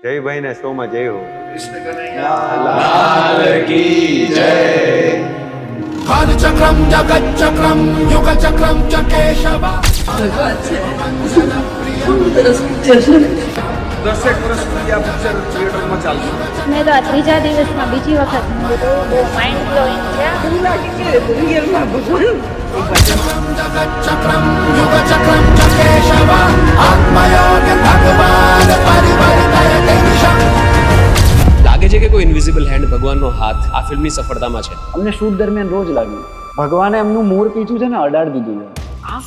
જય ભાઈ ને શોમાં જય હો. લાલ કી જય. ચક્રમ જગત ચક્રમ યુગ ચક્રમ ચકેશવા. ભગવાન છે. દસેક વર્ષ સુધી આ પિક્ચર થિયેટરમાં ચાલશે. મેં તો આ ત્રીજા દિવસમાં બીજી વખત જોયું. બહુ માઇન્ડ બ્લોઈંગ છે. એવું લાગે કે રિયલમાં ભગવાન ચક્રમ યુગ ચક્રમ ચકેશવા. આત્મયોગ ભગવાન પરિવર્તય દેશમ. લાગે છે કે કોઈ ઇન્વિઝિબલ હેન્ડ, ભગવાનનો હાથ આ ફિલ્મની સફળતામાં છે. અમને શૂટ દરમિયાન રોજ લાગ્યું ભગવાને એમનું મોર પીછું છે ને અડાડી દીધું છે. આ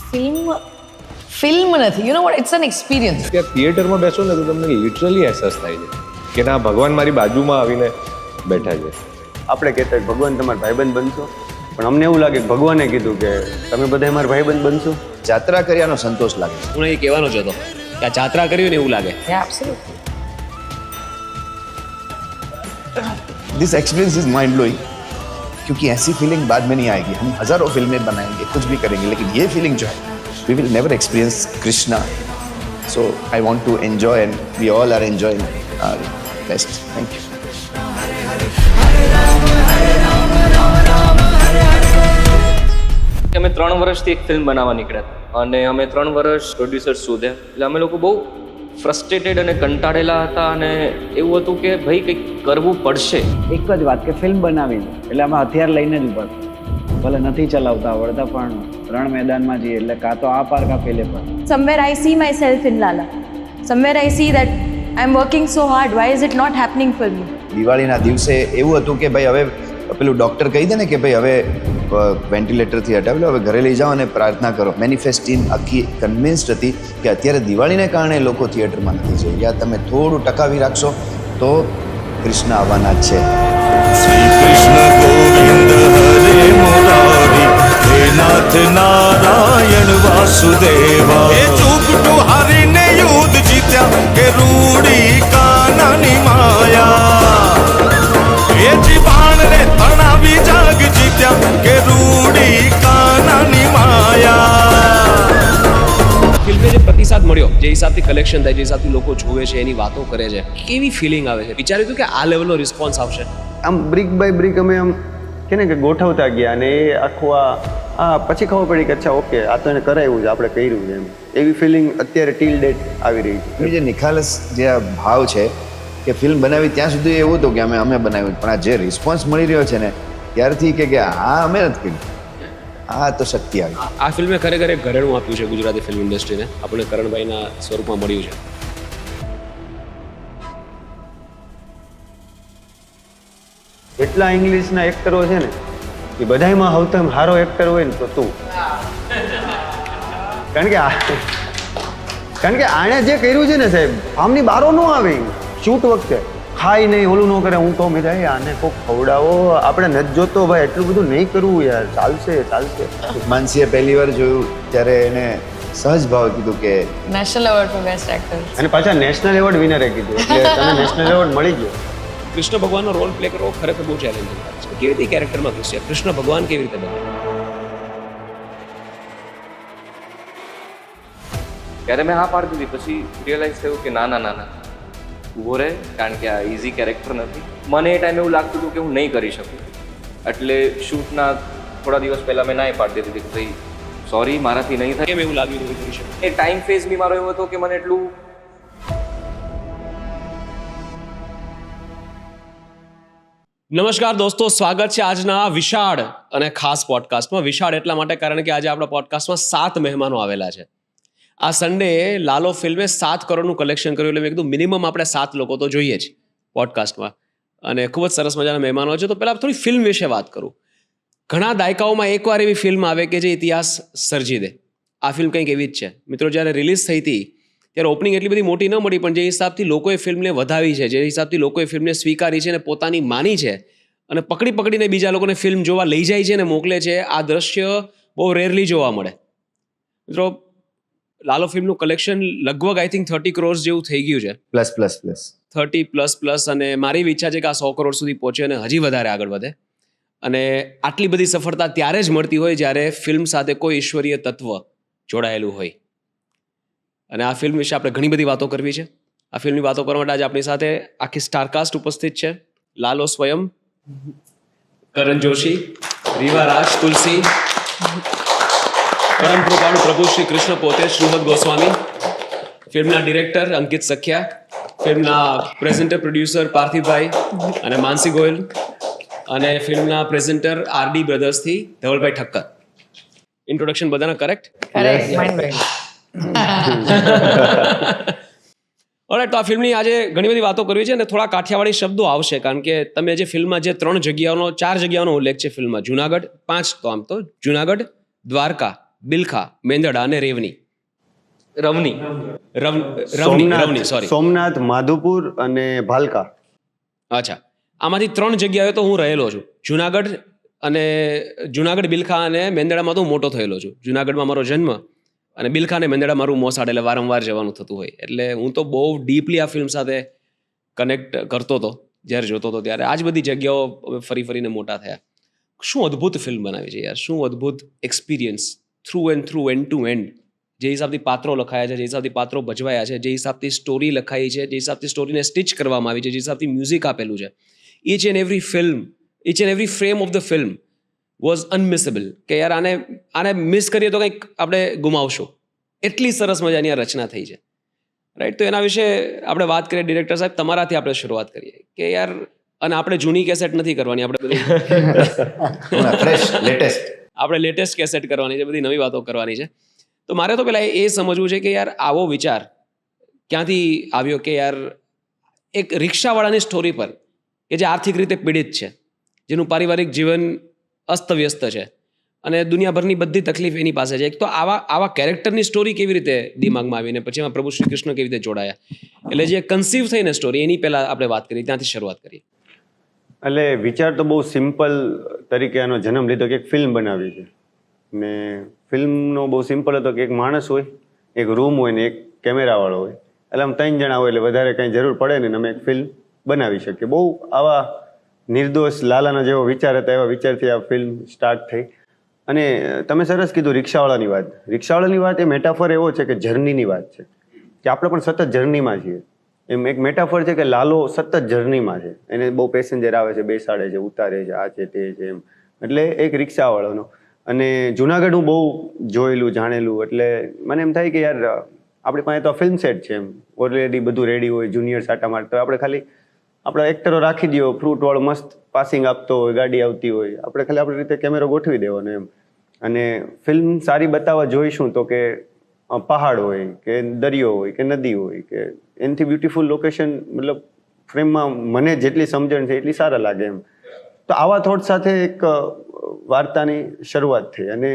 ફિલ્મ નથી, you know what, it's an experience. કે થિયેટરમાં બેસો ને તો તમને લિટરલી અહેસાસ થાય છે કે ના, ભગવાન મારી બાજુમાં આવીને બેઠા છે. આપણે કહેતા ભગવાન તમારા ભાઈબંધ બનશો, પણ અમને એવું લાગે કે ભગવાને કીધું કે તમે બધા અમારા ભાઈબંધ બનશો. જાત્રા કર્યાનો સંતોષ લાગે. હું એ કહેવાનો જ હતો કે આ જાત્રા કર્યું ને એવું લાગે. This experience is mind blowing, क्योंकि ऐसी फीलिंग बाद में नहीं आएगी. हम हजारों फिल्में बनाएंगे, कुछ भी करेंगे, लेकिन ये फीलिंग जो है we will never experience Krishna. So I want to enjoy and we all are enjoying our best. Thank you. અમે 3 વર્ષથી એક ફિલ્મ બનાવવા નીકળ્યા હતા અને અમે 3 વર્ષ પ્રોડ્યુસર્સ શોધ્યા. એટલે અમે લોકો બહુ ફ્રસ્ટ્રેટેડ અને કંટાળેલા હતા અને એવું હતું કે ભાઈ કંઈક કરવું પડશે. એક જ વાત કે ફિલ્મ બનાવી છે એટલે અમે હથિયાર લઈને જ ઉભા, ભલે નથી ચલાવતા આવડતા પણ રણ મેદાનમાં જઈએ એટલે કાં તો આ પાર કાં પેલે પાર. Somewhere I see myself in Lala. Somewhere I see that I'm working so hard. Why is it not happening for me? દિવાળીના દિવસે એવું હતું કે ભાઈ હવે પેલું ડૉક્ટર કહી દે ને કે ભાઈ હવે વેન્ટિલેટરથી હટાવી લો, હવે ઘરે લઈ જાઓ અને પ્રાર્થના કરો. મેનિફેસ્ટિન આખી કન્વિન્સ્ડ હતી કે અત્યારે દિવાળીને કારણે લોકો થિયેટરમાં નથી જઈ રહ્યા. તમે થોડું ટકાવી રાખશો તો કૃષ્ણ આવવાના જ છે. શ્રી કૃષ્ણ ગોવિંદ હરે મુરારી, હે નાથ નારાયણ વાસુદેવા. એ ચૂપટું હારીને યુદ્ધ જીત્યા કે રૂડી કાનાની માયા. એ જીવાણને તણાવી જાગ જીત્યા કે રૂડી કાનાની માયા. ફિલ્મને જે પ્રતિસાદ મળ્યો, જે હિસાબથી કલેક્શન થાય, જે હિસાબથી લોકો જોવે છે, એની વાતો કરે છે, કેવી ફિલિંગ આવે છે? વિચાર્યું હતું કે આ લેવલનો રિસ્પોન્સ આવશે? આમ બ્રિક બાય બ્રિક અમે આમ કે ને કે ગોઠવતા ગયા અને એ આખું આ પછી ખબર પડી કે અચ્છા ઓકે આ તો એને કરાવ્યું છે, આપણે કર્યું છે એમ. એવી ફિલિંગ અત્યારે ટીલ ડેટ આવી રહી છે. જે નિખાલસ જે આ ભાવ છે કે ફિલ્મ બનાવી ત્યાં સુધી એવું હતું કે અમે બનાવ્યું, પણ આ જે રિસ્પોન્સ મળી રહ્યો છે ને ત્યારથી કે આ અમે નથી કર્યું, આ તો શક્તિ આવી. આ ફિલ્મે ખરેખર એક ઘરેણું આપ્યું છે ગુજરાતી ફિલ્મ ઇન્ડસ્ટ્રીને. આપણે કરણભાઈના સ્વરૂપમાં મળ્યું છે. એટલા ઇંગ્લિશના એક્ટરો છે ને એ બધામાં સૌથી સારો એક્ટર હોય ને તો તું. કારણ કે આણે જે કર્યું છે ને સાહેબ, આમની બારો ન આવે. શૂટ વખતે ખાઈ નહીં, ઓલું ન કરે. હું કહું મેં ભાઈ આને કોક ખવડાવો, આપણે નથી જોતો ભાઈ, એટલું બધું નહીં કરવું યાર, ચાલશે. માનસીએ પહેલી વાર જોયું ત્યારે એને સહજ ભાવ કીધું કે national award four best actor. અને પાછા નેશનલ એવોર્ડ વિનરે કીધું, એટલે તને નેશનલ એવોર્ડ મળી ગયો. કૃષ્ણ ભગવાનનો રોલ પ્લે કરવો ખરેખર બહુ ચેલેન્જિંગ છે. કેવી રીતે કેરેક્ટરમાં કૃષ્ણ ભગવાન કેવી રીતે બને? ત્યારે મેં હા પાડી દીધી. પછી રિયલાઇઝ થયું કે ના ઊભો રહે, કારણ કે આ ઇઝી કેરેક્ટર નથી. મને એ ટાઈમે એવું લાગતું હતું કે હું નહીં કરી શકું. એટલે શૂટના થોડા દિવસ પહેલાં મેં ના પાડી દીધી કે ભાઈ સોરી, મારાથી નહીં થાય. કેમ એવું લાગ્યું નહીં કરી શકું? એ ટાઈમ ફેઝ બી મારો એવો હતો કે મને એટલું નમસ્કાર દોસ્તો, સ્વાગત છે આજના વિશાળ અને ખાસ પોડકાસ્ટમાં. વિશાળ એટલા માટે કારણ કે આજે આપણા પોડકાસ્ટમાં 7 મહેમાનો આવેલા છે. આ સન્ડે લાલો ફિલ્મે 7 કરોડનું કલેક્શન કર્યું, એટલે મેં કીધું મિનિમમ આપણે 7 લોકો તો જોઈએ જ પોડકાસ્ટમાં. અને ખૂબ જ સરસ મજાના મહેમાનો છે. તો પહેલાં થોડી ફિલ્મ વિશે વાત કરું. ઘણા દાયકાઓમાં એકવાર એવી ફિલ્મ આવે કે જે ઇતિહાસ સર્જી દે. આ ફિલ્મ કંઈક એવી જ છે. મિત્રો, જ્યારે રિલીઝ થઈ હતી ત્યારે ઓપનિંગ એટલી બધી મોટી ન મળી, પણ જે હિસાબથી લોકોએ ફિલ્મને વધાવી છે, જે હિસાબથી લોકોએ ફિલ્મને સ્વીકારી છે અને પોતાની માની છે અને પકડીને બીજા લોકોને ફિલ્મ જોવા લઈ જાય છે અને મોકલે છે, આ દ્રશ્ય બહુ રેરલી જોવા મળે. મિત્રો, લાલો ફિલ્મનું કલેક્શન લગભગ આઈ થિંક 30 કરોડ જેવું થઈ ગયું છે. પ્લસ 30++, અને મારી ઈચ્છા છે કે આ 100 કરોડ સુધી પહોંચે અને હજી વધારે આગળ વધે. અને આટલી બધી સફળતા ત્યારે જ મળતી હોય જ્યારે ફિલ્મ સાથે કોઈ ઈશ્વરીય તત્વ જોડાયેલું હોય. અને આ ફિલ્મ વિશે આપણે ઘણી બધી વાતો કરવી છે. આ ફિલ્મની વાતો કરવા માટે આજે આપણી સાથે આખી સ્ટારકાસ્ટ ઉપસ્થિત છે. લાલો સ્વયં, કરણ જોશી, રીવા રાજ, તુલસી, પરમ કૃપાળુ પ્રભુ શ્રી કૃષ્ણ પોતે, શ્રીમદ ગોસ્વામી, ફિલ્મના ડિરેક્ટર અંકિત સખ્યા, ફિલ્મના પ્રેઝન્ટર પ્રોડ્યુસર પાર્થિવભાઈ અને માનસી ગોયલ, અને ફિલ્મના પ્રેઝન્ટર આરડી બ્રધર્સથી ધવલભાઈ ઠક્કર. ઇન્ટ્રોડક્શન બધાના correct? Correct, mind blowing. Alright, તો આ ફિલ્મની આજે ઘણી બધી વાતો કરવી છે અને થોડા કાઠિયાવાડી શબ્દો આવશે, કારણ કે તમે જે ફિલ્મમાં જે 4 જગ્યાઓનો ઉલ્લેખ છે ફિલ્મમાં, જુનાગઢ, 5 તો આમ તો જુનાગઢ, દ્વારકા, બિલખા, મેંદડા અને રવની, સોરી, સોમનાથ, માધુપુર અને ભાલકા. અચ્છા, આમાંથી 3 જગ્યાએ તો હું રહેલો છું. જુનાગઢ, બિલખા અને મેંદડામાં તો હું મોટો થયેલો છું. જુનાગઢમાં મારો જન્મ અને બિલખા અને મેંદડા મારું મોસાડ, એટલે વારંવાર જવાનું થતું હોય. એટલે હું તો બહુ ડીપલી આ ફિલ્મ સાથે કનેક્ટ કરતો હતો જ્યારે જોતો હતો ત્યારે. આ જ બધી જગ્યાઓ ફરીને મોટા થયા. શું અદ્ભુત ફિલ્મ બનાવી છે યાર, શું અદ્ભુત experience through end to end. જે હિસાબથી પાત્રો લખાયા છે, જે હિસાબથી પાત્રો ભજવાયા છે, જે હિસાબથી સ્ટોરી લખાઈ છે, જે હિસાબથી સ્ટોરીને સ્ટિચ કરવામાં આવી છે, જે હિસાબથી મ્યુઝિક આપેલું છે, each and every frame of the film was unmissable. કે યાર આને મિસ કરીએ તો કંઈક આપણે ગુમાવશું. એટલી સરસ મજાની આ રચના થઈ છે, રાઈટ? તો એના વિશે આપણે વાત કરીએ. ડિરેક્ટર સાહેબ, તમારાથી આપણે શરૂઆત કરીએ કે યાર, અને આપણે જૂની કેસેટ નથી કરવાની, આપણે બધી આપણે લેટેસ્ટ કેસેટ કરવાની છે, બધી નવી વાતો કરવાની છે. તો મારે તો પહેલાં એ સમજવું છે કે યાર આવો વિચાર ક્યાંથી આવ્યો કે યાર એક રિક્ષાવાળાની સ્ટોરી પર, કે જે આર્થિક રીતે પીડિત છે, જેનું પારિવારિક જીવન અસ્તવ્યસ્ત છે અને દુનિયાભરની બધી તકલીફ એની પાસે છે. એક તો આવા કેરેક્ટરની સ્ટોરી કેવી રીતે દિમાગમાં આવીને પછી એમાં પ્રભુ શ્રી કૃષ્ણ કેવી રીતે જોડાયા, એટલે જે કન્સીવ થઈને સ્ટોરી એની પહેલાં આપણે વાત કરીએ, ત્યાંથી શરૂઆત કરીએ. એટલે વિચાર તો બહુ સિમ્પલ તરીકે આનો જન્મ લીધો કે એક ફિલ્મ બનાવી છે. ને ફિલ્મનો બહુ સિમ્પલ હતો કે એક માણસ હોય, એક રૂમ હોય ને એક કેમેરાવાળો હોય. એટલે આમ 3 જણા હોય એટલે વધારે કંઈ જરૂર પડે ને અમે એક ફિલ્મ બનાવી શકીએ. બહુ આવા નિર્દોષ લાલાના જેવો વિચાર હતા, એવા વિચારથી આ ફિલ્મ સ્ટાર્ટ થઈ. અને તમે સરસ કીધું રિક્ષાવાળાની વાત. રિક્ષાવાળાની વાત એ મેટાફર એવો છે કે જર્નીની વાત છે, કે આપણે પણ સતત જર્નીમાં છીએ. એમ એક મેટાફર છે કે લાલો સતત જર્નીમાં છે, એને બહુ પેસેન્જર આવે છે, બેસાડે છે, ઉતારે છે, આ છે તે છે એમ. એટલે એક રિક્ષાવાળાનો. અને જુનાગઢ હું બહુ જોયેલું જાણેલું, એટલે મને એમ થાય કે યાર આપણી પાસે તો ફિલ્મ સેટ છે, એમ ઓલરેડી બધું રેડી હોય, જુનિયર સાટા મારતો હોય, આપણે ખાલી આપણા એક્ટરો રાખી દો, ફ્રૂટવાળો મસ્ત પાસિંગ આપતો હોય, ગાડી આવતી હોય, આપણે ખાલી આપણી રીતે કેમેરો ગોઠવી દેવાનો એમ. અને ફિલ્મ સારી બતાવવા જોઈશું તો કે પહાડ હોય કે દરિયો હોય કે નદી હોય કે એનાથી બ્યુટીફુલ લોકેશન, મતલબ ફ્રેમમાં મને જેટલી સમજણ છે એટલી સારા લાગે એમ. તો આવા થોટ સાથે એક વાર્તાની શરૂઆત થઈ. અને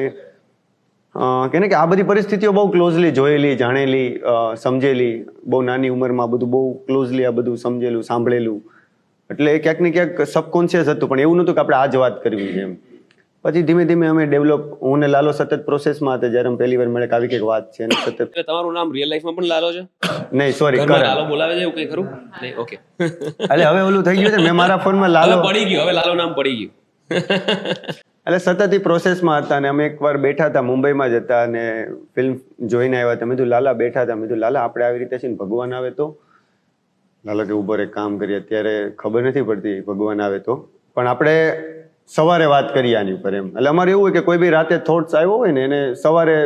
કે આ બધી પરિસ્થિતિઓ બહુ ક્લોઝલી જોયેલી, જાણેલી, સમજેલી, બહુ નાની ઉંમરમાં બધું બહુ ક્લોઝલી આ બધું સમજેલું, સાંભળેલું. એટલે ક્યાંક ને ક્યાંક સબકોન્શિયસ હતું, પણ એવું નહોતું કે આપણે આ જ વાત કરવી છે એમ. પછી ધીમે ધીમે અમે ડેવલપ, હું ને લાલો સતત પ્રોસેસમાં હતા. જ્યારે પહેલી વાર મળે કે આવી કંઈક વાત છે અને સતત. તમારું નામ રિયલ લાઈફમાં પણ લાલો છે? નહીં, સોરી, લાલો બોલાવે છે એવું કંઈ ખરું? નહીં, ઓકે. એટલે હવે ઓલું થઈ ગયું છે, મેં મારા ફોનમાં લાલો પડી ગયું, હવે લાલો નામ પડી ગયું. એટલે સતત એ પ્રોસેસમાં હતા. અને અમે એકવાર બેઠા હતા, મુંબઈમાં જ હતા અને ફિલ્મ જોઈને આવ્યા હતા. મેં કીધું લાલા બેઠા હતા, મેં કીધું લાલા આપણે આવી રીતે છે ને ભગવાન આવે તો? લાલા કે ઉપર એક કામ કરીએ, અત્યારે ખબર નથી પડતી ભગવાન આવે તો, પણ આપણે સવારે વાત કરીએ આની ઉપર એમ. એટલે અમારે એવું હોય કે કોઈ બી રાતે થોટ્સ આવ્યો હોય ને એને સવારે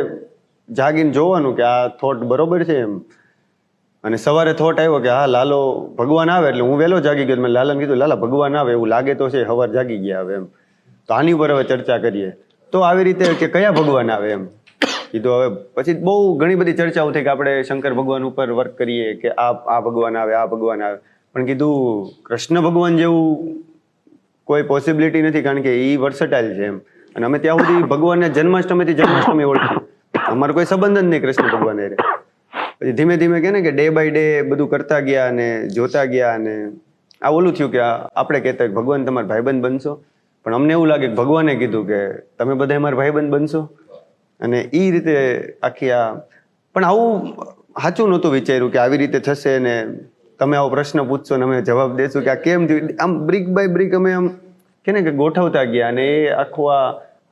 જાગીને જોવાનું કે આ થોટ બરોબર છે એમ. અને સવારે થોટ આવ્યો કે હા લાલો ભગવાન આવે, એટલે હું વહેલો જાગી ગયો. મેં લાલાને કીધું લાલા ભગવાન આવે એવું લાગે તો છે, સવાર જાગી ગયા હવે એમ, તો આની ઉપર હવે ચર્ચા કરીએ. તો આવી રીતે કે કયા ભગવાન આવે એમ કીધું. હવે પછી બહુ ઘણી બધી ચર્ચાઓ થઈ કે આપણે શંકર ભગવાન ઉપર વર્ક કરીએ કે આ ભગવાન આવે, આ ભગવાન આવે. પણ કીધું કૃષ્ણ ભગવાન જેવું કોઈ પોસિબિલિટી નથી, કારણ કે એ વર્સટાઇલ છે એમ. અને અમે ત્યાં સુધી ભગવાનને જન્માષ્ટમી ઓળખી, અમારો કોઈ સંબંધ જ નહીં કૃષ્ણ ભગવાન એ. પછી ધીમે ધીમે કે ને કે ડે બાય ડે બધું કરતા ગયા અને જોતા ગયા. અને આ ઓલું થયું કે આપણે કહેતા ભગવાન તમારા ભાઈબંધ બનશો, પણ અમને એવું લાગે કે ભગવાને કીધું કે તમે બધા અમારા ભાઈબંધ બનશો. અને એ રીતે આખી આ, પણ આવું સાચું નહોતું વિચાર્યું કે આવી રીતે થશે ને તમે આવો પ્રશ્ન પૂછશો ને અમે જવાબ દેશું કે આ કેમ થયું. આમ બ્રિક બાય બ્રિક અમે આમ કે ને કે ગોઠવતા ગયા. અને એ આખું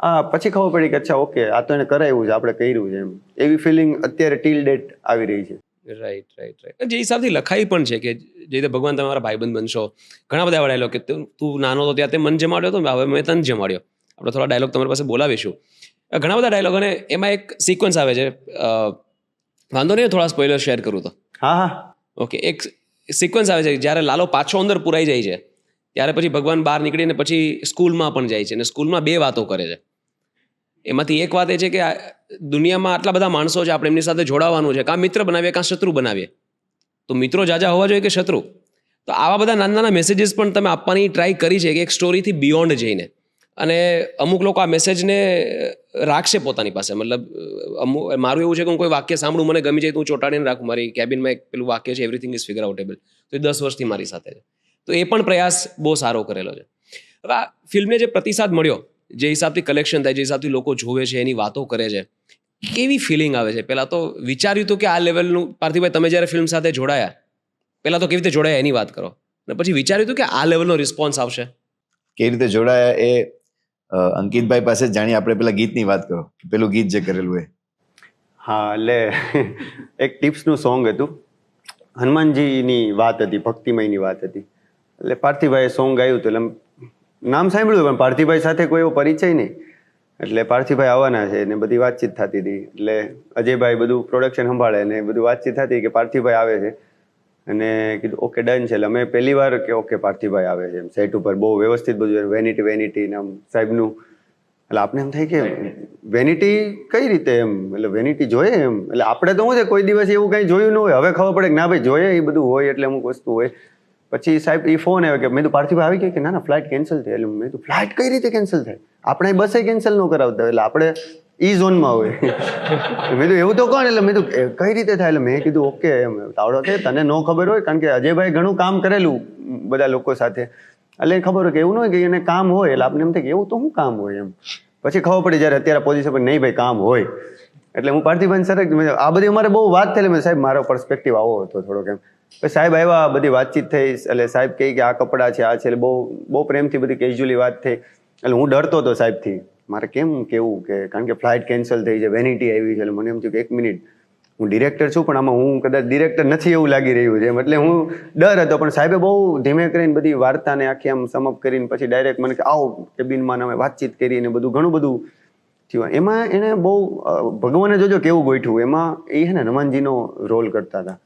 આ પછી ખબર પડી કે અચ્છા ઓકે આ તો એને કરાવ્યું છે, આપણે કર્યું છે એમ. એવી ફિલિંગ અત્યારે ટીલ ડેટ આવી રહી છે. રાઈટ જે હિસાબથી લખાઈ પણ છે કે જે રીતે ભગવાન તમારા ભાઈબંધ બનશો, ઘણા બધા એવા ડાયલોગ કે તું નાનો હતો ત્યાં તે મન જમાડ્યો હતો, હવે મેં તન જમાડ્યો. આપણે થોડા ડાયલોગ તમારી પાસે બોલાવીશું. ઘણા બધા ડાયલોગ, અને એમાં એક સિક્વન્સ આવે છે, વાંધો નહીં થોડા સ્પોઇલર શેર કરું તો? હા. ઓકે, એક સિક્વન્સ આવે છે જ્યારે લાલો પાછો અંદર પુરાઈ જાય છે, ત્યારે પછી ભગવાન બહાર નીકળીને પછી સ્કૂલમાં પણ જાય છે, અને સ્કૂલમાં 2 વાતો કરે છે. એમાંથી એક વાત એ છે કે દુનિયામાં આટલા બધા માણસો છે, આપણે એમની સાથે જોડાવાનું છે, કાં મિત્ર બનાવીએ કાં શત્રુ બનાવીએ. તો મિત્રો જાજા હોવા જોઈએ કે શત્રુ? તો આવા બધા નાના નાના મેસેજીસ પણ તમે આપવાની ટ્રાય કરી છે કે એક સ્ટોરીથી બિયોન્ડ જઈને, અને અમુક લોકો આ મેસેજને રાખશે પોતાની પાસે. મતલબ મારું એવું છે કે હું કોઈ વાક્ય સાંભળું, મને ગમી જાય તો હું ચોંટાડીને રાખું. મારી કેબિનમાં એક પેલું વાક્ય છે, એવરીથિંગ ઇઝ ફિગર આઉટેબલ. તો એ 10 વર્ષથી મારી સાથે છે. તો એ પણ પ્રયાસ બહુ સારો કરેલો છે. હવે આ ફિલ્મને જે પ્રતિસાદ મળ્યો, જે હિસાબથી કલેક્શન થાય, જે હિસાબથી લોકો જોવે છે, એની વાતો કરે છે, કેવી ફિલિંગ આવે છે? પહેલાં તો વિચાર્યું હતું કે આ લેવલનું, પાર્થિવભાઈ તમે જ્યારે ફિલ્મ સાથે જોડાયા, પહેલાં તો કેવી રીતે જોડાયા એની વાત કરો, અને પછી વિચાર્યું હતું કે આ લેવલનો રિસ્પોન્સ આવશે? કેવી રીતે જોડાયા એ અંકિતભાઈ પાસે જ જાણીએ. આપણે પેલા ગીતની વાત કરો, પેલું ગીત જે કરેલું એ. હા, એટલે એક ટિપ્સનું સોંગ હતું, હનુમાનજીની વાત હતી, ભક્તિમયની વાત હતી. એટલે પાર્થિવભાઈએ સોંગ ગાયું હતું, એટલે નામ સાંભળ્યું પણ પાર્થિવભાઈ સાથે કોઈ એવો પરિચય નહીં. એટલે પાર્થિવભાઈ આવવાના છે ને બધી વાતચીત થતી હતી. એટલે અજયભાઈ બધું પ્રોડક્શન સંભાળે ને બધું વાતચીત થતી કે પાર્થિવભાઈ આવે છે, અને કીધું ઓકે ડન છે. એટલે અમે પહેલી વાર કે ઓકે પાર્થિવભાઈ આવે છે એમ સેટ ઉપર, બહુ વ્યવસ્થિત બધું, વેનિટી ને આમ સાહેબનું. એટલે આપણે એમ થાય કે વેનિટી કઈ રીતે એમ, એટલે વેનિટી જોઈએ એમ. એટલે આપણે તો શું છે કોઈ દિવસ એવું કંઈ જોયું ન હોય, હવે ખબર પડે કે ના ભાઈ જોઈએ એ બધું હોય, એટલે અમુક વસ્તુ હોય. પછી સાહેબ એ ફોન આવ્યો કે મેં તો પાર્થિવભાઈ આવી ગયા કે ના ફ્લાઇટ કેન્સલ થઈ. એટલે મેં તો ફ્લાઇટ કઈ રીતે કેન્સલ થાય? આપણે બસે કેન્સલ ન કરાવતા, એટલે આપણે ઈ ઝોનમાં હોય. મેં તો એવું તો કોણ, એટલે મેં તો કઈ રીતે થાય? એટલે મેં કીધું ઓકે એમ તાવડો કે તને ન ખબર હોય, કારણ કે અજયભાઈ ઘણું કામ કરેલું બધા લોકો સાથે, એટલે ખબર હોય કે એવું ન હોય કે એને કામ હોય. એટલે આપણે એમ થાય કે એવું તો શું કામ હોય એમ. પછી ખબર પડી જ્યારે અત્યારે પોઝિશન પર નહીં ભાઈ કામ હોય. એટલે હું પાર્થિવભાઈ સર આ બધી અમારે બહુ વાત થયેલી, મેં સાહેબ મારો પર્સપેક્ટિવ આવો હતો થોડોક એમ. પછી સાહેબ આવ્યા, બધી વાતચીત થઈ. એટલે સાહેબ કહે કે આ કપડાં છે, આ છે, એટલે બહુ પ્રેમથી બધી કેઝ્યુઅલી વાત થઈ. એટલે હું ડરતો હતો સાહેબથી, મારે કેમ કેવું કે કારણ કે ફ્લાઇટ કેન્સલ થઈ છે, વેનિટી આવી છે. એટલે મને એમ થયું કે 1 મિનિટ, હું ડિરેક્ટર છું પણ આમાં હું કદાચ ડિરેક્ટર નથી એવું લાગી રહ્યું છે એમ. એટલે હું ડર હતો, પણ સાહેબે બહુ ધીમે કરીને બધી વાર્તાને આખી આમ સમઅપ કરીને પછી ડાયરેક્ટ મને કે આવો કેબિનમાં અમે વાતચીત કરી ને બધું ઘણું બધું થયું. એમાં એણે બહુ ભગવાને જોજો કેવું ગોઠવું. એમાં એ છે ને હનુમાનજીનો રોલ કરતા હતા,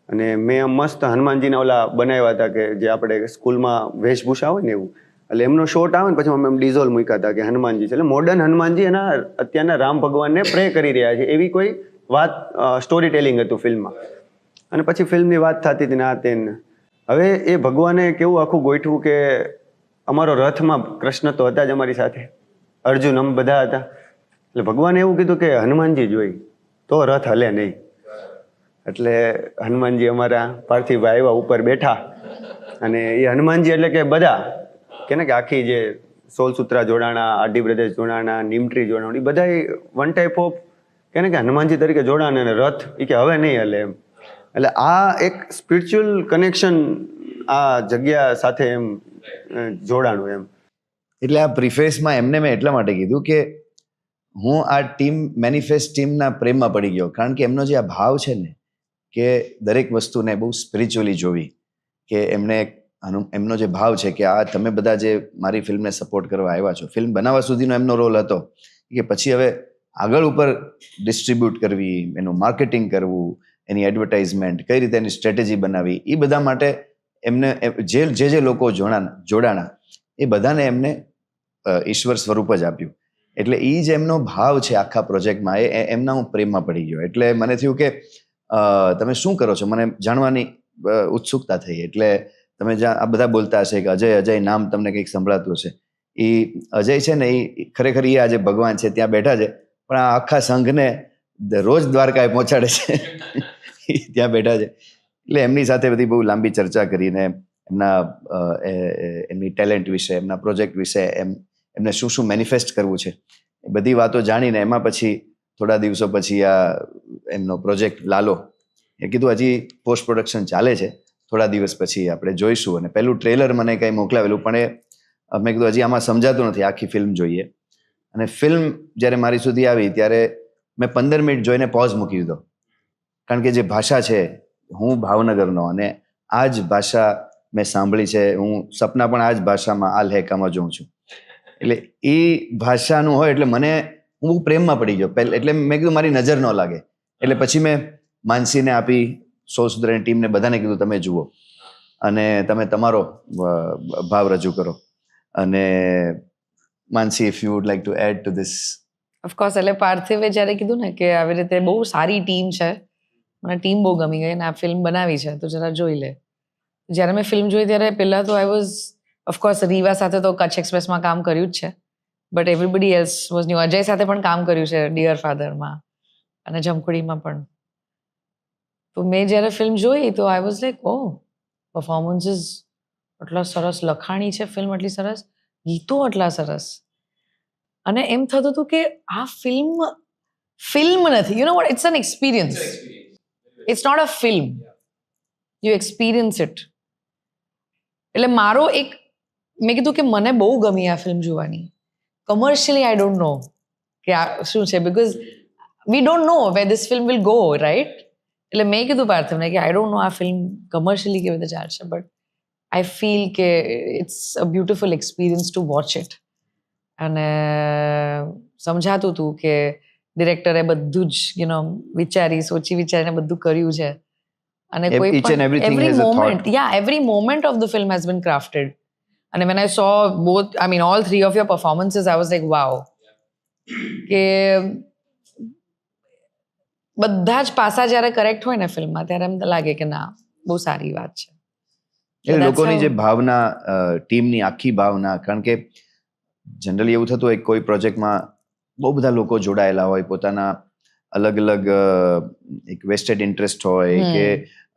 અને મેં મસ્ત હનુમાનજીના ઓલા બનાવ્યા હતા કે જે આપણે સ્કૂલમાં વેશભૂષા હોય ને એવું. એટલે એમનો શોટ આવે ને પછી અમે એમ ડિઝોલ્વ મૂક્યા હતા કે હનુમાનજી છે, એટલે મોડર્ન હનુમાનજી એના અત્યારના રામ ભગવાનને પ્રે કરી રહ્યા છે એવી કોઈ વાત, સ્ટોરી ટેલિંગ હતું ફિલ્મમાં. અને પછી ફિલ્મની વાત થતી હતી ના તેને. હવે એ ભગવાને કેવું આખું ગોઠવું કે અમારો રથમાં કૃષ્ણ તો હતા જ અમારી સાથે, અર્જુન અમે બધા હતા. એટલે ભગવાને એવું કીધું કે હનુમાનજી જોઈ તો રથ હલે નહીં. એટલે હનુમાનજી અમારા પાર્થિવભાઈ આવ્યા, ઉપર બેઠા, અને એ હનુમાનજી એટલે કે બધા કે ને કે આખી જે 16 સૂત્રા જોડાણા, આરડી બ્રધર્સ જોડાણા, નીમટ્રી જોડાણા, એ બધા વન ટાઈપ ઓફ કે ને કે હનુમાનજી તરીકે જોડાણા, અને રથ એ કે હવે નહીં હલે એમ. એટલે આ એક સ્પિરિચ્યુઅલ કનેક્શન આ જગ્યા સાથે એમ જોડાણું એમ. એટલે આ પ્રિફેસમાં એમને મેં એટલા માટે કીધું કે હું આ ટીમ મેનિફેસ્ટ ટીમના પ્રેમમાં પડી ગયો, કારણ કે એમનો જે આ ભાવ છે ને કે દરેક વસ્તુને બહુ સ્પિરિચ્યુઅલી જોવી, કે એમનો જે ભાવ છે કે આ તમે બધા જે મારી ફિલ્મને સપોર્ટ કરવા આવ્યા છો, ફિલ્મ બનાવવા સુધીનો એમનો રોલ હતો કે પછી હવે આગળ ઉપર ડિસ્ટ્રીબ્યુટ કરવી, એનું માર્કેટિંગ કરવું, એની એડવર્ટાઇઝમેન્ટ કઈ રીતે એની સ્ટ્રેટેજી બનાવી, એ બધા માટે એમને જે લોકો જોડાણા એ બધાને એમને ઈશ્વર સ્વરૂપ જ આપ્યું. એટલે એ જ એમનો ભાવ છે આખા પ્રોજેક્ટમાં, એમના હું પ્રેમમાં પડી ગયો. એટલે મને થયું કે તમે શું કરો છો, મને જાણવાની ઉત્સુકતા થઈ. એટલે તમે આ બધા બોલતા હશે કે અજય નામ તમને કંઈક સંભળાતું હશે. એ અજય છે ને, એ ખરેખર એ આજે ભગવાન છે, ત્યાં બેઠા છે, પણ આ આખા સંઘને રોજ દ્વારકાએ પહોંચાડે છે. ત્યાં બેઠા છે. એટલે એમની સાથે બધી બહુ લાંબી ચર્ચા કરીને એમની ટેલેન્ટ વિશે, એમના પ્રોજેક્ટ વિશે, એમને શું શું મેનિફેસ્ટ કરવું છે, એ બધી વાતો જાણીને એમાં પછી થોડા દિવસો પછી આ એમનો પ્રોજેક્ટ લાલો, એ કીધું હજી પોસ્ટ પ્રોડક્શન ચાલે છે, થોડા દિવસ પછી આપણે જોઈશું. અને પહેલું ટ્રેલર મને કંઈ મોકલાવેલું, પણ મેં કીધું હજી આમાં સમજાતું નથી, આખી ફિલ્મ જોઈએ. અને ફિલ્મ જ્યારે મારી સુધી આવી ત્યારે મેં 15 મિનિટ જોઈને પોઝ મૂકી દીધો. કારણ કે જે ભાષા છે, હું ભાવનગરનો અને આ જ ભાષા મેં સાંભળી છે. હું સપના પણ આ જ ભાષામાં આ લહેકામાં જોઉં છું. એટલે એ ભાષાનું હોય એટલે મને હું બહુ પ્રેમમાં પડી ગયો પહેલા. એટલે મેં કીધું મારી નજર ન લાગે, એટલે પછી મેં માનસીને આપી, સો સુધરાની ટીમને બધાને કીધું તમે જુઓ અને તમે તમારો ભાવ રજૂ કરો. અને Mansi, if you would like to add to this. Of course, એટલે પાર્થિવે જ્યારે કીધું ને કે આવી રીતે બહુ સારી ટીમ છે, મને ટીમ બહુ ગમી ગઈ અને આ ફિલ્મ બનાવી છે તો જરા જોઈ લે. જ્યારે મેં ફિલ્મ જોઈ ત્યારે પહેલાં તો આઈ વોઝ ઓફકોર્સ રીવા સાથે તો કચ્છ એક્સપ્રેસમાં કામ કર્યું જ છે, but everybody else was new. Ajay સાથે પણ કામ કર્યું છે ડિયર ફાધરમાં અને જમખુડીમાં પણ. તો મેં જ્યારે ફિલ્મ જોઈ તો આઈ વોઝ લાઈક, ઓહ, પરફોર્મન્સીસ આટલા સરસ, લખાણી છે ફિલ્મ એટલી સરસ, ગીતો આટલા સરસ. અને એમ થતું હતું કે આ ફિલ્મ નથી, you know what, it's an experience. It's not a film, you experience it. એટલે મારો એક, મેં કીધું કે મને બહુ ગમી આ ફિલ્મ જોવાની. કમર્શિયલી આઈ ડોન્ટ નો કે આ શું છે, because we don't know where this film will go, right? એટલે મેં કીધું પાર્થિવને કે આઈ ડોન્ટ નો આ ફિલ્મ કમર્શિયલી કેવી રીતે ચાલશે, બટ આઈ ફીલ કે it's a beautiful experience to watch it. અને સમજાતું હતું કે ડિરેક્ટરે બધું જ વિચારી સોચી વિચારીને બધું કર્યું છે. અને કોઈ every moment, every moment of the film has been crafted. અને when I saw both, I mean all three of your performances, I was like wow, કે બધા જ પાસા જ્યારે કરેક્ટ હોય ને ફિલ્મમાં ત્યારે એમ લાગે કે ના, બહુ સારી વાત છે. એટલે લોકોની જે ભાવના, ટીમની આખી ભાવના, કારણ કે જનરલી એવું થતું હોય કોઈ પ્રોજેક્ટમાં બહુ બધા લોકો જોડાયેલા હોય, પોતાના અલગ અલગ એક વેસ્ટેડ ઇન્ટરેસ્ટ હોય કે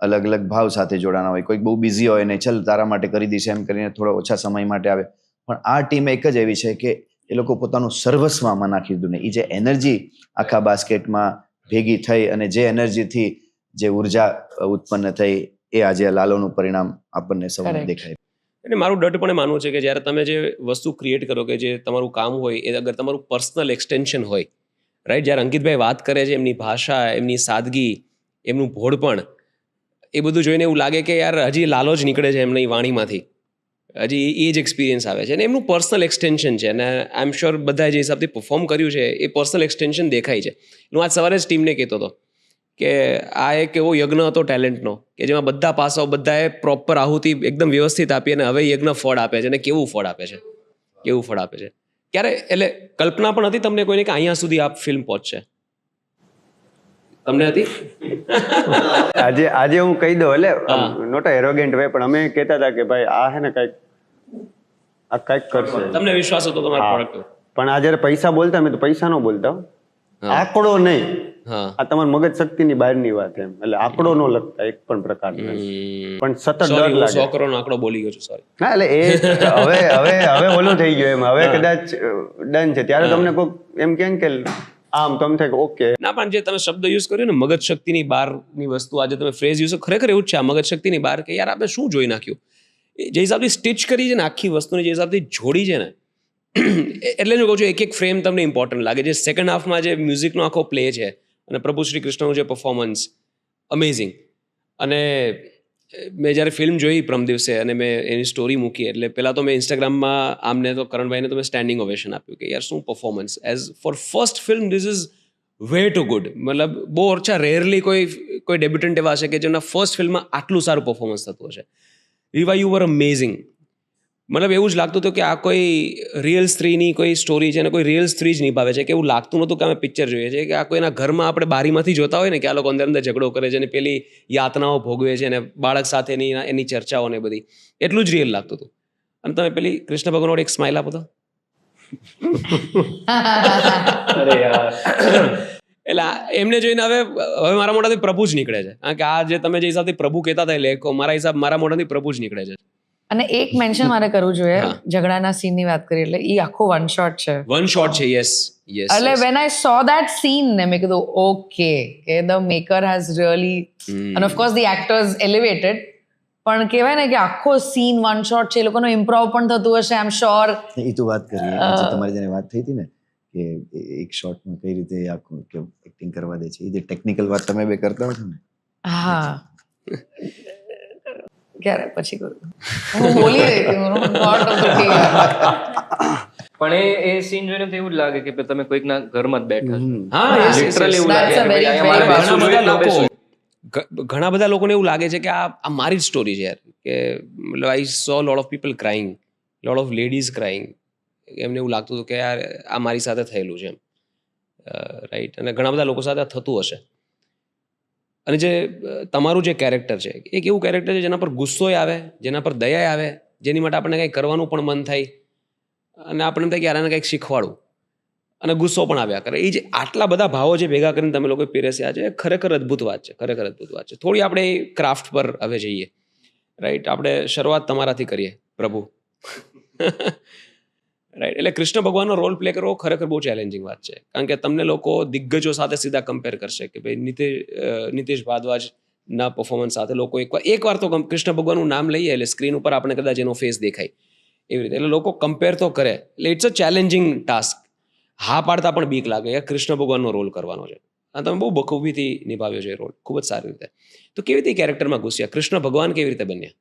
અલગ અલગ ભાવ સાથે જોડાના હોય. કોઈક બહુ બિઝી હોય ને ચલ તારા માટે કરી દઈશ એમ કરીને થોડા ઓછા સમય માટે આવે. પણ આ ટીમ એક જ એવી છે કે એ લોકો પોતાનું સર્વસ્વ આમાં નાખી દીધું ને એ જે એનર્જી આખા બાસ્કેટમાં ભેગી થઈ અને જે એનર્જીથી જે ઉર્જા ઉત્પન્ન થઈ એ આજે લાલોનું પરિણામ આપણને સૌને દેખાય. એટલે મારું ડટપણે માનવું છે કે જ્યારે તમે જે વસ્તુ ક્રિએટ કરો, કે જે તમારું કામ હોય એ અગર તમારું પર્સનલ એક્સટેન્શન હોય, રાઈટ? જ્યારે અંકિતભાઈ વાત કરે છે, એમની ભાષા, એમની સાદગી, એમનું ભોળપણ, એ બધું જોઈને એવું લાગે કે યાર હજી લાલો જ નીકળે છે એમની વાણીમાંથી, હજી એ જ એક્સપિરિયન્સ આવે છે. અને એમનું પર્સનલ એક્સટેન્શન છે અને આઈ એમ શ્યોર બધા જે હિસાબથી પરફોર્મ કર્યું છે એ પર્સનલ એક્સટેન્શન દેખાય છે. હું આજ સવારે જ ટીમને કહેતો હતો કે આ એક એવો યજ્ઞ હતો ટેલેન્ટનો કે જેમાં બધા પાસાઓ, બધાએ પ્રોપર આહુતિ એકદમ વ્યવસ્થિત આપી અને હવે યજ્ઞ ફળ આપે છે. અને કેવું ફળ આપે છે, કેવું ફળ આપે છે. ક્યારે એટલે કલ્પના પણ હતી તમને કોઈને કે અહીંયા સુધી આ ફિલ્મ પહોંચશે? તમને હતી? આજે હું કહી દઉં, એટલે નોટ એરોગેન્ટ વે, પણ અમે કહેતા હતા કે ભાઈ આ હે ને કંઈક કરશે. તમને વિશ્વાસ હતો તમારા પ્રોડક્ટ? પણ આ જયારે પૈસા બોલતા, મેં તો પૈસા નો બોલતા, આંકડો નહીં, આ તમારી મગજ શક્તિની બહારની વાત એમ. એટલે આંકડો નો લખતા એક પણ પ્રકારનો, પણ સતત ડર લાગે. 100 કરોડનો આંકડો બોલી ગયો છું, સોરી. હા, એટલે એ હવે ઓલું થઈ ગયું એમ. હવે કદાચ ડન છે ત્યારે તમને કોઈ એમ કે આમ તમે થાય ઓકે ના. પણ જે તમે શબ્દ યુઝ કર્યો ને, મગજ શક્તિની બહારની વસ્તુ, આજે તમે ફ્રેઝ યુઝ, ખરેખર એવું જ છે આ મગજ શક્તિની બહાર, કે યાર આપણે શું જોઈ નાખ્યું. જે હિસાબથી સ્ટિચ કરી છે ને આખી વસ્તુને, જે હિસાબથી જોડી છે ને, એટલે હું કહું છું એક એક ફ્રેમ તમને ઇમ્પોર્ટન્ટ લાગે. જે સેકન્ડ હાફમાં જે મ્યુઝિકનો આખો પ્લે છે અને પ્રભુ શ્રી કૃષ્ણનું જે પરફોર્મન્સ, અમેઝિંગ. અને મેં જ્યારે ફિલ્મ જોઈ પ્રમ દિવસે અને મેં એની સ્ટોરી મૂકી, એટલે પહેલાં તો મેં ઇન્સ્ટાગ્રામમાં આમને તો કરણભાઈને તો મેં સ્ટેન્ડિંગ ઓવેશન આપ્યું કે યાર શું performance, as for first film this is way too good. મતલબ બહુ ઓછા, રેરલી કોઈ ડેબ્યુટન્ટ એવા હશે કે જેમના ફર્સ્ટ ફિલ્મમાં આટલું સારું પરફોર્મન્સ થતું હશે. રીવા, યુ વર અમેઝિંગ. મતલબ એવું જ લાગતું હતું કે આ કોઈ રિયલ સ્ત્રીની કોઈ સ્ટોરી છે અને કોઈ રિયલ સ્ત્રી જ નિભાવે છે, કે એવું લાગતું નહોતું કે અમે પિક્ચર જોઈએ છીએ કે આ કોઈના ઘરમાં આપણે બારીમાંથી જોતા હોય ને કે આ લોકો અંદર ઝઘડો કરે છે અને પેલી યાતનાઓ ભોગવે છે અને બાળક સાથેની એની ચર્ચાઓ ને બધી, એટલું જ રિયલ લાગતું હતું. અને તમે પેલી કૃષ્ણ ભગવાન એક સ્માઇલ આપો તો એટલે એમને જોઈને હવે મારા મોઢાથી પ્રભુ જ નીકળે છે. કારણ કે આ જે તમે જે હિસાબથી પ્રભુ કહેતા હતા લેખો, મારા મોઢાથી પ્રભુ જ નીકળે છે. અને એક મેન્શન મારે કરવું જોઈએ, ઝઘડાના સીનની વાત કરી એટલે એ આખો વન શોટ છે. વન શોટ છે, યસ. એટલે van I so that scene ને મેં કીધું ઓકે, કે ધ મેકર હેઝ રિયલી, અને ઓફકોર્સ ધ એક્ટર્સ એલિવેટેડ, પણ કહેવાય ને કે આખો સીન વન શોટ છે. એ લોકોનો ઇમ્પ્રોવ પણ થતું હશે, આઈ એમ શ્યોર. એ તો વાત કરીએ તમારી જેને વાત થઈ હતી ને કે એક શોટમાં કઈ રીતે આખું એક્ટિંગ કરવા દે છે. એ જે ટેકનિકલ વાત તમે બે કરતા હો છો ને, હા ક્યારે પછી કરું હું બોલી રહી હતી હું part of the team. પણ એ સીન જોઈને તો એવું જ લાગે કે તમે કોઈકના ઘરમાં જ બેઠા છો. હા yes, yes, લિટરલી yes. એવું લાગે That's a કે ભાઈ very, અહીંયા મારે very બેસવું ઘણા જોઈએ બધા તો બેસવું. ઘણા બધા લોકોને એવું લાગે છે કે આ મારી જ સ્ટોરી છે યાર, કે મતલબ I saw lot of people crying, lot of ladies crying. એમને એવું લાગતું હતું કે યાર આ મારી સાથે થયેલું છે એમ, રાઈટ. અને ઘણા બધા લોકો સાથે આ થતું હશે. અને જે તમારું જે કેરેક્ટર છે એક એવું કેરેક્ટર છે જેના પર ગુસ્સોય આવે, જેના પર દયા આવે, જેની માટે આપણને કંઈક કરવાનું પણ મન થાય અને આપણને એમ થાય કે યાર આને કંઈક શીખવાડું, અને ગુસ્સો પણ આવ્યા કરે. એ જે આટલા બધા ભાવો જે ભેગા કરીને તમે લોકો પીરસ્યા છે, ખરેખર અદ્ભુત વાત છે, ખરેખર અદ્ભુત વાત છે. થોડી આપણે એ ક્રાફ્ટ પર હવે જઈએ, રાઈટ. આપણે શરૂઆત તમારાથી કરીએ પ્રભુ. રાઈટ. એટલે કૃષ્ણ ભગવાનનો રોલ પ્લે કરવો ખરેખર બહુ ચેલેન્જિંગ વાત છે, કારણ કે તમને લોકો દિગ્ગજો સાથે સીધા કમ્પેર કરશે કે ભાઈ નીતિશ ભારદ્વાજના પરફોર્મન્સ સાથે લોકો એકવાર તો કૃષ્ણ ભગવાનનું નામ લઈએ એટલે સ્ક્રીન ઉપર આપણે કદાચ એનો ફેસ દેખાય એવી રીતે, એટલે લોકો કમ્પેર તો કરે. એટલે ઇટ્સ અ ચેલેન્જિંગ ટાસ્ક. હા પાડતા પણ બીક લાગે કે કૃષ્ણ ભગવાનનો રોલ કરવાનો છે, અને તમે બહુ બખૂબીથી નિભાવ્યો છે એ રોલ, ખૂબ જ સારી રીતે. તો કેવી રીતે કેરેક્ટરમાં ઘૂસ્યા, કૃષ્ણ ભગવાન કેવી રીતે બન્યા?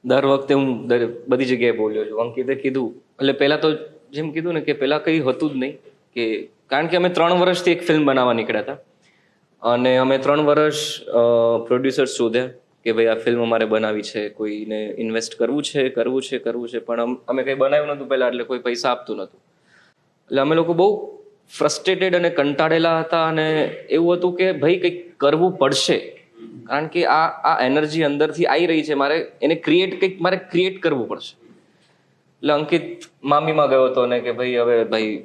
દર વખતે હું બધી જગ્યાએ બોલ્યો છું. અંકિતે કીધું એટલે પહેલા તો જેમ કીધું ને કે પહેલા કંઈ હતું જ નહીં, કે કારણ કે અમે 3 વર્ષથી એક ફિલ્મ બનાવવા નીકળ્યા હતા, અને અમે 3 વર્ષ પ્રોડ્યુસર્સ શોધ્યા કે ભાઈ આ ફિલ્મ અમારે બનાવી છે, કોઈને ઇન્વેસ્ટ કરવું છે, પણ અમે કંઈ બનાવ્યું નહોતું પહેલાં, એટલે કોઈ પૈસા આપતું નહોતું. એટલે અમે લોકો બહુ ફ્રસ્ટ્રેટેડ અને કંટાળેલા હતા, અને એવું હતું કે ભાઈ કંઈક કરવું પડશે, કારણ કે આ એનર્જી અંદરથી આવી રહી છે, મારે એને ક્રિએટ કરવું પડશે. એટલે અંકિત મામીમાં ગયો હતો ને કે ભાઈ હવે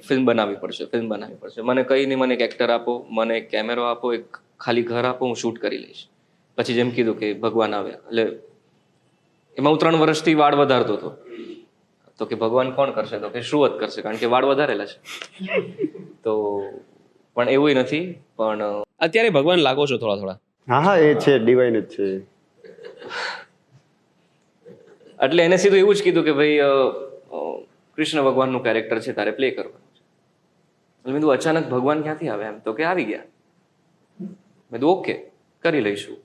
ફિલ્મ બનાવવી પડશે. મને કંઈ નહીં, મને એક એક્ટર આપો, મને એક કેમેરો આપો, એક ખાલી ઘર આપો, હું શૂટ કરી લઈશ. પછી જેમ કીધું કે ભગવાન આવ્યા, એટલે એમાં હું 3 વર્ષથી વાળ વધારતો હતો. તો કે ભગવાન કોણ કરશે, તો કે શ્રુવત કરશે, કારણ કે વાળ વધારેલા છે. તો પણ એવું નથી, પણ અત્યારે ભગવાન લાગો છો થોડા થોડા. હા એ છે, ડિવાઇન જ છે. એટલે એને સીધું એવું જ કીધું કે ભાઈ કૃષ્ણ ભગવાનનું કેરેક્ટર છે, તારે પ્લે કરવાનું છે. એટલે મેં કીધું અચાનક ભગવાન ક્યાંથી આવે, એમ તો કે આવી ગયા. મેં કીધું ઓકે કરી લઈશું.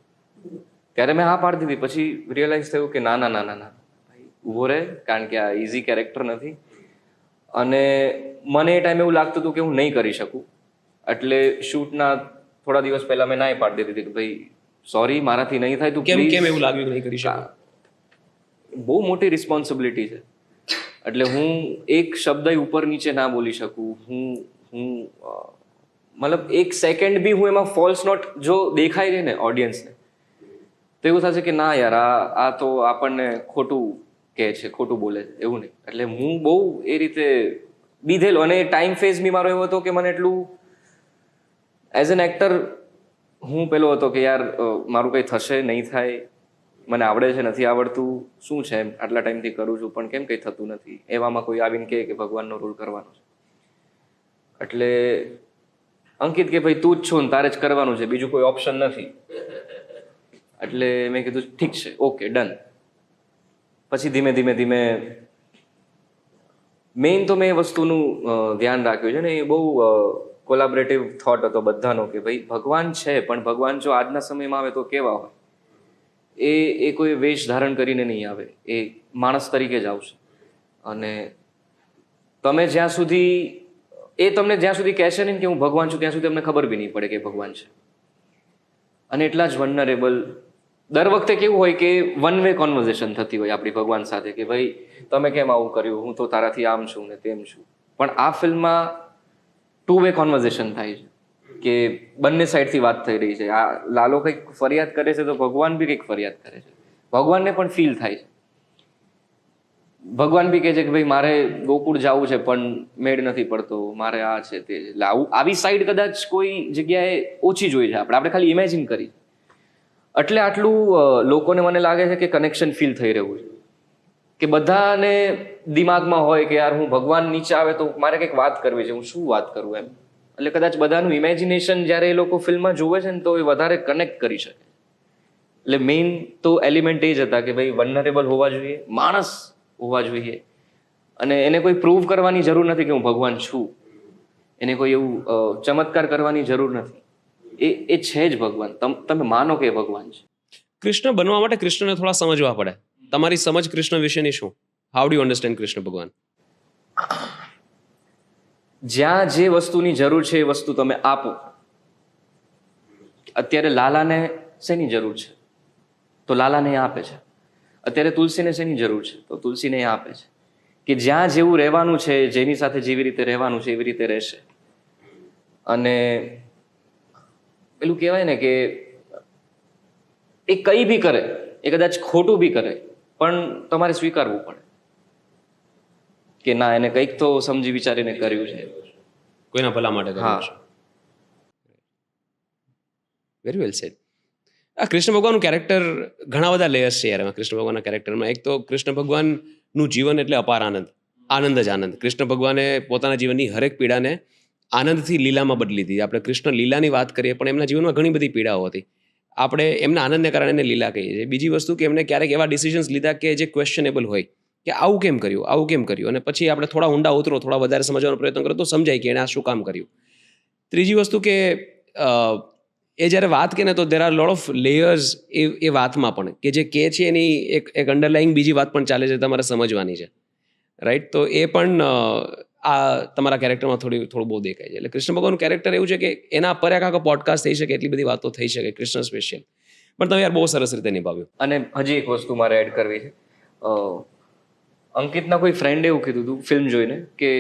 ત્યારે મેં હા પાડી દીધી. પછી રિયલાઇઝ થયું કે ના ઊભો રહે, કારણ કે આ ઇઝી કેરેક્ટર નથી, અને મને એ ટાઈમે એવું લાગતું હતું કે હું નહીં કરી શકું. એટલે શૂટના થોડા દિવસ પહેલા મેં ના પાડી દીધી કે ભાઈ સોરી, મારાથી નહીં થાય, તું કેમ please. કેમ એવું લાગ્યું કે નહીં કરી શકું? બહુ મોટી રિસ્પોન્સિબિલિટી છે, એટલે હું એક શબ્દ ઉપર નીચે ના બોલી શકું. હું મતલબ એક સેકન્ડ બી હું એમાં ફોલ્સ નોટ જો દેખાય છે ને ઓડિયન્સને, તો એવું થશે કે ના યાર આ તો આપણને ખોટું કહે છે, ખોટું બોલે છે, એવું નહીં. એટલે હું બહુ એ રીતે બીધેલો, અને ટાઈમ ફેઝ બી મારો એવો હતો કે મને એટલું એઝ એન એક્ટર હું પેલો હતો કે યાર મારું કંઈ થશે નહીં થાય, મને આવડે છે નથી આવડતું, શું છે આટલા ટાઈમથી કરું છું પણ કેમ કંઈ થતું નથી. એવામાં કોઈ આવીને કહે કે ભગવાનનો રોલ કરવાનો છે, એટલે અંકિત કે ભાઈ તું જ છો ને તારે જ કરવાનું છે, બીજું કોઈ ઓપ્શન નથી. એટલે મેં કીધું ઠીક છે, ઓકે ડન. પછી ધીમે ધીમે મેઇન તો મેં એ વસ્તુનું ધ્યાન રાખ્યું છે ને, એ બહુ કોલાબરેટિવ થોટ હતો બધાનો કે ભાઈ ભગવાન છે, પણ ભગવાન જો આજના સમયમાં આવે તો કેવા હોય. એ કોઈ વેશ ધારણ કરીને નહીં આવે, એ માણસ તરીકે જ આવશે. અને તમે જ્યાં સુધી કહેશે ને કે હું ભગવાન છું, ત્યાં સુધી તમને ખબર બી નહીં પડે કે ભગવાન છે. અને એટલા જ વનરેબલ. દર વખતે કેવું હોય કે વન વે કોન્વર્ઝેશન થતી હોય આપણી ભગવાન સાથે કે ભાઈ તમે કેમ આવું કર્યું, હું તો તારાથી આમ છું ને તેમ છું. પણ આ ફિલ્મમાં 2 વે કોન્વર્ઝેશન થાય છે, કે બંને સાઈડથી વાત થઈ રહી છે. આ લાલો કંઈક ફરિયાદ કરે છે તો ભગવાન બી કંઈક ફરિયાદ કરે છે, ભગવાનને પણ ફીલ થાય છે. ભગવાન બી કહે છે કે ભાઈ મારે ગોકુળ જવું છે પણ મેળ નથી પડતો, મારે આ છે તે. એટલે આવી સાઈડ કદાચ કોઈ જગ્યાએ ઓછી જોઈ છે આપણે ખાલી ઇમેજિન કરી. એટલે આટલું લોકોને મને લાગે છે કે કનેક્શન ફીલ થઈ રહ્યું છે, કે બધાને દિમાગમાં હોય કે યાર હું ભગવાન નીચે આવે તો મારે કંઈક વાત કરવી છે, હું શું વાત કરું એમ. એટલે કદાચ બધાનું ઇમેજિનેશન જ્યારે એ લોકો ફિલ્મમાં જોવે છે ને તો એ વધારે કનેક્ટ કરી શકે. એટલે મેઇન તો એલિમેન્ટ એ જ હતા કે ભાઈ વનરેબલ હોવા જોઈએ, માણસ હોવા જોઈએ, અને એને કોઈ પ્રૂવ કરવાની જરૂર નથી કે હું ભગવાન છું. એને કોઈ એવું ચમત્કાર કરવાની જરૂર નથી. એ છે જ ભગવાન. તમે માનો કે એ ભગવાન છે. કૃષ્ણ બનવા માટે કૃષ્ણને થોડા સમજવા પડે. તમારી સમજ કૃષ્ણ વિશેની શું? How do you understand Krishna ભગવાન? જ્યાં જે વસ્તુની જરૂર છે એ વસ્તુ તમે આપો. અત્યારે લાલાને શેની જરૂર છે તો લાલાને એ આપે છે. અત્યારે તુલસીને શેની જરૂર છે તો તુલસીને એ આપે છે. કે જ્યાં જેવું રહેવાનું છે, જેની સાથે જેવી રીતે રહેવાનું છે એવી રીતે રહેશે. અને પેલું કહેવાય ને કે એ કંઈ બી કરે, એ કદાચ ખોટું બી કરે, પણ તમારે સ્વીકારવું પડે કે ના, એને કંઈક તો સમજી વિચારીને કર્યું છે, કોઈના ભલા માટે કર્યું છે. Very well said. આ કૃષ્ણ ભગવાનનું કેરેક્ટર ઘણા બધા લેયર્સ છે યાર એમાં. કૃષ્ણ ભગવાનના કેરેક્ટરમાં એક તો કૃષ્ણ ભગવાનનું જીવન એટલે અપાર આનંદ, આનંદ જ આનંદ. કૃષ્ણ ભગવાને પોતાના જીવનની હરેક પીડાને આનંદથી લીલામાં બદલી દીધી. આપણે કૃષ્ણ લીલાની વાત કરીએ પણ એમના જીવનમાં ઘણી બધી પીડાઓ હતી. આપણે એમના આનંદને કારણે એને લીલા કહીએ છીએ. બીજી વસ્તુ કે એમને ક્યારેક એવા ડિસિઝન્સ લીધા કે જે ક્વેશ્ચનેબલ હોય, કે આવું કેમ કર્યું, આવું કેમ કર્યું, અને પછી આપણે થોડા ઊંડા ઉતરો, થોડા વધારે સમજવાનો પ્રયત્ન કરો તો સમજાય કે એણે આ શું કામ કર્યું. ત્રીજી વસ્તુ કે એ જ્યારે વાત કે ને તો there are lot of layers એ વાતમાં પણ, કે જે કે છે એની એક અંડરલાઈંગ બીજી વાત પણ ચાલે છે, તમારે સમજવાની છે, રાઈટ? તો એ પણ આ તમારા કેરેક્ટરમાં થોડું બહુ દેખાય છે. એટલે કૃષ્ણ ભગવાનનું કેરેક્ટર એવું છે કે એના પર આખો પોડકાસ્ટ થઈ શકે, એટલી બધી વાતો થઈ શકે કૃષ્ણ સ્પેશિયલ. પણ તમે યાર બહુ સરસ રીતે નિભાવ્યું. અને હજી એક વસ્તુ મારે એડ કરવી છે. અંકિતના કોઈ ફ્રેન્ડે એવું કીધું હતું ફિલ્મ જોઈને કે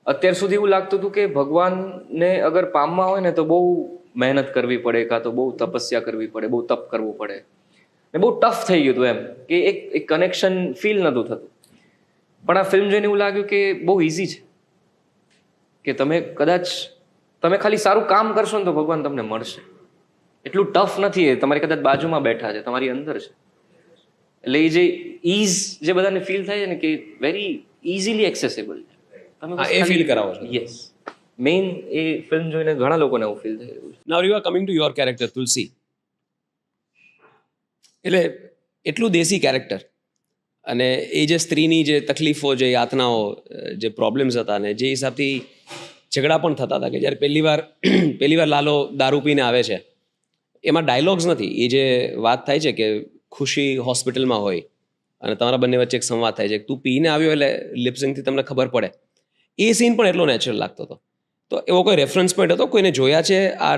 અત્યાર સુધી એવું લાગતું હતું કે ભગવાનને અગર પામવા હોય ને તો બહુ મહેનત કરવી પડે, કાં તો બહુ તપસ્યા કરવી પડે, બહુ તપ કરવું પડે, ને બહુ ટફ થઈ ગયું હતું એમ, કે એક કનેક્શન ફીલ નહોતું થતું. પણ આ ફિલ્મ જોઈને એવું લાગ્યું કે બહુ ઇઝી છે, કે તમે ખાલી સારું કામ કરશો ને તો ભગવાન તમને મળશે. એટલું ટફ નથી. એ તમારી કદાચ બાજુમાં બેઠા છે, તમારી અંદર છે. એટલે એ જે ઇઝ જે બધાને ફીલ થાય છે ને, કે વેરી ઇઝીલી એક્સેસેબલ છે. એ ફીલ કરાવો છો. યસ, મેઇન એ ફિલ્મ જોઈને ઘણા લોકોને એવું ફીલ થઈ રહ્યું છે. Now you are coming to your character Tulsi. એટલે એટલું દેશી કેરેક્ટર, અને એ જે સ્ત્રીની જે તકલીફો, જે યાતનાઓ, જે પ્રોબ્લેમ્સ હતા, ને જે હિસાબથી ઝઘડા પણ થતા હતા, કે જ્યારે પહેલી વાર લાલો દારૂ પીને આવે છે, એમાં ડાયલોગ્સ નથી. એ જે વાત થાય છે કે ખુશી હોસ્પિટલમાં હોય અને તમારા બંને વચ્ચે એક સંવાદ થાય છે, તું પીને આવ્યો એટલે લિપસિંગથી તમને ખબર પડે. એ સીન પણ એટલો નેચરલ લાગતો હતો. તો એવો કોઈ રેફરન્સ પોઈન્ટ હતો? કોઈને જોયા છે આ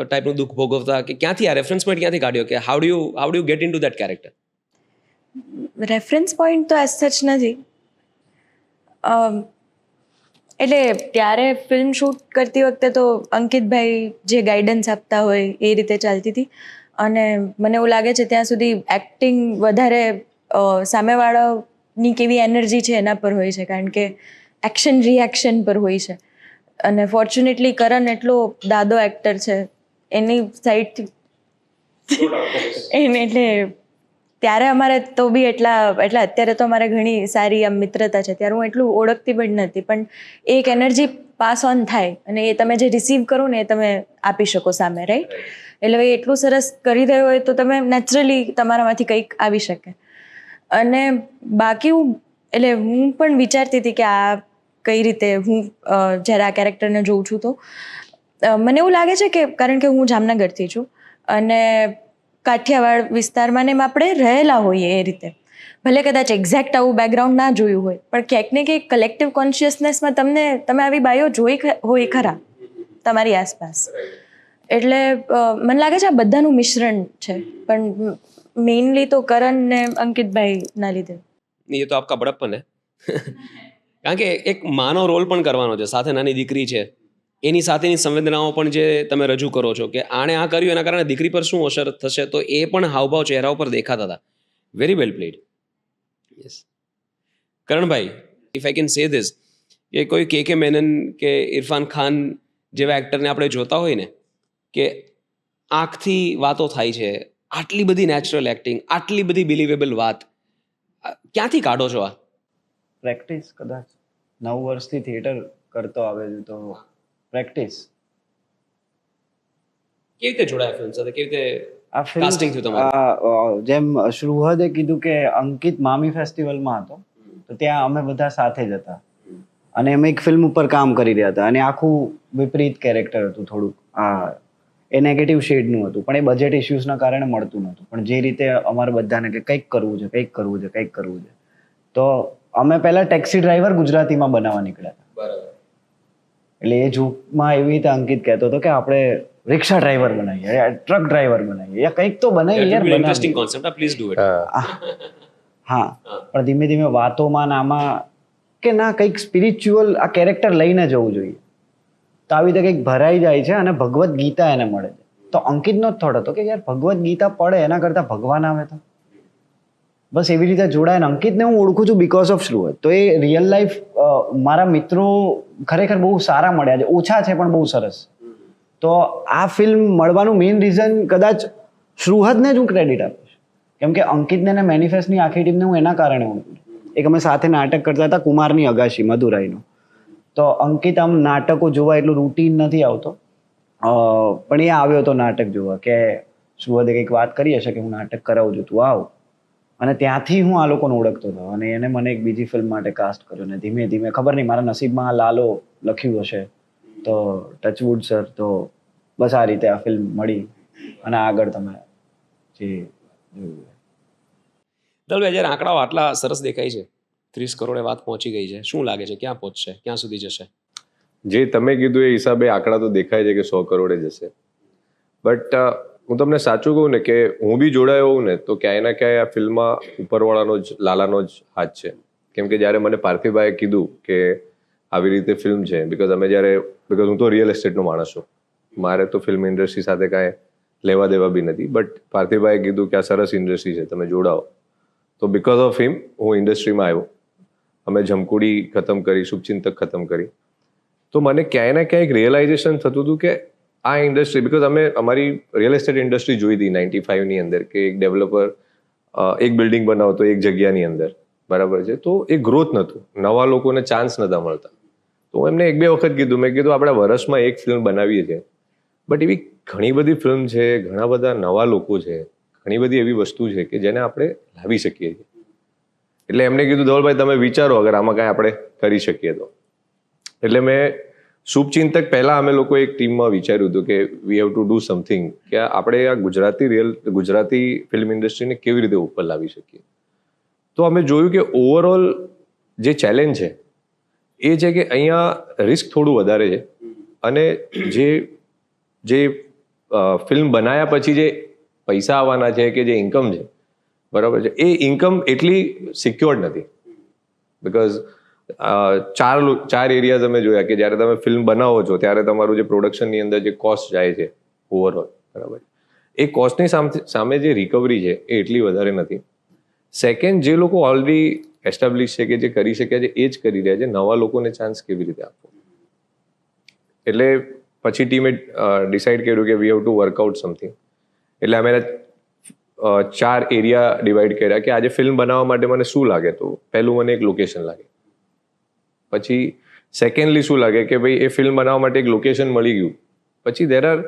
ટાઈપનું દુઃખ ભોગવતા, કે ક્યાંથી આ રેફરન્સ પોઈન્ટ ક્યાંથી કાઢ્યો, કે how do you get in two that character? Reference point તો એઝ સચ નથી. એટલે ત્યારે ફિલ્મ શૂટ કરતી વખતે તો અંકિતભાઈ જે ગાઈડન્સ આપતા હોય એ રીતે ચાલતી હતી. અને મને એવું લાગે છે ત્યાં સુધી એક્ટિંગ વધારે સામેવાળાની કેવી એનર્જી છે એના પર હોય છે, કારણ કે એક્શન રિએક્શન પર હોય છે. અને ફોર્ચ્યુનેટલી કરણ એટલો દાદો એક્ટર છે એની સાઈડથી એને, એટલે ત્યારે અમારે તો બી એટલે અત્યારે તો અમારે ઘણી સારી આમ મિત્રતા છે. ત્યારે હું એટલું ઓળખતી પણ નથી, પણ એક એનર્જી પાસ ઓન થાય અને એ તમે જે રિસીવ કરો ને એ તમે આપી શકો સામે, રાઈટ? એટલે એ એટલું સરસ કરી રહ્યો હોય તો તમે નેચરલી તમારામાંથી કંઈક આવી શકે. અને બાકી હું પણ વિચારતી હતી કે આ કઈ રીતે હું જ્યારે આ કેરેક્ટરને જોઉં છું તો મને એવું લાગે છે કે કારણ કે હું જામનગરથી છું અને કાઠિયાવાડ વિસ્તારમાં ને આપણે રહેલા હોઈએ એ રીતે, ભલે કદાચ એક્ઝેક્ટ આવું બેકગ્રાઉન્ડ ના જોયું હોય, પણ ક્યાંક ને ક્યાંક કલેક્ટિવ કોન્શિયસનેસમાં તમે આવી બાયો જોઈ હોય ખરા તમારી આસપાસ. એટલે મને લાગે છે આ બધાનું મિશ્રણ છે, પણ મેઇનલી તો કરણ ને અંકિતભાઈના લીધે. એ તો આપકા બડપ્પન હે. કારણ કે એક માનો રોલ પણ કરવાનો છે, સાથે નાની દીકરી છે, એની સાથેની સંવેદનાઓ પણ જે તમે રજૂ કરો છો, કે આણે આ કર્યું એના કારણે દીકરી પર શું અસર થશે, તો એ પણ હાવભાવ ચહેરા ઉપર દેખાતા હતા. Very well played. યસ. કરણભાઈ, if I can say this, કે કોઈ કે મેનન કે ઇરફાન ખાન જેવા એક્ટરને આપણે જોતા હોય ને, કે આંખથી વાતો થાય છે, આટલી બધી નેચરલ એક્ટિંગ, આટલી બધી બિલીવેબલ વાત ક્યાંથી કાઢો છો? આ પ્રેક્ટિસ. કદાચ 9 વર્ષથી થિયેટર કરતો આવે છે તો પ્રેક્ટિસ. કેવી રીતે જોડાયા ફિલ્મ સાથે? કેવી રીતે આ કાસ્ટિંગ થયું તમારું? જેમ શ્રુહદે કીધું કે અંકિત મામી ફેસ્ટિવલમાં હતો તો ત્યાં અમે બધા સાથે જ હતા અને અમે એક ફિલ્મ ઉપર કામ કરી રહ્યા હતા અને આખું વિપરીત કેરેક્ટર હતું, થોડુંક એ નેગેટિવ શેડનું હતું, પણ એ બજેટ ઇસ્યુઝના કારણે મળતું નહોતું. પણ જે રીતે અમારે બધાને કે કંઈક કરવું છે, કંઈક કરવું છે, કંઈક કરવું છે, તો અમે પહેલાં ટેક્સી ડ્રાઈવર ગુજરાતીમાં બનાવવા નીકળ્યા હતા. એટલે એ જોકમાં એવી રીતે અંકિત કહેતો હતો કે આપણે રિક્ષા ડ્રાઈવર બનાવીએ, ટ્રક ડ્રાઈવર બનાવીએ, યા કંઈક તો બનાવીએ યાર. Interesting concept, please do it. હા, પણ ધીમે ધીમે વાતોમાં ને આમાં કે ના કંઈક સ્પિરિચ્યુઅલ આ કેરેક્ટર લઈને જવું જોઈએ. તો આવી રીતે કંઈક ભરાઈ જાય છે અને ભગવદ્ ગીતા એને મળે છે. તો અંકિતનો જ થોટ હતો કે યાર ભગવદ્ ગીતા પડે એના કરતાં ભગવાન આવે તો બસ એવી રીતે જોડાય. અંકિતને હું ઓળખું છું બીકોઝ ઓફ શ્રુહદ. તો એ રિયલ લાઈફ મારા મિત્રો ખરેખર બહુ સારા મળ્યા છે, ઓછા છે પણ બહુ સરસ. તો આ ફિલ્મ મળવાનું મેઇન રીઝન કદાચ શ્રુહદને જ હું ક્રેડિટ આપીશ, કેમ કે અંકિતને અને મેનિફેસ્ટની આખી ટીમને હું એના કારણે ઓળખું છું. એક અમે સાથે નાટક કરતા હતા કુમારની અગાશી મદુરાઈનું. તો અંકિત આમ નાટકો જોવા એટલું રૂટીન નથી આવતો, પણ એ આવ્યો હતો નાટક જોવા કે શ્રુહદે કંઈક વાત કરી હશે કે હું નાટક કરાવું છું, તું આવ. અને ત્યાંથી હું આ લોકોને ઓળખતો હતો અને એને મને એક બીજી ફિલ્મ માટે કાસ્ટ કર્યો. અને ધીમે ધીમે ખબર નહીં મારા નસીબમાં આ લાલો લખ્યું હશે તો ટચવુડ સર. તો બસ આ રીતે આ ફિલ્મ મળી અને આગળ તમે જે જોયું. ધવલભાઈ, જ્યારે આંકડાઓ આટલા સરસ દેખાય છે, 30 કરોડે વાત પહોંચી ગઈ છે, શું લાગે છે ક્યાં પહોંચશે, ક્યાં સુધી જશે? જે તમે કીધું એ હિસાબે આંકડા તો દેખાય છે કે 100 કરોડે જશે. બટ હું તમને સાચું કહું ને કે હું બી જોડાયો હોઉં ને તો ક્યાંય ના ક્યાંય આ ફિલ્મમાં ઉપરવાળાનો જ લાલાનો જ હાથ છે. કેમ કે જ્યારે મને પાર્થિવભાઈએ કીધું કે આવી રીતે ફિલ્મ છે, બીકોઝ હું તો રિયલ એસ્ટેટનો માણસ છું, મારે તો ફિલ્મ ઇન્ડસ્ટ્રી સાથે કાંઈ લેવા દેવા બી નથી. બટ પાર્થિવભાઈએ કીધું કે આ સરસ ઇન્ડસ્ટ્રી છે, તમે જોડાઓ. તો બિકોઝ ઓફ હિમ હું ઇન્ડસ્ટ્રીમાં આવ્યો. અમે જમકુડી ખતમ કરી, શુભચિંતક ખતમ કરી. તો મને ક્યાંય ના ક્યાંય એક રિયલાઇઝેશન થતું હતું કે આ ઇન્ડસ્ટ્રી, બિકોઝ અમે અમારી રિયલ એસ્ટેટ ઇન્ડસ્ટ્રી જોઈ હતી 95ની અંદર કે એક ડેવલપર એક બિલ્ડિંગ બનાવતો એક જગ્યાની અંદર, બરાબર છે. તો એ ગ્રોથ નહોતું, નવા લોકોને ચાન્સ નહોતા મળતા. તો હું એમને 1-2 વખત કીધું, મેં કીધું આપણે વર્ષમાં એક ફિલ્મ બનાવીએ છીએ, બટ એવી ઘણી બધી ફિલ્મ છે, ઘણા બધા નવા લોકો છે, ઘણી બધી એવી વસ્તુ છે કે જેને આપણે લાવી શકીએ છીએ. એટલે એમને કીધું ધવલભાઈ તમે વિચારો અગર આમાં કાંઈ આપણે કરી શકીએ તો. એટલે મેં શુભચિંતક પહેલાં અમે લોકો એક ટીમમાં વિચાર્યું હતું કે we have to do something, કે આપણે આ ગુજરાતી ફિલ્મ ઇન્ડસ્ટ્રીને કેવી રીતે ઉપર લાવી શકીએ. તો અમે જોયું કે ઓવરઓલ જે ચેલેન્જ છે એ છે કે અહીંયા રિસ્ક થોડું વધારે છે અને જે ફિલ્મ બનાવ્યા પછી જે પૈસા આવવાના છે કે જે ઇન્કમ છે, બરાબર છે, એ ઇન્કમ એટલી સિક્યોર્ડ નથી. બિકોઝ ચાર એરિયાઝ અમે જોયા કે જ્યારે તમે ફિલ્મ બનાવો છો ત્યારે તમારું જે પ્રોડક્શનની અંદર જે કોસ્ટ જાય છે ઓવરઓલ, બરાબર, એ કોસ્ટની સામે જે રિકવરી છે એ એટલી વધારે નથી. સેકન્ડ, જે લોકો ઓલરેડી એસ્ટાબ્લિશ છે કે જે કરી શક્યા છે એ જ કરી રહ્યા છે, નવા લોકોને ચાન્સ કેવી રીતે આપવો. એટલે પછી ટીમે ડિસાઇડ કર્યું કે we have to workout something. એટલે અમે 4 એરિયા ડિવાઈડ કર્યા કે આજે ફિલ્મ બનાવવા માટે મને શું લાગે. તો પહેલું મને એક લોકેશન લાગે, પછી સેકન્ડલી શું લાગે કે ભાઈ એ ફિલ્મ બનાવવા માટે એક લોકેશન મળી ગયું, પછી there are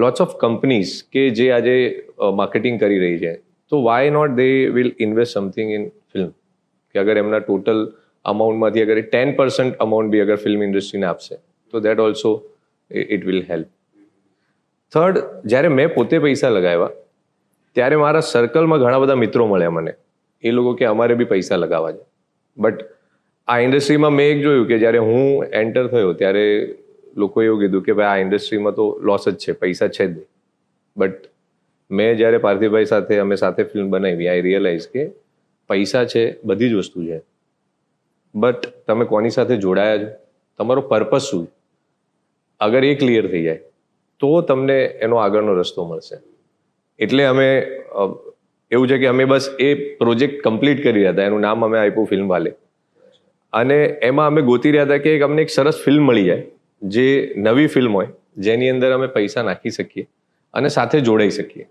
lots of companies કે જે આજે માર્કેટિંગ કરી રહી છે, તો why not they will invest something in film. કે અગર એમના ટોટલ અમાઉન્ટમાંથી અગર 10% અમાઉન્ટ બી અગર ફિલ્મ ઇન્ડસ્ટ્રીને આપશે તો that also it will help. Third, જ્યારે મેં પોતે પૈસા લગાવ્યા ત્યારે મારા સર્કલમાં ઘણા બધા મિત્રો મળ્યા મને, એ લોકો કે અમારે બી પૈસા લગાવવા છે. બટ આ ઇન્ડસ્ટ્રીમાં મેં એક જોયું કે જ્યારે હું એન્ટર થયો ત્યારે લોકોએ એવું કીધું કે ભાઈ આ ઇન્ડસ્ટ્રીમાં તો લોસ જ છે, પૈસા છે જ નહીં. બટ મેં જ્યારે પાર્થિવભાઈ સાથે અમે સાથે ફિલ્મ બનાવી, આઈ રિયલાઇઝ કે પૈસા છે, બધી જ વસ્તુ છે, બટ તમે કોની સાથે જોડાયા છો, તમારો પર્પઝ શું, અગર એ ક્લિયર થઈ જાય તો તમને એનો આગળનો રસ્તો મળશે. એટલે અમે એવું છે કે અમે બસ એ પ્રોજેક્ટ કમ્પ્લીટ કરી રહ્યા હતા, એનું નામ અમે આપ્યું ફિલ્મ વાલે. અને એમાં અમે ગોતી રહ્યા હતા કે અમને એક સરસ ફિલ્મ મળી જાય, જે નવી ફિલ્મ હોય, જેની અંદર અમે પૈસા નાખી શકીએ અને સાથે જોડાઈ શકીએ.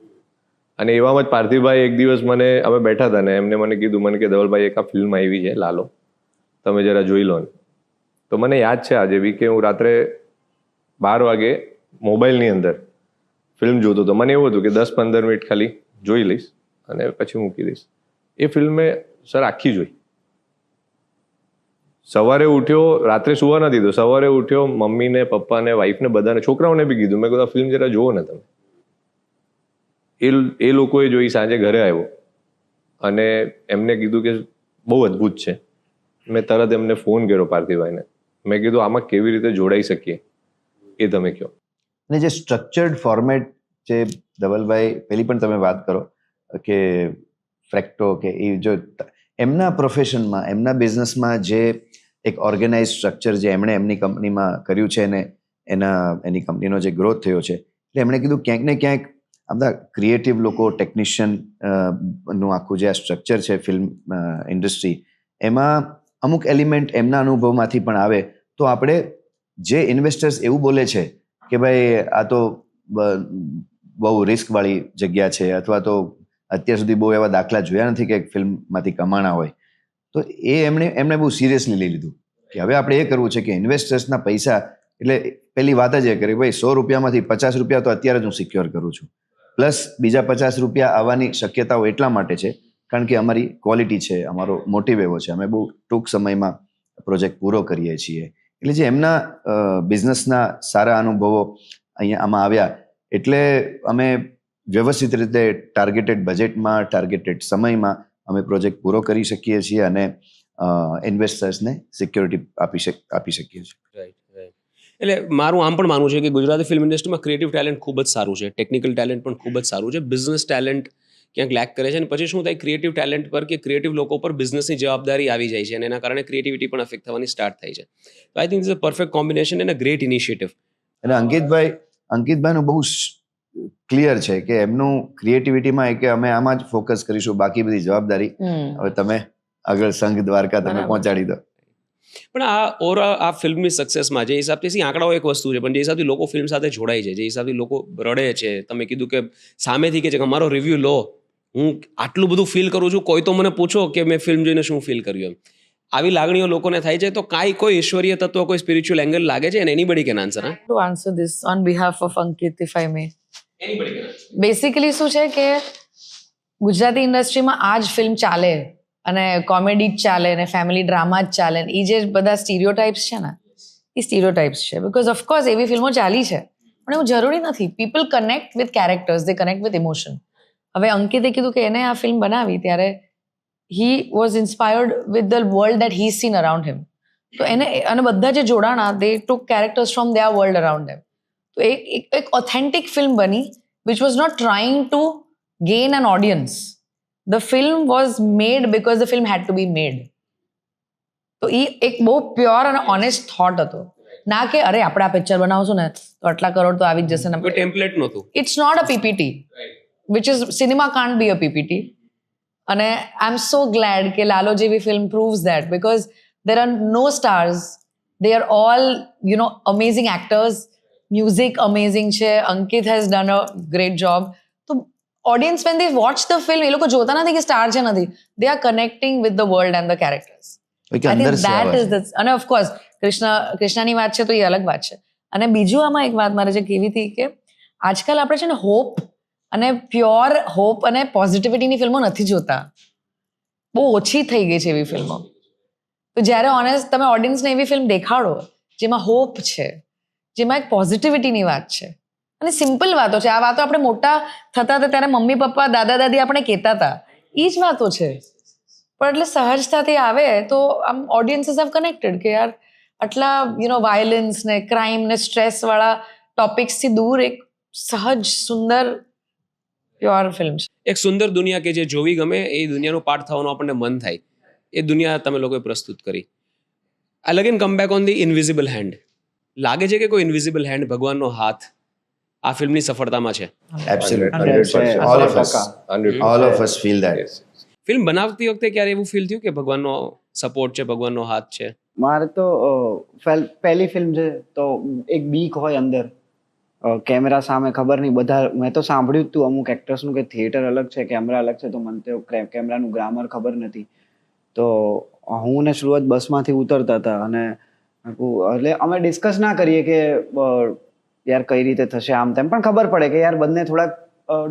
અને એવામાં જ પાર્થિવભાઈ એક દિવસ અમે બેઠા હતા ને એમને મને કીધું, મને કે ધવલભાઈ એક આ ફિલ્મ આવી છે લાલો, તમે જરા જોઈ લો ને. તો મને યાદ છે આજે બી કે હું રાત્રે 12 વાગે મોબાઈલની અંદર ફિલ્મ જોતો હતો. મને એવું હતું કે 10-15 મિનિટ ખાલી જોઈ લઈશ અને પછી મૂકી દઈશ. એ ફિલ્મ મેં સર આખી જોઈ સવારે ઉઠ્યો, રાત્રે સુવા નથી દીધો, સવારે ઉઠ્યો, મમ્મીને, પપ્પાને, વાઈફને, બધાને, છોકરાઓને બી કીધું, મેં કીધું આ ફિલ્મ જરા જુઓ ને તમે. એ લોકોએ જોઈ, સાંજે ઘરે આવ્યો અને એમને કીધું કે બહુ અદ્ભુત છે. મેં તરત એમને ફોન કર્યો પાર્થિવભાઈને, મેં કીધું આમાં કેવી રીતે જોડાઈ શકીએ એ તમે કહો. અને જે સ્ટ્રક્ચર્ડ ફોર્મેટ જે ધવલભાઈ પેલી પણ તમે વાત કરો કે ફ્રેક્ટો કે એ જો એમના પ્રોફેશનમાં, એમના બિઝનેસમાં જે એક ઓર્ગેનાઇઝ સ્ટ્રક્ચર જે એમણે એમની કંપનીમાં કર્યું છે અને એની કંપનીનો જે ગ્રોથ થયો છે, એટલે એમણે કીધું ક્યાંક ને ક્યાંક આ બધા ક્રિએટિવ લોકો, ટેકનિશિયન નું આખું જે આ સ્ટ્રક્ચર છે ફિલ્મ ઇન્ડસ્ટ્રી, એમાં અમુક એલિમેન્ટ એમના અનુભવમાંથી પણ આવે તો આપણે જે ઇન્વેસ્ટર્સ એવું બોલે છે કે ભાઈ આ તો બહુ રિસ્કવાળી જગ્યા છે અથવા તો અત્યાર સુધી બહુ એવા દાખલા જોયા નથી કે ફિલ્મમાંથી કમાણા હોય, તો એમણે બહુ સિરિયસલી લઈ લીધું કે હવે આપણે એ કરવું છે કે ઇન્વેસ્ટર્સના પૈસા, એટલે પેલી વાત જ એ કરી ભાઈ 100 રૂપિયામાંથી 50 રૂપિયા તો અત્યારે જ હું સિક્યોર કરું છું, પ્લસ બીજા 50 રૂપિયા આવવાની શક્યતાઓ એટલા માટે છે કારણ કે અમારી ક્વોલિટી છે, અમારો મોટિવ એવો છે, અમે બહુ ટૂંક સમયમાં પ્રોજેક્ટ પૂરો કરીએ છીએ. એટલે જે એમના બિઝનેસના સારા અનુભવો અહીંયા આમાં આવ્યા એટલે અમે વ્યવસ્થિત રીતે ટાર્ગેટેડ બજેટમાં, ટાર્ગેટેડ સમયમાં અમે પ્રોજેક્ટ પૂરો કરી શકીએ છીએ અને ઇન્વેસ્ટર્સને સિક્યોરિટી આપી શકીએ છીએ. એટલે મારું આમ પણ માનવું છે કે ગુજરાતી ફિલ્મ ઇન્ડસ્ટ્રીમાં ક્રિએટિવ ટેલેન્ટ ખૂબ જ સારું છે, ટેકનિકલ ટેલેન્ટ પણ ખૂબ જ સારું છે, બિઝનેસ ટેલેન્ટ ક્યાંક લેક કરે છે અને પછી શું થાય, ક્રિએટિવ ટેલેન્ટ પર કે ક્રિએટિવ લોકો પર બિઝનેસની જવાબદારી આવી જાય છે અને એના કારણે ક્રિએટિવિટી પણ અફેક્ટ થવાની સ્ટાર્ટ થાય છે. તો I think it's a perfect combination and a great initiative. અને અંકિતભાઈનું બહુ ક્લિયર છે કે એમનું ક્રિએટિવિટીમાં કે અમે આમાં જ ફોકસ કરીશું, બાકી બધી જવાબદારી હવે તમે આગળ સંઘ દ્વારકા તમે પહોંચાડી દો. પણ આ ફિલ્મની સક્સેસમાં જે હિસાબથી આંકડાઓ એક વસ્તુ છે, પણ જે હિસાબથી લોકો ફિલ્મ સાથે જોડાય છે, જે હિસાબથી લોકો રડે છે, તમે કીધું કે સામેથી કે છે કે અમારો રિવ્યૂ લો, હું આટલું બધું ફીલ કરું છું, કોઈ તો મને પૂછો કે મેં ફિલ્મ જોઈને શું ફીલ કર્યું, એમ આવી લાગણીઓ લોકોને થાય છે, તો કોઈ ઈશ્વરીય તત્વ, કોઈ સ્પિરિચ્યુઅલ એંગલ લાગે છે અને anybody can answer. To answer this on behalf of Ankit, if I may. Basically શું છે કે ગુજરાતી ઇન્ડસ્ટ્રીમાં આ જ ફિલ્મ ચાલે અને કોમેડી જ ચાલે અને ફેમિલી ડ્રામા જ ચાલે, એ જે બધા સ્ટીરિયોટાઇપ્સ છે ને, એ સ્ટીરિયોટાઇપ્સ છે. બિકોઝ ઓફકોર્સ એવી ફિલ્મો ચાલી છે પણ એવું જરૂરી નથી. People connect with characters, they connect with emotion. હવે અંકિતે કીધું કે એને આ ફિલ્મ બનાવી ત્યારે he was inspired with the world that he seen around him. તો એને અને બધા જે જોડાણા, they took characters from their world around him. તો એક ઓથેન્ટિક ફિલ્મ બની which was not trying to gain an audience. The film was made because the film had to be made. તો એ એક બહુ પ્યોર અને ઓનેસ્ટ થોટ હતો, ના કે અરે આપણે આ પિક્ચર બનાવશું ને તો આટલા કરોડ તો આવી જ જશે ને. ટેમ્પલેટ નહોતું. It's not a PPT, which is cinema can't be a PPT. અને આઈ એમ સો ગ્લેડ કે લાલો જેવી film proves that, because there are no stars, they are all amazing actors, music amazing છે, Ankit has done a great job. તો audience when they watch the film, એ લોકો જોતા નથી કે સ્ટાર છે નથી, they are connecting with the world and the characters. I think that is the, અને of course કૃષ્ણાની વાત છે તો એ અલગ વાત છે. અને બીજું આમાં એક વાત મારે જે કહેવી હતી કે આજકાલ આપણે છે ને હોપ અને પ્યોર હોપ અને પોઝિટિવિટીની ફિલ્મો નથી જોતા, બહુ ઓછી થઈ ગઈ છે એવી ફિલ્મો. તો જ્યારે ઓનેસ્ટ તમે ઓડિયન્સને એવી ફિલ્મ દેખાડો જેમાં હોપ છે, જેમાં એક પોઝિટિવિટીની વાત છે અને સિમ્પલ વાતો છે. આ વાતો આપણે મોટા થતા હતા ત્યારે મમ્મી પપ્પા, દાદા દાદી આપણે કહેતા હતા, એ જ વાતો છે. પણ એટલે સહજતાથી આવે તો આમ ઓડિયન્સીસ હેવ કનેક્ટેડ કે યાર આટલા વાયલન્સ ને ક્રાઇમ ને સ્ટ્રેસ વાળા ટોપિક્સથી દૂર એક સહજ સુંદર પ્યોર ફિલ્મ છે. એક સુંદર દુનિયા કે જે જોવી ગમે, એ દુનિયાનો પાર્ટ થવાનું આપણને મન થાય, એ દુનિયા તમે લોકોએ પ્રસ્તુત કરી. આ લગેન come back on the invisible hand. લાગે છે કે કોઈ ઇનવિઝિબલ હેન્ડ, ભગવાનનો હાથ આ ફિલ્મની સફળતામાં છે? Absolutely. All of us feel that. Film બનાવતી વખતે ક્યારે એવું ફીલ થયું કે ભગવાનનો સપોર્ટ છે, ભગવાનનો હાથ છે? મારે તો પહેલી ફિલ્મ છે તો એક બીક હોય અંદર, કેમેરા સામે ખબર નહીં, બધા મેં તો સાંભળ્યું જ હતું અમુક એક્ટર્સનું કે થિયેટર અલગ છે, કેમેરા અલગ છે, તો મને તો કેમેરાનું ગ્રામર ખબર નથી. તો હું ને શ્રુવત બસમાંથી ઉતરતા હતા અને એટલે અમે ડિસ્કસ ના કરીએ કે યાર કઈ રીતે થશે આમ તેમ, પણ ખબર પડે કે યાર બંને થોડાક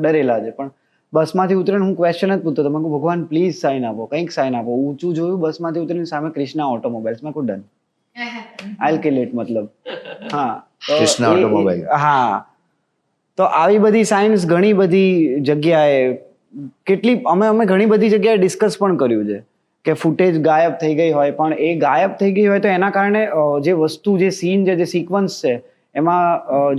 ડરેલા છે. પણ બસમાંથી ઉતરીને હું ક્વેશ્ચન જ પૂછતો હતો. મેં કહ્યું ભગવાન પ્લીઝ સાઇન આપો, કંઈક સાઇન આપો. ઊંચું જોયું, બસમાંથી ઉતરીને સામે ક્રિષ્ના ઓટોમોબાઈલ્સ. મેં કહ્યું ડન, આઈલ કિલ ઇટ. મતલબ હા, તો ક્રિષ્ના ઓટોમોબાઈલ. હા, તો આવી બધી સાયન્સ ઘણી બધી જગ્યાએ અમે ઘણી બધી જગ્યાએ ડિસ્કસ પણ કર્યું છે કે ફૂટેજ ગાયબ થઈ ગઈ હોય, પણ એ ગાયબ થઈ ગઈ હોય તો એના કારણે જે વસ્તુ, જે સીન છે, જે સિક્વન્સ છે, એમાં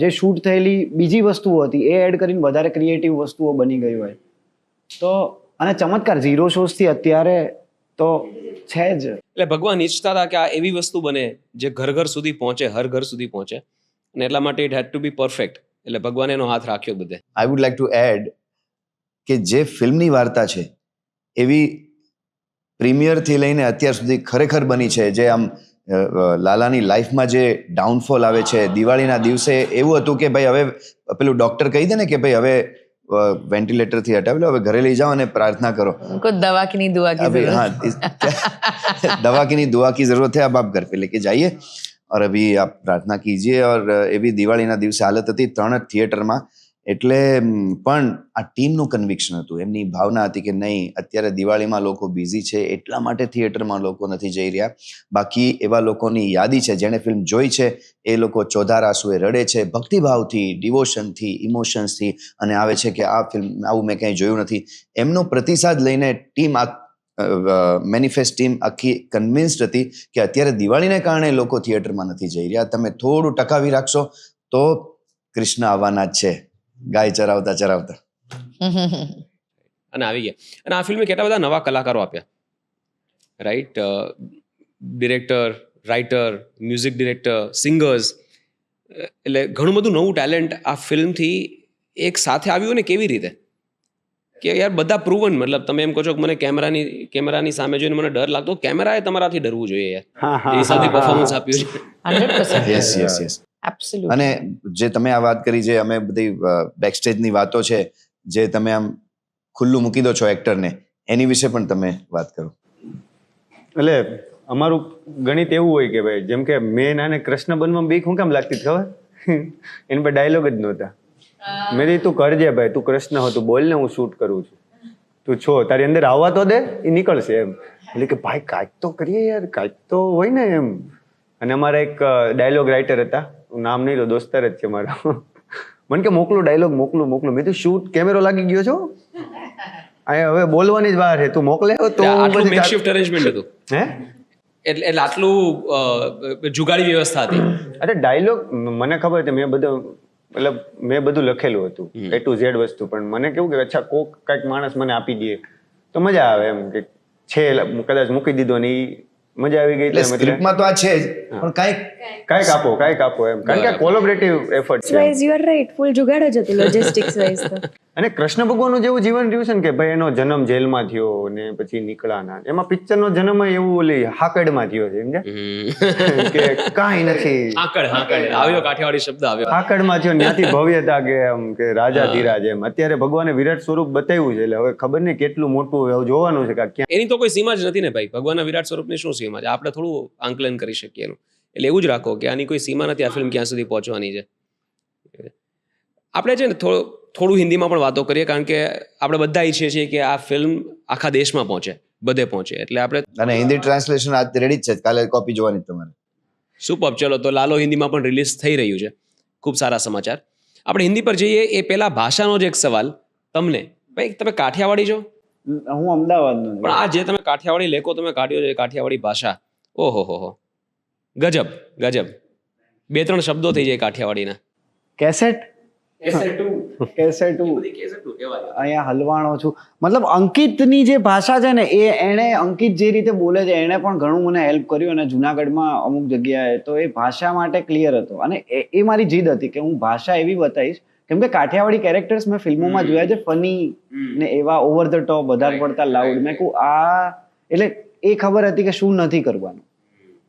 જે શૂટ થયેલી બીજી વસ્તુઓ હતી એ એડ કરીને વધારે ક્રિએટિવ વસ્તુઓ બની ગઈ હોય તો. અને ચમત્કાર 0 શોઝથી અત્યારે તો છે જ. એટલે ભગવાન ઈચ્છતા હતા કે આ એવી વસ્તુ બને જે ઘર ઘર સુધી પહોંચે, હર ઘર સુધી પહોંચે, અને એટલા માટે it had to be perfect. એટલે ભગવાને એનો હાથ રાખ્યો બધે. I would like to add કે જે ફિલ્મની વાર્તા છે એવી પ્રીમિયરથી લઈને અત્યાર સુધી ખરેખર બની છે. જે આમ લાલાની લાઈફમાં જે ડાઉનફોલ આવે છે દિવાળીના દિવસે, એવું હતું કે ભાઈ હવે પેલું ડોક્ટર કહી દે ને કે ભાઈ હવે વેન્ટિલેટરથી હટાવી લો, હવે ઘરે લઈ જાઓ અને પ્રાર્થના કરો. દવા की नहीं दुआ की जरूरत. हाँ, दवा की नहीं दुआ की जरूरत है, अब आप घर पे लेके जाइए और अभी आप प्रार्थना कीजिए. और એવી દિવાળીના દિવસે હાલત હતી 3 જ થિયેટરમાં. એટલે પણ આ ટીમનું કન્વિક્શન હતું, એમની ભાવના હતી કે નહીં, અત્યારે દિવાળીમાં લોકો બિઝી છે એટલા માટે થિયેટરમાં લોકો નથી જઈ રહ્યા. બાકી એવા લોકોની યાદી છે જેણે ફિલ્મ જોઈ છે, એ લોકો ચોધાર આંસુએ રડે છે, ભક્તિભાવથી, ડિવોશનથી, ઇમોશન્સથી, અને આવે છે કે આ ફિલ્મ આવું મેં ક્યાંય જોયું નથી. એમનો પ્રતિસાદ લઈને ટીમ મેનિફેસ્ટ ટીમ આખી કન્વિન્સ્ડ હતી કે અત્યારે દિવાળીને કારણે લોકો થિયેટરમાં નથી જઈ રહ્યા. તમે થોડું ટકાવી રાખશો તો કૃષ્ણ આવવાના જ છે, ગાય ચરાવતા ચરાવતા. અને આવી ગયા. અને આ ફિલ્મે કેટલા બધા નવા કલાકારો આપ્યા, right? Director, writer, music director, singers, એટલે ઘણું બધું નવું ટેલેન્ટ આ ફિલ્મથી એક સાથે આવ્યું ને. કેવી રીતે કે યાર બધા પ્રૂવન, મતલબ તમે એમ કહો છો કે મને કેમેરાની સામે જોઈને મને ડર લાગતો, કેમેરાએ તમારાથી ડરવું જોઈએ યાર. એ સાથે પરફોર્મન્સ આપ્યું છે 100%. Yes yes yes. Absolutely. અને જે તમે આ વાત કરી, જે અમે બધી બેકસ્ટેજની વાતો છે જે તમે આમ ખુલ્લું મૂકી દો છો એક્ટરને, એની વિશે પણ તમે વાત કરો. એટલે અમારું ગણિત એવું હોય કે ભાઈ જેમ કે મેં નાને કૃષ્ણ બનવામાં બીક હું કેમ લાગતી ખબર? એની પર ડાયલોગ જ નહોતા. મેં કીધું તું કરજે ભાઈ, તું કૃષ્ણ હો, તું બોલ ને, હું શૂટ કરું છું, તું છો, તારી અંદર આવવા તો દે, એ નીકળશે એમ. એટલે કે ભાઈ કાંઈક તો કરીએ યાર, કાંઈક તો હોય ને એમ. અને અમારા એક ડાયલોગ રાઇટર હતા, નામ નહીં લો, દોસ્તાર જ છે મારો, મને કે મોકલું ડાયલોગ, મોકલું. મેં તો શૂટ કેમેરો લાગી ગયો છો, અહીંયા હવે બોલવાની જ વાર છે, તું મોકલે તો. આટલું મેકશિફ્ટ અરેન્જમેન્ટ હતું હે, એટલે આટલું જુગાડી વ્યવસ્થા હતી. અરે ડાયલોગ મને ખબર છે, મેં બધું લખેલું હતું A to Z વસ્તુ, પણ મને કેવું કે અચ્છા કોક કાંઈક માણસ મને આપી દે તો મજા આવે એમ, કે છે કદાચ મૂકી દીધો ને ઈ મજા આવી ગઈ. સ્ક્રિપ્ટમાં તો આ છે જ, પણ કાંઈક આપો એમ, કારણ કે કોલેબોરેટિવ એફર્ટ છે. વાઇઝ યુ આર રાઈટ, ફૂલ જુગાડ જ હતું લોજિસ્ટિક્સ વાઇઝ તો. અને કૃષ્ણ ભગવાનનું જેવું જીવન રહ્યું છે ને કે ભાઈ એનો જન્મ જેલમાં થયો ને પછી નીકળાના, એમાં પિક્ચરનો જન્મ એવું ઓલી હાકડમાં થયો છે, સમજ્યા? કે કાંઈ નથી, હાકડ આવ્યો, કાઠિયાવાડી શબ્દ આવ્યો, હાકડમાં થયો, ત્યાંથી ભવ્યતા કે આમ કે રાજા ધીરાજ એમ. અત્યારે ભગવાને વિરાટ સ્વરૂપ બતાવ્યું છે, એટલે હવે ખબર નહીં કેટલું મોટું જોવાનું છે કે ક્યાં. એની તો કોઈ સીમા જ નથી ને ભાઈ, ભગવાનના વિરાટ સ્વરૂપની શું સીમા છે? આપણે થોડું આંકલન કરી શકીએ એનું. એટલે એવું જ રાખો કે આની કોઈ સીમા નથી, આ ફિલ્મ ક્યાં સુધી પહોંચવાની છે. આપણે છે ને થોડું હિન્દીમાં પણ વાતો કરીએ, કારણ કે આપણે બધા ઈચ્છીએ છીએ કે આ ફિલ્મ આખા દેશમાં પહોંચે, બધે પહોંચે. એટલે આપણે, અને હિન્દી ટ્રાન્સલેશન આજ રેડી જ છે, કાલે કોપી જોવાની તમારે. સુપર. ચલો તો લાલો હિન્દીમાં પણ રિલીઝ થઈ રહ્યું છે, ખૂબ સારા સમાચાર. આપણે હિન્દી પર જઈએ એ પહેલા ભાષાનો જ એક સવાલ તમને. ભાઈ તમે કાઠિયાવાડી છો? હું અમદાવાદનો. પણ આ જે તમે કાઠિયાવાડી લેખો તમે કાઢ્યો છે, કાઠિયાવાડી ભાષા, ઓહો, ગજબ. 2-3 શબ્દો થઈ જાય કાઠિયાવાડીના. કેસેટ અહીંયા હલવાણો છું, મતલબ અંકિતની જે ભાષા છે ને, એણે અંકિત જે રીતે બોલે છે એણે પણ ઘણું મને હેલ્પ કર્યું. અને જુનાગઢમાં અમુક જગ્યાએ તો એ ભાષા માટે ક્લિયર હતો, અને એ મારી જીદ હતી કે હું ભાષા એવી બતાવીશ, કેમ કે કાઠિયાવાડી કેરેક્ટર્સ મેં ફિલ્મોમાં જોયા છે, ફની ને એવા ઓવર ધ ટોપ, વધારે પડતા લાઉડ. મેં કહું આ, એટલે એ ખબર હતી કે શું નથી કરવાનું,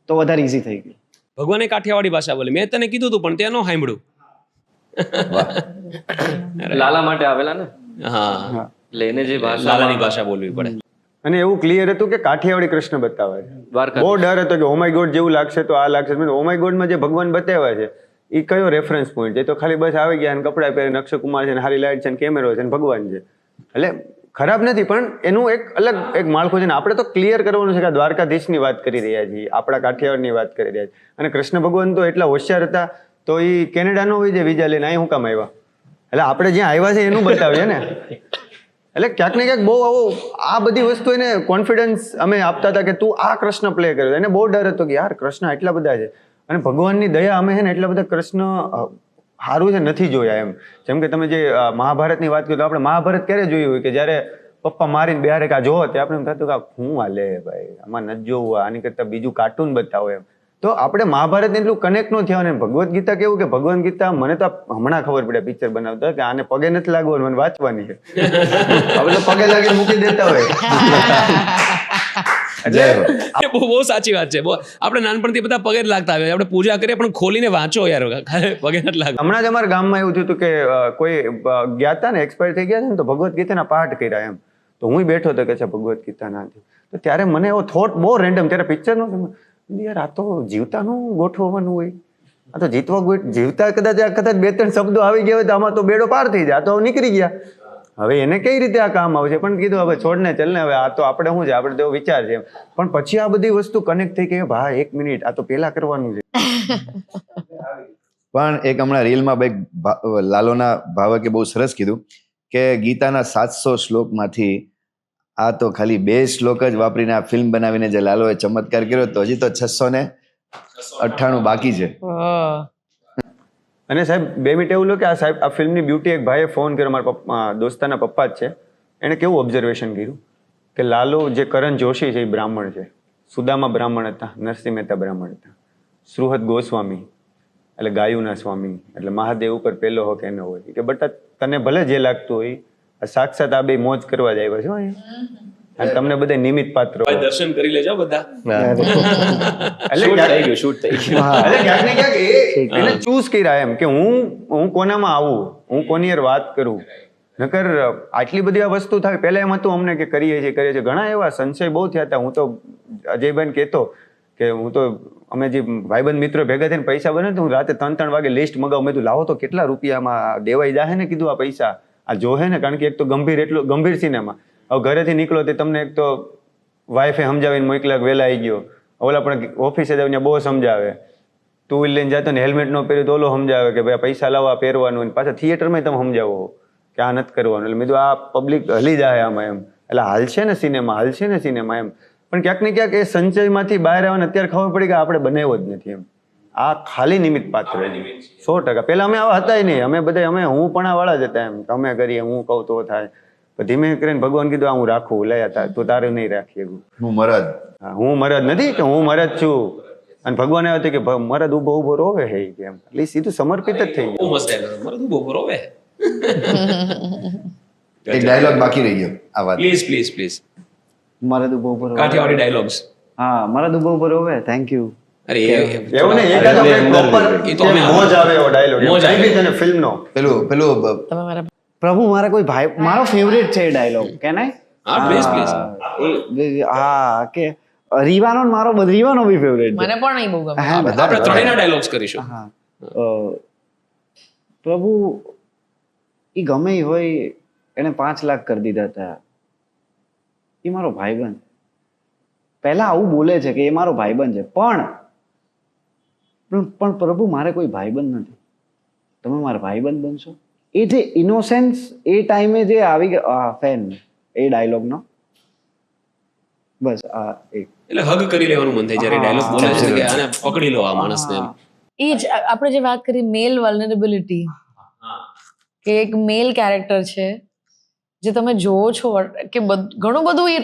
તો વધારે ઈઝી થઈ ગયું. ભગવાને કાઠિયાવાડી ભાષા બોલી, મેં તને કીધું હતું પણ તે ન સાંભળ્યું. લાલા માટે આવેલા ને, હા, લઈને જે ભાષા, લાલાની ભાષા બોલવી પડે. અને એવું ક્લિયર હતું કે કાઠિયાવાડી કૃષ્ણ બતાવે છે. બહુ ડર હતો કે ઓ માય ગોડ જેવું લાગશે તો આ લાગશે. ઓ માય ગોડમાં જે ભગવાન બતાવ્યા છે એ કયો રેફરન્સ પોઈન્ટ છે? તો ખાલી બસ આવી ગયા અને કપડાં પહેરીને અક્ષય કુમાર છે, હારી લાઈટ છે, કેમેરો છે, ભગવાન છે. એટલે ખરાબ નથી, પણ એનું એક અલગ એક માળખું છે ને. આપણે તો ક્લિયર કરવાનું છે કે આ દ્વારકાધીશની વાત કરી રહ્યા છીએ, આપણા કાઠિયાવાડની વાત કરી રહ્યા છીએ. અને કૃષ્ણ ભગવાન તો એટલા હોશિયાર હતા, તો એ કેનેડાનો હોય છે વિઝા લઈને અહીં હું કામ આવ્યા? એટલે આપણે જ્યાં આવ્યા છે એનું બતાવીએ ને. એટલે ક્યાંક ને ક્યાંક બહુ આવો આ બધી વસ્તુ એને કોન્ફિડન્સ અમે આપતા હતા કે તું આ કૃષ્ણ પ્લે કર્યો. એને બહુ ડર હતો કે યાર કૃષ્ણ એટલા બધા છે, અને ભગવાનની દયા અમે છે ને એટલા બધા કૃષ્ણ સારું છે નથી જોયા એમ. જેમ કે તમે જે મહાભારતની વાત કરી તો આપણે મહાભારત ક્યારે જોયું હોય કે જ્યારે પપ્પા મારીને બિહારે કે આ જોવો તે આપણે એમ થતું કે હું હાલે ભાઈ આમાં નથી જોવું, આની કરતાં બીજું કાર્ટૂન બતાવો એમ. તો આપણે મહાભારત એટલું કનેક્ટ ન થયા. અને ભગવદ્ ગીતા કેવું કે ભગવદ્ ગીતા મને તો હમણાં ખબર પડે પિક્ચર બનાવતા કે આને પગે નથી લાગવાનું, મને વાંચવાની છે. આપણે તો પગે લાગીને મૂકી દેતા હોય. એ બહુ સાચી વાત છે. આપણે નાનપણથી બધા પગે જ લાગતા આવ્યા, આપણે પૂજા કરીએ પણ ખોલીને વાંચો યાર, પગે નથી લાગતા. હમણાં જ અમારા ગામમાં એવું થયું હતું કે કોઈ ગયા હતા ને, એક્સપાયર થઈ ગયા છે ને, તો ભગવદ્ ગીતાના પાઠ કર્યા એમ. તો હું બેઠો હતો કે છે ભગવદ્ ગીતાના, તો ત્યારે મને એવો થોટ બહુ રેન્ડમ, ત્યારે પિક્ચર નો યાર આ તો જીવતાનું ગોઠવવાનું હોય, આ તો જીવતા કદાચ 2-3 શબ્દો આવી ગયા હોય તો આમાં તો બેડો પાર થઈ જાય, આ તો નીકળી ગયા. હવે એને કઈ રીતે આ કામ આવશે? પણ કીધું હવે છોડને ચલને, હવે આ તો આપણે શું છે, આપણે તો વિચાર છે. પણ પછી આ બધી વસ્તુ કનેક્ટ થઈ કે ભાઈ 1 મિનિટ આ તો પેલા કરવાનું છે. પણ એક હમણાં રીલમાં ભાઈ લાલોના ભાવકે બહુ સરસ કીધું કે ગીતાના 700 શ્લોકમાંથી આ તો ખાલી 2 શ્લોક જ વાપરીને આ ફિલ્મ બનાવીને જે લાલોએ ચમત્કાર કર્યો, તો હજી તો 698 બાકી છે. અને સાહેબ 2 મિનિટ એવું લો કે આ સાહેબ આ ફિલ્મની બ્યુટી એક ભાઈએ ફોન કર્યો, મારા પપ્પા દોસ્તાના પપ્પા જ છે. એણે કેવું ઓબ્ઝર્વેશન કર્યું કે લાલો જે કરણ જોશી છે એ બ્રાહ્મણ છે, સુદામા બ્રાહ્મણ હતા, નરસિંહ મહેતા બ્રાહ્મણ હતા, શ્રુહદ ગોસ્વામી એટલે ગાયુના સ્વામી એટલે મહાદેવ ઉપર પહેલો હક એનો હોય કે બટા તને ભલે જે લાગતું હોય, સાક્ષાત આ બે મોજ કરવા જ આવ્યા છો અહીંયા, અને તમને બધા નિમિત્ત પાત્ર દર્શન કરી લેજો બધા. એટલે ક્યાંક ને ક્યાંક એને ચૂઝ કર્યા એમ કે હું કોનામાં આવું, હું કોની યાર વાત કરું. નકર આટલી બધી આ વસ્તુ થાય પહેલા એમ હતું અમને કે કરીએ છીએ. ઘણા એવા સંશય બહુ થયા હતા. હું તો અજયભાઈને કહેતો કે હું તો અમે જે ભાઈબંધ મિત્રો ભેગા થઈને પૈસા બને તો હું રાતે 3-3 વાગે લિસ્ટ મગાવું. મેં તો લાવો તો કેટલા રૂપિયામાં દેવાઈ જાય ને, કીધું આ પૈસા આ જોહે ને, કારણ કે એક તો ગંભીર સિનેમા. હવે ઘરેથી નીકળો તે તમને એક તો વાઈફે સમજાવીને મોકલા વહેલા આવી ગયો, ઓલા પણ ઓફિસે જઈને બહુ સમજાવે, 2 વ્હીલ લઈને જતો ને હેલ્મેટ ન પહેર્યું તો ઓલો સમજાવે કે ભાઈ પૈસા લાવવા પહેરવાનું, પાછા થિયેટરમાં તમે સમજાવો કે આ નથી કરવાનું. એટલે મેં કીધું આ પબ્લિક હલી જાય આમાં એમ, એટલે હાલશે ને સિનેમા એમ. પણ ક્યાંક ને ક્યાંક એ સંચયમાંથી બહાર આવવાને અત્યારે ખબર પડી કે આપણે બનાવ્યો જ નથી એમ. આ ખાલી નિમિત્ત પાત્ર 100%. પહેલા અમે આવા હતા નહીં, અમે બધા હું પણ આ વાળા જ હતા એમ, તમે કરીએ હું કહું તો થાય. ધીમે કરીને ભગવાન કીધું હું રાખું લયા તું તારે નહીં રાખીએ, હું મરદ નથી કે હું મરદ છું. અને ભગવાન આવ્યો કે મરદ ઉભો રોવે હે કે એમ, એટલે સીધું સમર્પિત જ થઈ ગયું. મરદ ઉભો રોવે. એક ડાયલોગ બાકી રહી ગયો આ વાત. પ્લીઝ મરદ ઉભો ઉભો કાઠિયાવાડી ડાયલોગ્સ. હા, મરદ ઉભો ઉભો રોવે. Thank you. અરે એવું નહીં, એકાદ પ્રોપર મોજ આવે એવો ડાયલોગ મોજ આવી તને ફિલ્મનો. પેલું તમે મારા પ્રભુ મારા કોઈ ભાઈ, મારો ફેવરેટ છે એ ડાયલોગ. કે નહીં? હા પ્લીઝ. હા કે રીવાનો બી ફેવરેટ છે. મને પણ નહીં બહુ ગમે. આપણે ત્રણેયના ડાયલોગ્સ કરીશું. હા, પ્રભુ એ ગમે ઈ હોય, એને 5 લાખ કરી દીધા હતા, એ મારો ભાઈબંધ. પહેલા આવું બોલે છે કે એ મારો ભાઈબંધ છે, પણ પ્રભુ મારે કોઈ ભાઈબંધ નથી, તમે મારા ભાઈબંધ બનશો. એ જે ઇનોસેન્સ એ ટાઈમે જે આવી ગયો ફેન એ ડાયલોગનો, બસ આ એક એટલે હગ કરી લેવાનું મન થાય જ્યારે ડાયલોગ બોલે છે કે આને પકડી લો આ માણસને એમ. એ જ આપણે જે વાત કરી મેલ વલ્નરેબિલિટી, કે એક મેલ કેરેક્ટર છે જે તમે જોવો છો કે ઘણું બધું એ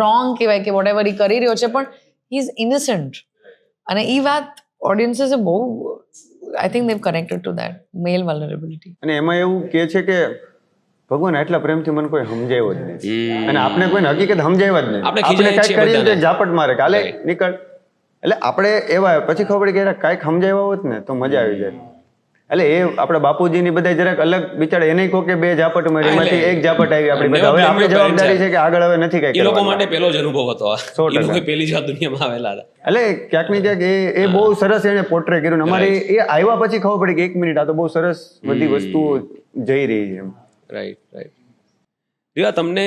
રોંગ કહેવાય કે વોટ એવર એ કરી રહ્યો છે, પણ હી ઇઝ ઇનોસન્ટ. અને એ વાત ઓડિયન્સીસે બહુ I think they connected to that male vulnerability. અને એમાં એવું કહે છે કે ભગવાન આટલા પ્રેમથી મને કોઈ સમજાવ્યો જ નહીં, અને આપણે કોઈને હકીકત સમજાવ્યા જ નહીં. આપણે કાંઈક કરીએ તો ઝાપટ મારે કાલે નીકળ. એટલે આપણે એવા પછી ખબર પડી કે કાંઈક સમજાવ્યા હોત ને તો મજા આવી જાય. એટલે એ આપણા બાપુજીની બધા જરાક અલગ બિચારા એને કહો કે 2 ઝાપટ મળી, એમાંથી 1 ઝાપટ આવી આપણી બધા. હવે આપણી જવાબદારી છે કે આગળ હવે નથી કઈ. એ લોકો માટે પહેલો જ અનુભવ હતો આ. એ લોકો પહેલી જ દુનિયામાં આવેલા હતા. એટલે ક્યાંક ને ક્યાંક એ બહુ સરસ એને પોર્ટ્રે કર્યું. અમારે એ આવ્યા પછી ખબર પડી કે 1 મિનિટ આ તો બહુ સરસ બધી વસ્તુઓ જઈ રહી છે એમ. રાઈટ. રીવા, તમને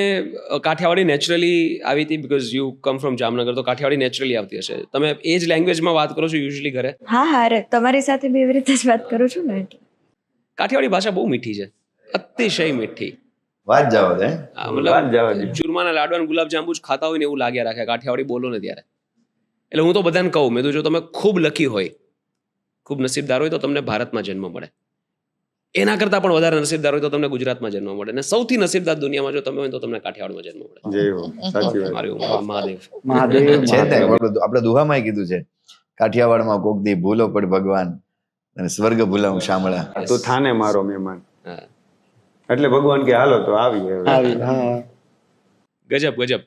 કાઠિયાવાડી નેચરલી આવી હતી? Because you come from Jamnagar, તો કાઠિયાવાડી નેચરલી આવતી હશે. તમે એ જ લેંગ્વેજમાં વાત કરો છો યુઝ્યુઅલી ઘરે? હા હા, અરે તમારી સાથે બી એવી રીતે જ વાત કરું છું ને એટલે. કાઠિયાવાડી ભાષા બહુ મીઠી છે, અતિશય મીઠી. વાત જાવ દે હા, મતલબ ચૂરમાના લાડવા અને ગુલાબજાંબુ જ ખાતા હોય ને એવું લાગ્યા રાખે કાઠિયાવાડી બોલો ને ત્યારે. એટલે હું તો બધાને કહું, મેં તો જો તમે ખૂબ લકી હોય, ખૂબ નસીબદાર હોય તો તમને ભારતમાં જન્મ મળે. એના કરતાં પણ વધારે નસીબદાર હોય તો તમને ગુજરાતમાં જન્મ મળે, અને સૌથી નસીબદાર દુનિયામાં જો તમે હોય તો તમને કાઠિયાવાડમાં જન્મ મળે. જય હો, સાચી વાત. મારી ઉંમર મહાદેવ. મહાદેવ છે જ ને, આપણે દુહામાં કીધું છે, કાઠિયાવાડમાં કોક દી ભૂલો પડ ભગવાન અને સ્વર્ગ ભૂલાવું શામળા. તું થાને મારો મહેમાન, હા, એટલે ભગવાન કે હાલો તો આવી. હા. ગજબ ગજબ.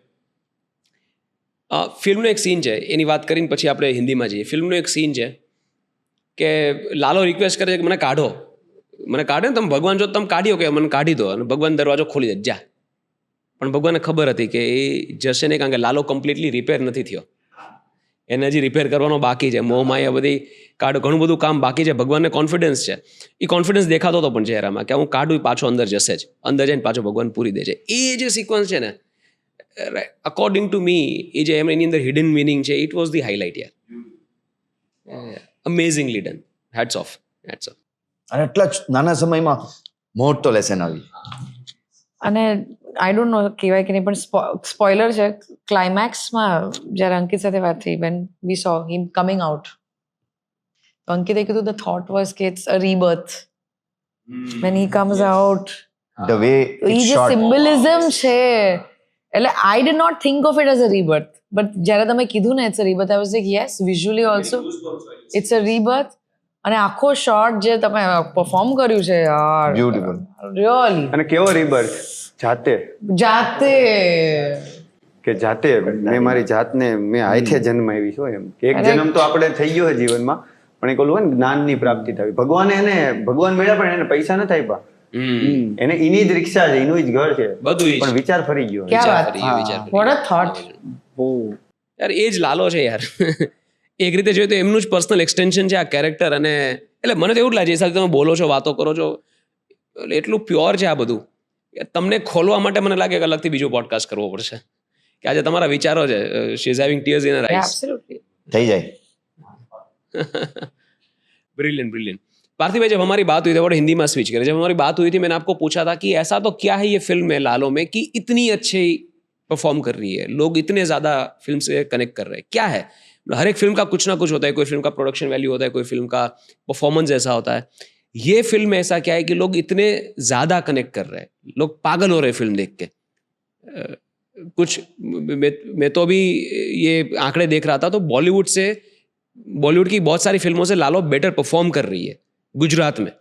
ફિલ્મનો એક સીન છે, એની વાત કરીને પછી આપણે હિન્દીમાં જઈએ. ફિલ્મનો એક સીન છે કે લાલો રિક્વેસ્ટ કરે છે કે મને કાઢો, મને કાઢે ને, તમે ભગવાન જો તમે કાઢ્યો કે મને કાઢી દો, અને ભગવાન દરવાજો ખોલી દે, જા. પણ ભગવાનને ખબર હતી કે એ જશે નહીં, કારણ કે લાલો કમ્પ્લીટલી રિપેર નથી થયો, એને હજી રિપેર કરવાનો બાકી છે. મોહ માયા બધી ઘણું બધું કામ બાકી છે. ભગવાનને કોન્ફિડન્સ છે, એ કોન્ફિડન્સ દેખાતો હતો પણ ચહેરામાં કે હું કાઢું પાછો અંદર જશે જ, અંદર જઈને પાછો ભગવાન પૂરી દે છે. એ જે સિક્વન્સ છે ને, અકોર્ડિંગ ટુ મી, એ જે એની અંદર હિડન મિનિંગ છે, ઇટ વોઝ ધી હાઇલાઇટ યાર. Amazingly done. Hats off, hats off. અને એટલા જ નાના સમયમાં મોટો લેસન આવી. અને આઈ ડોન્ટ નો કહેવાય કે નહીં, પણ સ્પોઇલર છે. ક્લાઇમેક્સમાં જ્યારે અંકિત સાથે વાત થઈ, when we saw him coming out, તો અંકિતે કીધું ધ થોટ વોઝ કે it's a rebirth when he comes out. The way એ જે સિમ્બોલિઝમ છે, એટલે I did not think of it as a rebirth, but જ્યારે તમે કીધું ને it's a rebirth, I was like yes, visually also it's a rebirth. અને આખો શોટ જે તમે પરફોર્મ કર્યું છે યાર, બ્યુટીફુલ, રિયલી. અને કેવો રિબર્થ, જાતે કે જાતે મેં મારી જાતને મેં આયથે જન્માવી છું એમ. એક જન્મ તો આપણે થઈ ગયો છે જીવનમાં, પણ એક ઓલું હોય ને જ્ઞાનની પ્રાપ્તિ થવી. ભગવાન મળ્યા પણ એને પૈસા નથી આપ્યા, એને એની જ રિક્ષા છે, એનું જ ઘર છે, બધું પણ વિચાર ફરી ગયો. ક્યાં વાત, વોટ અ થોટ. યાર એ જ લાલો છે યાર. એક રીતે જોઈએ તો એમનું જ પર્સનલ એક્સટેન્શન છે આ કેરેક્ટર. અને એટલે મને તો એવું જ લાગે છે, તમે બોલો છો, વાતો કરો છો, એટલું પ્યોર છે આ બધું. તમને ખોલવા માટે મને લાગે કે અલગથી બીજો પોડકાસ્ટ કરવો પડશે, કે આજે તમારા વિચારો છે. She is having tears in her eyes. Absolutely થઈ જાય. Brilliant brilliant. पार्थिव भाई, जब हमारी बात हुई थी, और हिंदी में स्विच करें, जब हमारी बात हुई थी, मैंने आपको पूछा था कि ऐसा तो क्या है ये फिल्म है लालो में कि इतनी अच्छी परफॉर्म कर रही है, लोग इतने ज़्यादा फिल्म से कनेक्ट कर रहे हैं, क्या है? हर एक फिल्म का कुछ ना कुछ होता है, कोई फिल्म का प्रोडक्शन वैल्यू होता है, कोई फिल्म का परफॉर्मेंस ऐसा होता है. ये फिल्म में ऐसा क्या है कि लोग इतने ज़्यादा कनेक्ट कर रहे हैं, लोग पागल हो रहे हैं फिल्म देख के. कुछ मैं तो अभी ये आंकड़े देख रहा था, तो बॉलीवुड की बहुत सारी फिल्मों से लालो बेटर परफॉर्म कर रही है गुजरात में,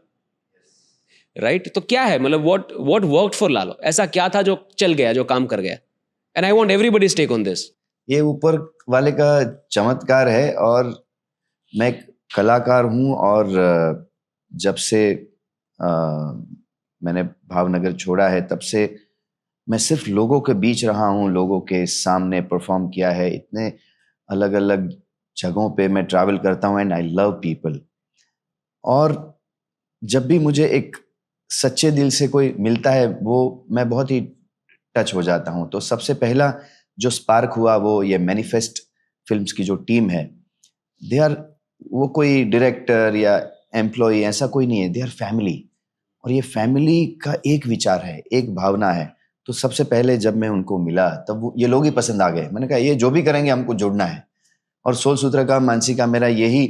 राइट? तो क्या है, मतलब व्हाट वर्कड फॉर लालो? ऐसा क्या था जो चल गया, जो काम कर गया? And I want everybody's take on this. ये ऊपर वाले का चमत्कार है, और मैं एक कलाकार हूँ, और जब से मैंने भावनगर छोड़ा है तब से मैं सिर्फ लोगों के बीच रहा हूँ, लोगों के सामने परफॉर्म किया है. इतने अलग अलग जगहों पे मैं ट्रैवल करता हूँ, एंड आई लव पीपल. और जब भी मुझे एक सच्चे दिल से कोई मिलता है, वो मैं बहुत ही टच हो जाता हूँ. तो सबसे पहला जो स्पार्क हुआ वो ये मैनिफेस्ट फिल्म्स की जो टीम है, वो कोई डायरेक्टर या एम्प्लॉय ऐसा कोई नहीं है, दे आर फैमिली. और ये फैमिली का एक विचार है, एक भावना है. तो सबसे पहले जब मैं उनको मिला, तब ये लोग ही पसंद आ गए. मैंने कहा ये जो भी करेंगे हमको जुड़ना है. और सोल सूत्र का, मानसी का, मेरा यही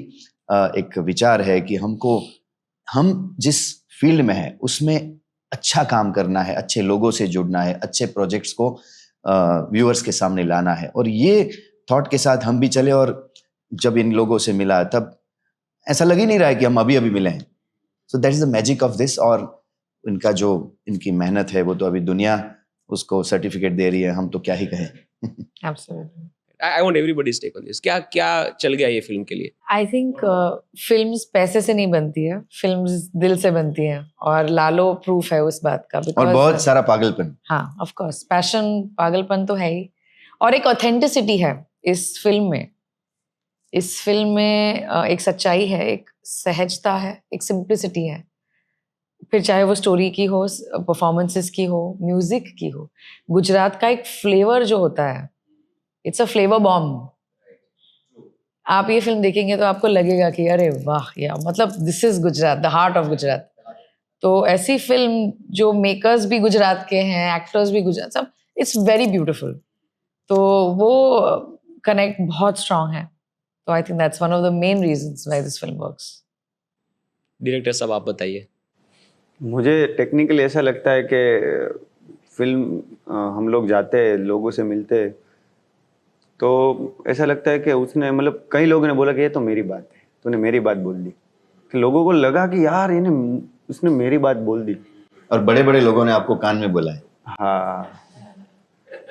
एक विचार है कि हम जिस फील्ड में है उसमें अच्छा काम करना है, अच्छे लोगों से जुड़ना है, अच्छे प्रोजेक्ट्स को व्यूअर्स के सामने लाना है. और ये थॉट के साथ हम भी चले, और जब इन लोगों से मिला तब ऐसा लग ही नहीं रहा है कि हम अभी मिले हैं. So that is the magic of this. और इनकी मेहनत है वो तो अभी दुनिया उसको सर्टिफिकेट दे रही है, हम तो क्या ही कहें. Absolutely. I want everybody's take on this. क्या चल गया ये फिल्म के लिए? आई थिंक फिल्म्स पैसे से नहीं बनती है, फिल्म्स दिल से बनती हैं, और लालो प्रूफ है उस बात का. और बहुत सारा पागलपन. हाँ, ऑफ कोर्स, पैशन, पागलपन तो है ही, और एक ऑथेंटिसिटी है इस फिल्म में. इस फिल्म में एक सच्चाई है, एक सहजता है, एक सिंप्लिसिटी है. फिर चाहे वो स्टोरी की हो, परफॉर्मेंसेस की हो, म्यूजिक की हो, गुजरात का एक फ्लेवर जो होता है, इट्स अ फ्लेवर बॉम्ब. आप ये फिल्म देखेंगे तो आपको लगेगा कि अरे वाह यार, मतलब this is Gujarat, the heart of Gujarat. तो ऐसी फिल्म जो मेकर्स भी गुजरात के हैं, एक्टर्स भी गुजरात, सब, इट्स वेरी ब्यूटिफुल. तो वो कनेक्ट बहुत स्ट्रांग है. तो I think that's one of the main reasons why this film works. Director साहब आप बताइए. मुझे टेक्निकली ऐसा लगता है कि फिल्म हम लोग जाते हैं, लोगों से मिलते हैं, तो ऐसा लगता है कि उसने, मतलब कई लोगों ने बोला कि ये तो मेरी बात है, तूने मेरी बात बोल दी. कि लोगों को लगा कि यार उसने मेरी बात बोल दी. और बड़े बड़े लोगों ने आपको कान में बोला है. हाँ.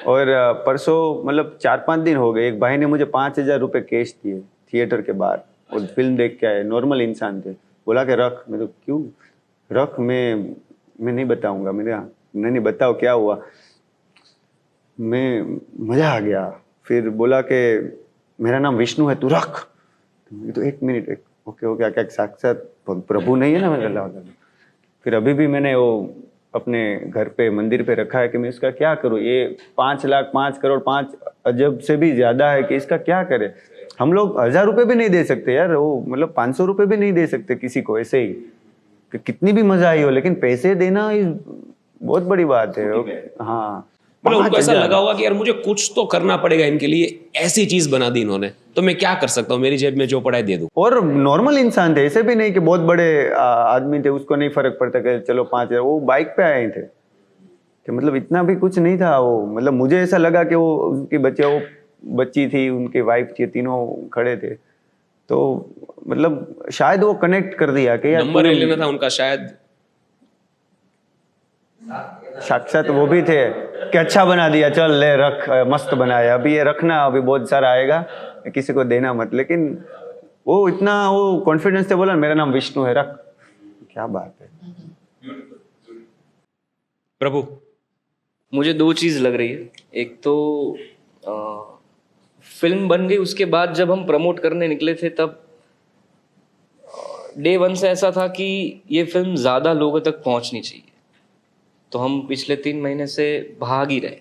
और परसों, मतलब 4-5 दिन हो गए, एक भाई ने मुझे 5,000 रुपये कैश दिए थिएटर के बाहर, और फिल्म देख के आए, नॉर्मल इंसान थे. बोला कि रख. मैं तो क्यों रख, मैं नहीं बताऊंगा. मैंने कहा नहीं बताओ क्या हुआ. मैं मज़ा आ गया. फिर बोला कि मेरा नाम विष्णु है, तू रख. तो 1 मिनट, ओके क्या साक्षात प्रभु नहीं है ना. मैं गला. फिर अभी भी मैंने वो अपने घर पे मंदिर पे रखा है कि मैं इसका क्या करूँ. ये 5 लाख 5 करोड़ 5 अजब से भी ज़्यादा है कि इसका क्या करे. हम लोग 1,000 रुपये भी नहीं दे सकते यार, वो मतलब 500 रुपये भी नहीं दे सकते किसी को ऐसे ही, कि कितनी भी मजा आई हो, लेकिन पैसे देना बहुत बड़ी बात है. हाँ, मतलब उनको ऐसा 5,000. लगा होगा कि यार मुझे कुछ तो करना पड़ेगा इनके लिए, ऐसी चीज बना दी इन्होंने, तो मैं क्या कर सकता हूँ, मेरी जेब में जो पड़ा है दे दूं. और नॉर्मल इंसान थे, ऐसे भी नहीं कि बहुत बड़े आदमी थे, उसको नहीं फर्क पड़ता कि चलो 5,000. वो बाइक पे आए थे, कि मतलब इतना भी कुछ नहीं था वो. मतलब मुझे ऐसा लगा कि वो उनकी बच्ची थी, उनकी वाइफ थी, तीनों खड़े थे. तो मतलब शायद वो कनेक्ट कर दिया कि यार नंबर लेना था उनका शायद. साक्षात वो भी थे कि अच्छा बना दिया, चल ले रख, मस्त बनाया, अभी ये रखना, अभी बहुत सारा आएगा, किसी को देना मत. लेकिन वो इतना वो कॉन्फिडेंस से बोला मेरा नाम विष्णु है, रख. क्या बात है. प्रभु, मुझे 2 चीज़ लग रही है. एक तो फिल्म बन गई, उसके बाद जब हम प्रमोट करने निकले थे तब डे 1 से ऐसा था कि ये फिल्म ज़्यादा लोगों तक पहुंचनी चाहिए. तो हम पिछले 3 महीने से भाग ही रहे,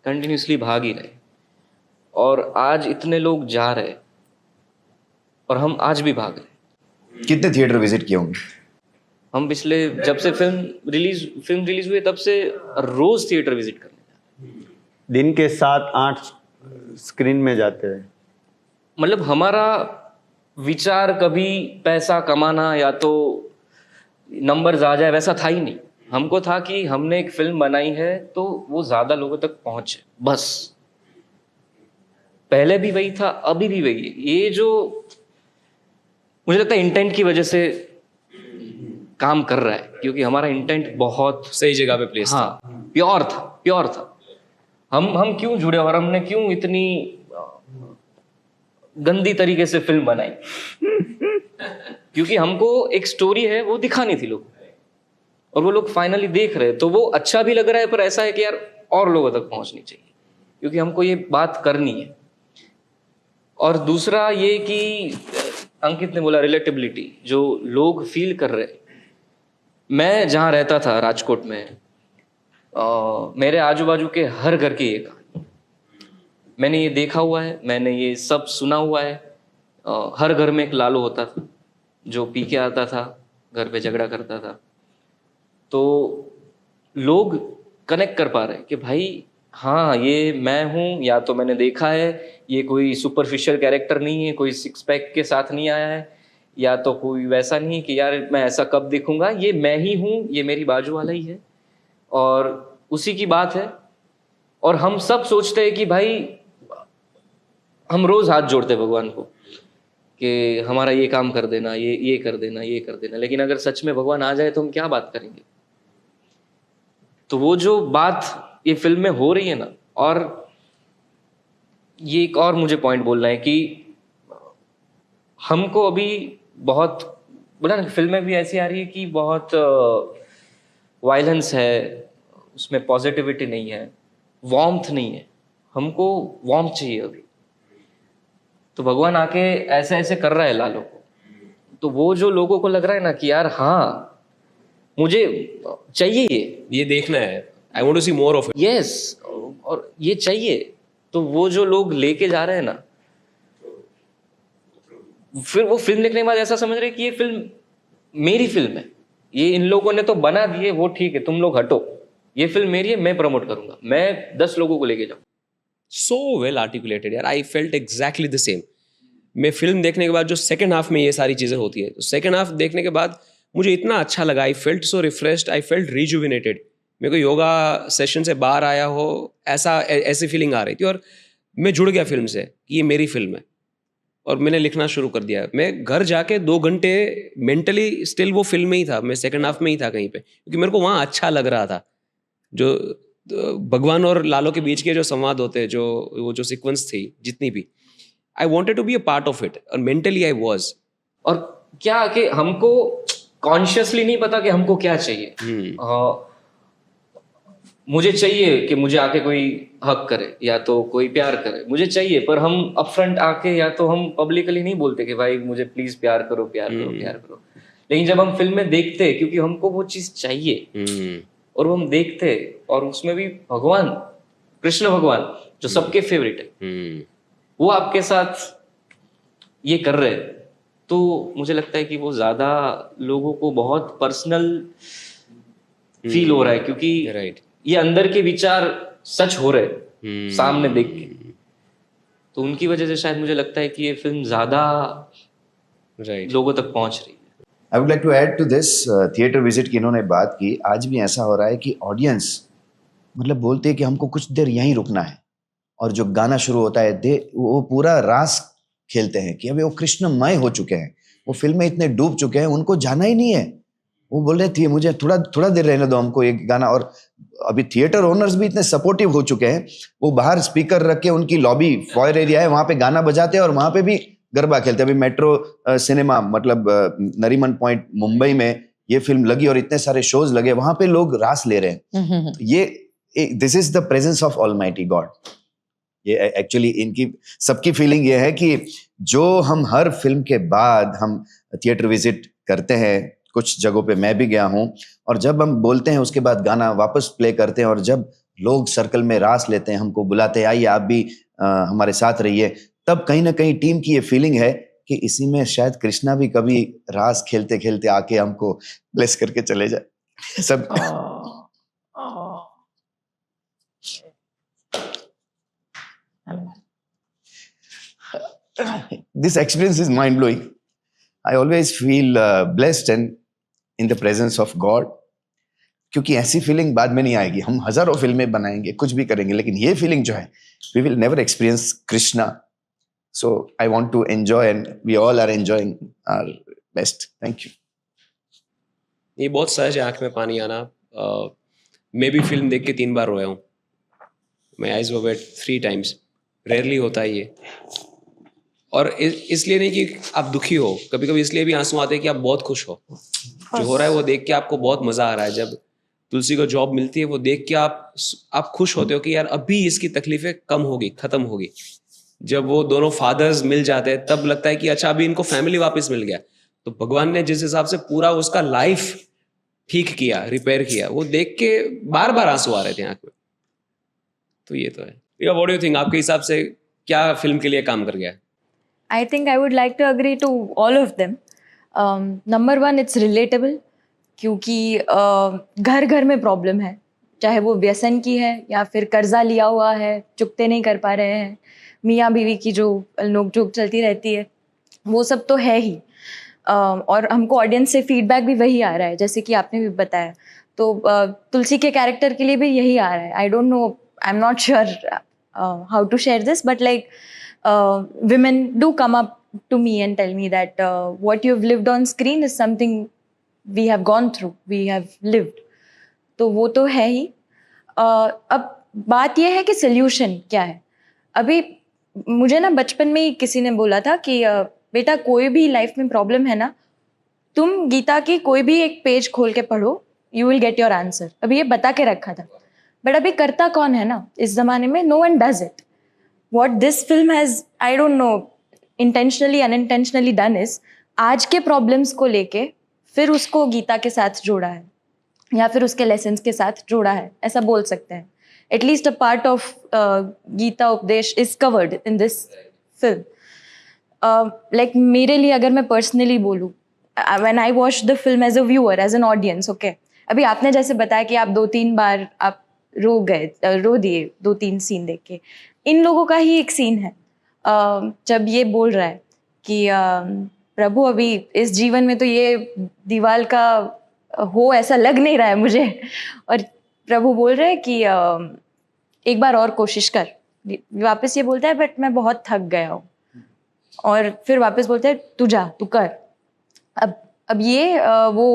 कंटिन्यूसली भाग ही रहे, और आज इतने लोग जा रहे, और हम आज भी भाग रहे. कितने थिएटर विजिट किए होंगे? हम पिछले, जब से फिल्म रिलीज हुई तब से रोज थिएटर विजिट करने, दिन के 7-8 स्क्रीन में जाते हैं. मतलब हमारा विचार कभी पैसा कमाना या तो नंबर्स आ जाए वैसा था ही नहीं. हमको था कि हमने एक फिल्म बनाई है तो वो ज्यादा लोगों तक पहुंचे, बस. पहले भी वही था, अभी भी वही है. ये जो मुझे लगता है इंटेंट की वजह से काम कर रहा है, क्योंकि हमारा इंटेंट बहुत सही जगह पे प्लेस था. प्योर था. हम क्यों जुड़े, और हमने क्यों इतनी गंदी तरीके से फिल्म बनाई, क्योंकि हमको एक स्टोरी है वो दिखानी थी लोग, और वो लोग फाइनली देख रहे हैं, तो वो अच्छा भी लग रहा है, पर ऐसा है कि यार और लोगों तक पहुंचनी चाहिए, क्योंकि हमको ये बात करनी है. और दूसरा ये कि अंकित ने बोला रिलेटेबिलिटी, जो लोग फील कर रहे हैं. मैं जहाँ रहता था राजकोट में, मेरे आजू बाजू के हर घर की ये कहानी, मैंने ये देखा हुआ है, मैंने ये सब सुना हुआ है. हर घर में एक लालू होता था जो पी के आता था, घर पे झगड़ा करता था. तो लोग कनेक्ट कर पा रहे हैं कि भाई हाँ ये मैं हूँ, या तो मैंने देखा है, ये कोई सुपरफिशियल कैरेक्टर नहीं है, कोई 6 पैक के साथ नहीं आया है, या तो कोई वैसा नहीं है कि यार मैं ऐसा कब देखूंगा, ये मैं ही हूँ, ये मेरी बाजू वाला ही है, और उसी की बात है. और हम सब सोचते हैं कि भाई हम रोज हाथ जोड़ते हैं भगवान को कि हमारा ये काम कर देना, ये कर देना, ये कर देना. लेकिन अगर सच में भगवान आ जाए तो हम क्या बात करेंगे. तो वो जो बात ये फिल्म में हो रही है ना, और ये एक और मुझे पॉइंट बोलना है कि हमको अभी बहुत बोला ना, फिल्में भी ऐसी आ रही है कि बहुत वायलेंस है, उसमें पॉजिटिविटी नहीं है, वार्मथ नहीं है. हमको वार्मथ चाहिए अभी. तो भगवान आके ऐसे ऐसे कर रहा है लालों को, तो वो जो लोगों को लग रहा है ना कि यार हाँ मुझे चाहिए ये देखना है, I want to see more of it. Yes और ये चाहिए. तो वो जो लोग लेके जा रहे हैं ना, फिर वो फिल्म देखने के बाद ऐसा समझ रहे हैं कि ये फिल्म मेरी फिल्म है, ये इन लोगों ने तो बना दी है, वो ठीक है, तुम लोग हटो, ये फिल्म मेरी है, मैं प्रमोट करूंगा, मैं 10 लोगों को लेके जाऊँ. सो वेल आर्टिकुलेटेड यार, I felt exactly the same. मैं फिल्म देखने के बाद जो सेकंड हाफ में ये सारी चीज़ें होती है, तो सेकंड हाफ देखने के बाद मुझे इतना अच्छा लगा, I felt so refreshed, I felt rejuvenated. मेरे को योगा सेशन से बाहर आया हो ऐसी फीलिंग आ रही थी, और मैं जुड़ गया फिल्म से कि ये मेरी फिल्म है, और मैंने लिखना शुरू कर दिया. मैं घर जाके 2 घंटे मेंटली स्टिल वो फिल्म में ही था, मैं सेकंड हाफ में ही था कहीं पे, क्योंकि मेरे को वहाँ अच्छा लग रहा था. जो भगवान और लालो के बीच के जो संवाद होते हैं, जो वो जो सीक्वेंस थी जितनी भी, I wanted to be a part of it, और मेंटली आई वॉज. और क्या कि हमको कॉन्शियसली नहीं पता कि हमको क्या चाहिए. मुझे चाहिए कि मुझे आके कोई हक करे या तो कोई प्यार करे, मुझे चाहिए, पर हम अपफ्रंट आके या तो हम पब्लिकली नहीं बोलते कि भाई मुझे प्लीज प्यार करो प्यार करो प्यार करो. लेकिन जब हम फिल्म में देखते हैं, क्योंकि हमको वो चीज चाहिए, और वो हम देखते हैं, और उसमें भी भगवान कृष्ण भगवान जो सबके फेवरेट है, वो आपके साथ ये कर रहे हैं, तो मुझे लगता है कि वो ज्यादा लोगों को बहुत पर्सनल फील हो रहा है, क्योंकि राइट, ये अंदर के विचार सच हो रहे हैं सामने देख के. तो उनकी वजह से शायद मुझे लगता है कि ये फिल्म ज्यादा राइट लोगों तक पहुंच रही है. I would like to add to this, theatre visit की इन्होंने बात की, आज भी ऐसा हो रहा है कि ऑडियंस मतलब बोलते हैं कि हमको कुछ देर यहीं रुकना है, और जो गाना शुरू होता है वो पूरा रास खेलते हैं कि अभी वो कृष्णमय हो चुके हैं, वो फिल्म में इतने डूब चुके हैं, उनको जाना ही नहीं है. वो बोल रहे थे मुझे थोड़ा देर रहने दो हमको एक गाना. और अभी थिएटर ओनर्स भी इतने सपोर्टिव हो चुके हैं, वो बाहर स्पीकर रख के, उनकी लॉबी फॉयर एरिया है वहां पे गाना बजाते हैं और वहां पे भी गरबा खेलते हैं. अभी मेट्रो सिनेमा मतलब नरीमन पॉइंट मुंबई में ये फिल्म लगी और इतने सारे शोज लगे, वहां पे लोग रास ले रहे हैं. ये this is the presence of almighty God. ये एक्चुअली इनकी सबकी फीलिंग ये है कि जो हम हर फिल्म के बाद हम थिएटर विजिट करते हैं, कुछ जगहों पे मैं भी गया हूँ, और जब हम बोलते हैं उसके बाद गाना वापस प्ले करते हैं, और जब लोग सर्कल में रास लेते हैं, हमको बुलाते हैं आइए आप भी हमारे साथ रहिए, तब कहीं ना कहीं टीम की ये फीलिंग है कि इसी में शायद कृष्णा भी कभी रास खेलते खेलते आके हमको ब्लेस करके चले जाए. सब this experience is mind blowing. I always feel blessed and in the presence of God, क्योंकि ऐसी फीलिंग बाद में नहीं आएगी. हम हजारों फिल्में बनाएंगे, कुछ भी करेंगे, लेकिन ये फीलिंग जो है, we will never experience Krishna. So I want to enjoy, and we all are enjoying our best. Thank you. ये बहुत सहज है आंख में पानी आना. मैं भी फिल्म देख के 3 बार रोया हूँ. My eyes were wait 3 times. Rarely होता है ये, और इसलिए नहीं कि आप दुखी हो, कभी कभी इसलिए भी आंसू आते हैं कि आप बहुत खुश हो. जो हो रहा है वो देख के आपको बहुत मजा आ रहा है. जब तुलसी को जॉब मिलती है वो देख के आप खुश होते हो कि यार अभी इसकी तकलीफें कम होगी, खत्म होगी. जब वो दोनों फादर्स मिल जाते हैं तब लगता है कि अच्छा अभी इनको फैमिली वापस मिल गया. तो भगवान ने जिस हिसाब से पूरा उसका लाइफ ठीक किया, रिपेयर किया, वो देख के बार बार आंसू आ रहे थे आंख में. तो ये तो है. व्हाट डू यू थिंक, आपके हिसाब से क्या फिल्म के लिए काम कर गया? I think I would like to agree to all of them. Number 1, it's relatable, क्योंकि घर घर में प्रॉब्लम है, चाहे वो व्यसन की है या फिर कर्जा लिया हुआ है, चुकते नहीं कर पा रहे हैं, मियाँ बीवी की जो नोक-झोंक चलती रहती है, वो सब तो है ही. और हमको ऑडियंस से फीडबैक भी वही आ रहा है, जैसे कि आपने भी बताया. तो तुलसी के कैरेक्टर के लिए भी यही आ रहा है. I don't know, I am not sure how to share this, but like women do come up to me and tell me that what you've lived on screen is something we have gone through, we have lived. तो वो तो है ही. अब बात ये है कि solution क्या है. अभी मुझे ना बचपन में ही किसी ने बोला था कि बेटा कोई भी लाइफ में प्रॉब्लम है ना, तुम गीता की कोई भी एक पेज खोल के पढ़ो, you will get your answer. अभी ये बता के रखा था, बट अभी करता कौन है ना इस जमाने में? no one does it. What this film has, I don't know, intentionally unintentionally done is, आज के प्रॉब्लम्स को लेके फिर उसको गीता के साथ जोड़ा है. या फिर उसके लेसन्स के साथ जोड़ा है, ऐसा बोल सकते हैं. At least a part of Gita उपदेश is covered in this film. Like मेरे लिए अगर मैं पर्सनली बोलूँ, when I watch the film as a viewer, as an audience, okay, अभी आपने जैसे बताया कि आप 2-3 बार आप रो दिए 2-3 सीन देख के. इन लोगों का ही एक सीन है जब ये बोल रहा है कि प्रभु अभी इस जीवन में तो ये दीवार का हो ऐसा लग नहीं रहा है मुझे, और प्रभु बोल रहे हैं कि एक बार और कोशिश कर. वापस ये बोलता है बट मैं बहुत थक गया हूँ, और फिर वापस बोलता है तू जा, तू कर. अब ये वो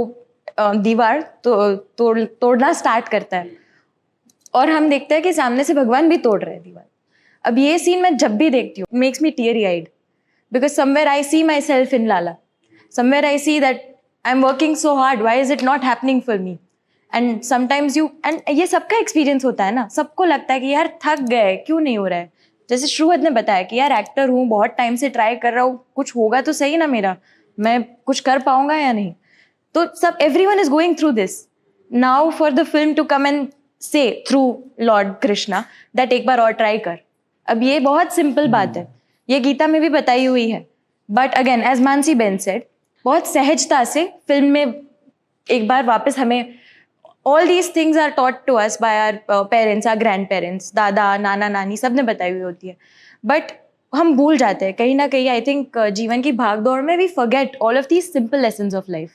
दीवार तोड़ना स्टार्ट करता है, और हम देखते हैं कि सामने से भगवान भी तोड़ रहे हैं दीवार. अब ये सीन मैं जब भी देखती हूँ makes me teary eyed, because somewhere I see myself in Lala. Somewhere I see that I am working so hard, why is it not happening for me. And sometimes and ये सबका experience होता है ना, सबको लगता है कि यार थक गए, क्यों नहीं हो रहा है. जैसे श्रुहद ने बताया कि यार एक्टर हूँ, बहुत टाइम से ट्राई कर रहा हूँ, कुछ होगा तो सही ना मेरा, मैं कुछ कर पाऊंगा या नहीं. तो सब everyone is going through this. Now for the film to come and say through lord Krishna that एक बार और ट्राई कर. अब ये बहुत सिंपल बात है, ये गीता में भी बताई हुई है, but again as Mansi ben said, बहुत सहजता से फिल्म में एक बार वापस हमें all these things are taught to us by our parents, our grandparents, दादा नाना नानी, सब ने बताई हुई होती है, बट हम भूल जाते हैं कहीं ना कहीं. आई थिंक जीवन की भागदौड़ में we forget all of these simple lessons of life,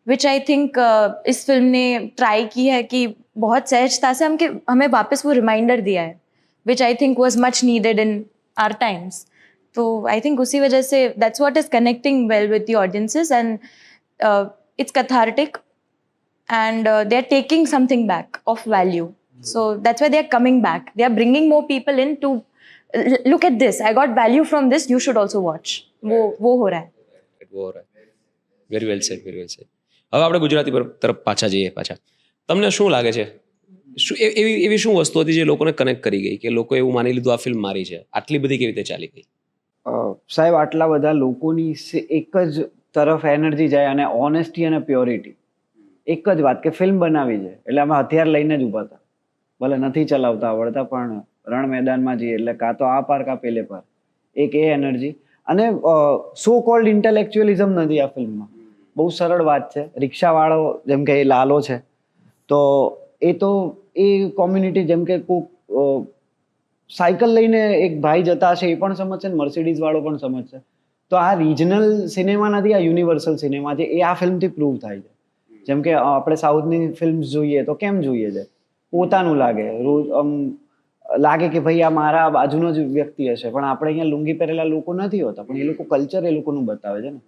which I think इस फिल्म ने ट्राई की है कि बहुत सहजता से हमें वापस वो रिमाइंडर दिया है, which I think was much needed in our times. तो आई थिंक उसी वजह से that's what is connecting well with the audiences, and it's cathartic, and they're taking something back of value. So that's why they're coming back. They are bringing more people in to look at this. I got value from this. You should also watch. वो हो रहा है. Very well said, very well said. હવે આપણે ગુજરાતી તરફ પાછા જઈએ. તમને શું લાગે છે, એવી શું વસ્તુ હતી જે લોકોને કનેક્ટ કરી ગઈ, કે લોકો એવું માની લીધું આ ફિલ્મ મારી છે, આટલી બધી કેવી રીતે ચાલી ગઈ? સાહેબ, આટલા બધા લોકોની એક જ તરફ એનર્જી જાય, અને ઓનેસ્ટી અને પ્યોરિટી. એક જ વાત કે ફિલ્મ બનાવી છે એટલે અમે હથિયાર લઈને જ ઊભા હતા, ભલે નથી ચલાવતા આવડતા, પણ રણ મેદાનમાં જઈએ એટલે કાં તો આ પાર કાં પેલે પાર. એક એ એનર્જી, અને સો કોલ્ડ ઇન્ટેલેક્ચ્યુઅલિઝમ નથી આ ફિલ્મમાં. બહુ સરળ વાત છે. રિક્ષાવાળો જેમ કે એ લાલો છે, તો એ કોમ્યુનિટી, જેમ કે કોઈક સાયકલ લઈને એક ભાઈ જતા હશે એ પણ સમજશે, ને મર્સિડીઝ વાળો પણ સમજશે. તો આ રિજનલ સિનેમા નથી, આ યુનિવર્સલ સિનેમા છે. એ આ ફિલ્મથી પ્રૂવ થાય છે. જેમ કે આપણે સાઉથની ફિલ્મ્સ જોઈએ તો કેમ જોઈએ છે, પોતાનું લાગે, રોજ લાગે કે ભાઈ આ મારા બાજુનો જ વ્યક્તિ હશે, પણ આપણે અહીંયા લુંગી પહેરેલા લોકો નથી હોતા, પણ એ લોકો કલ્ચર એ લોકોનું બતાવે છે ને.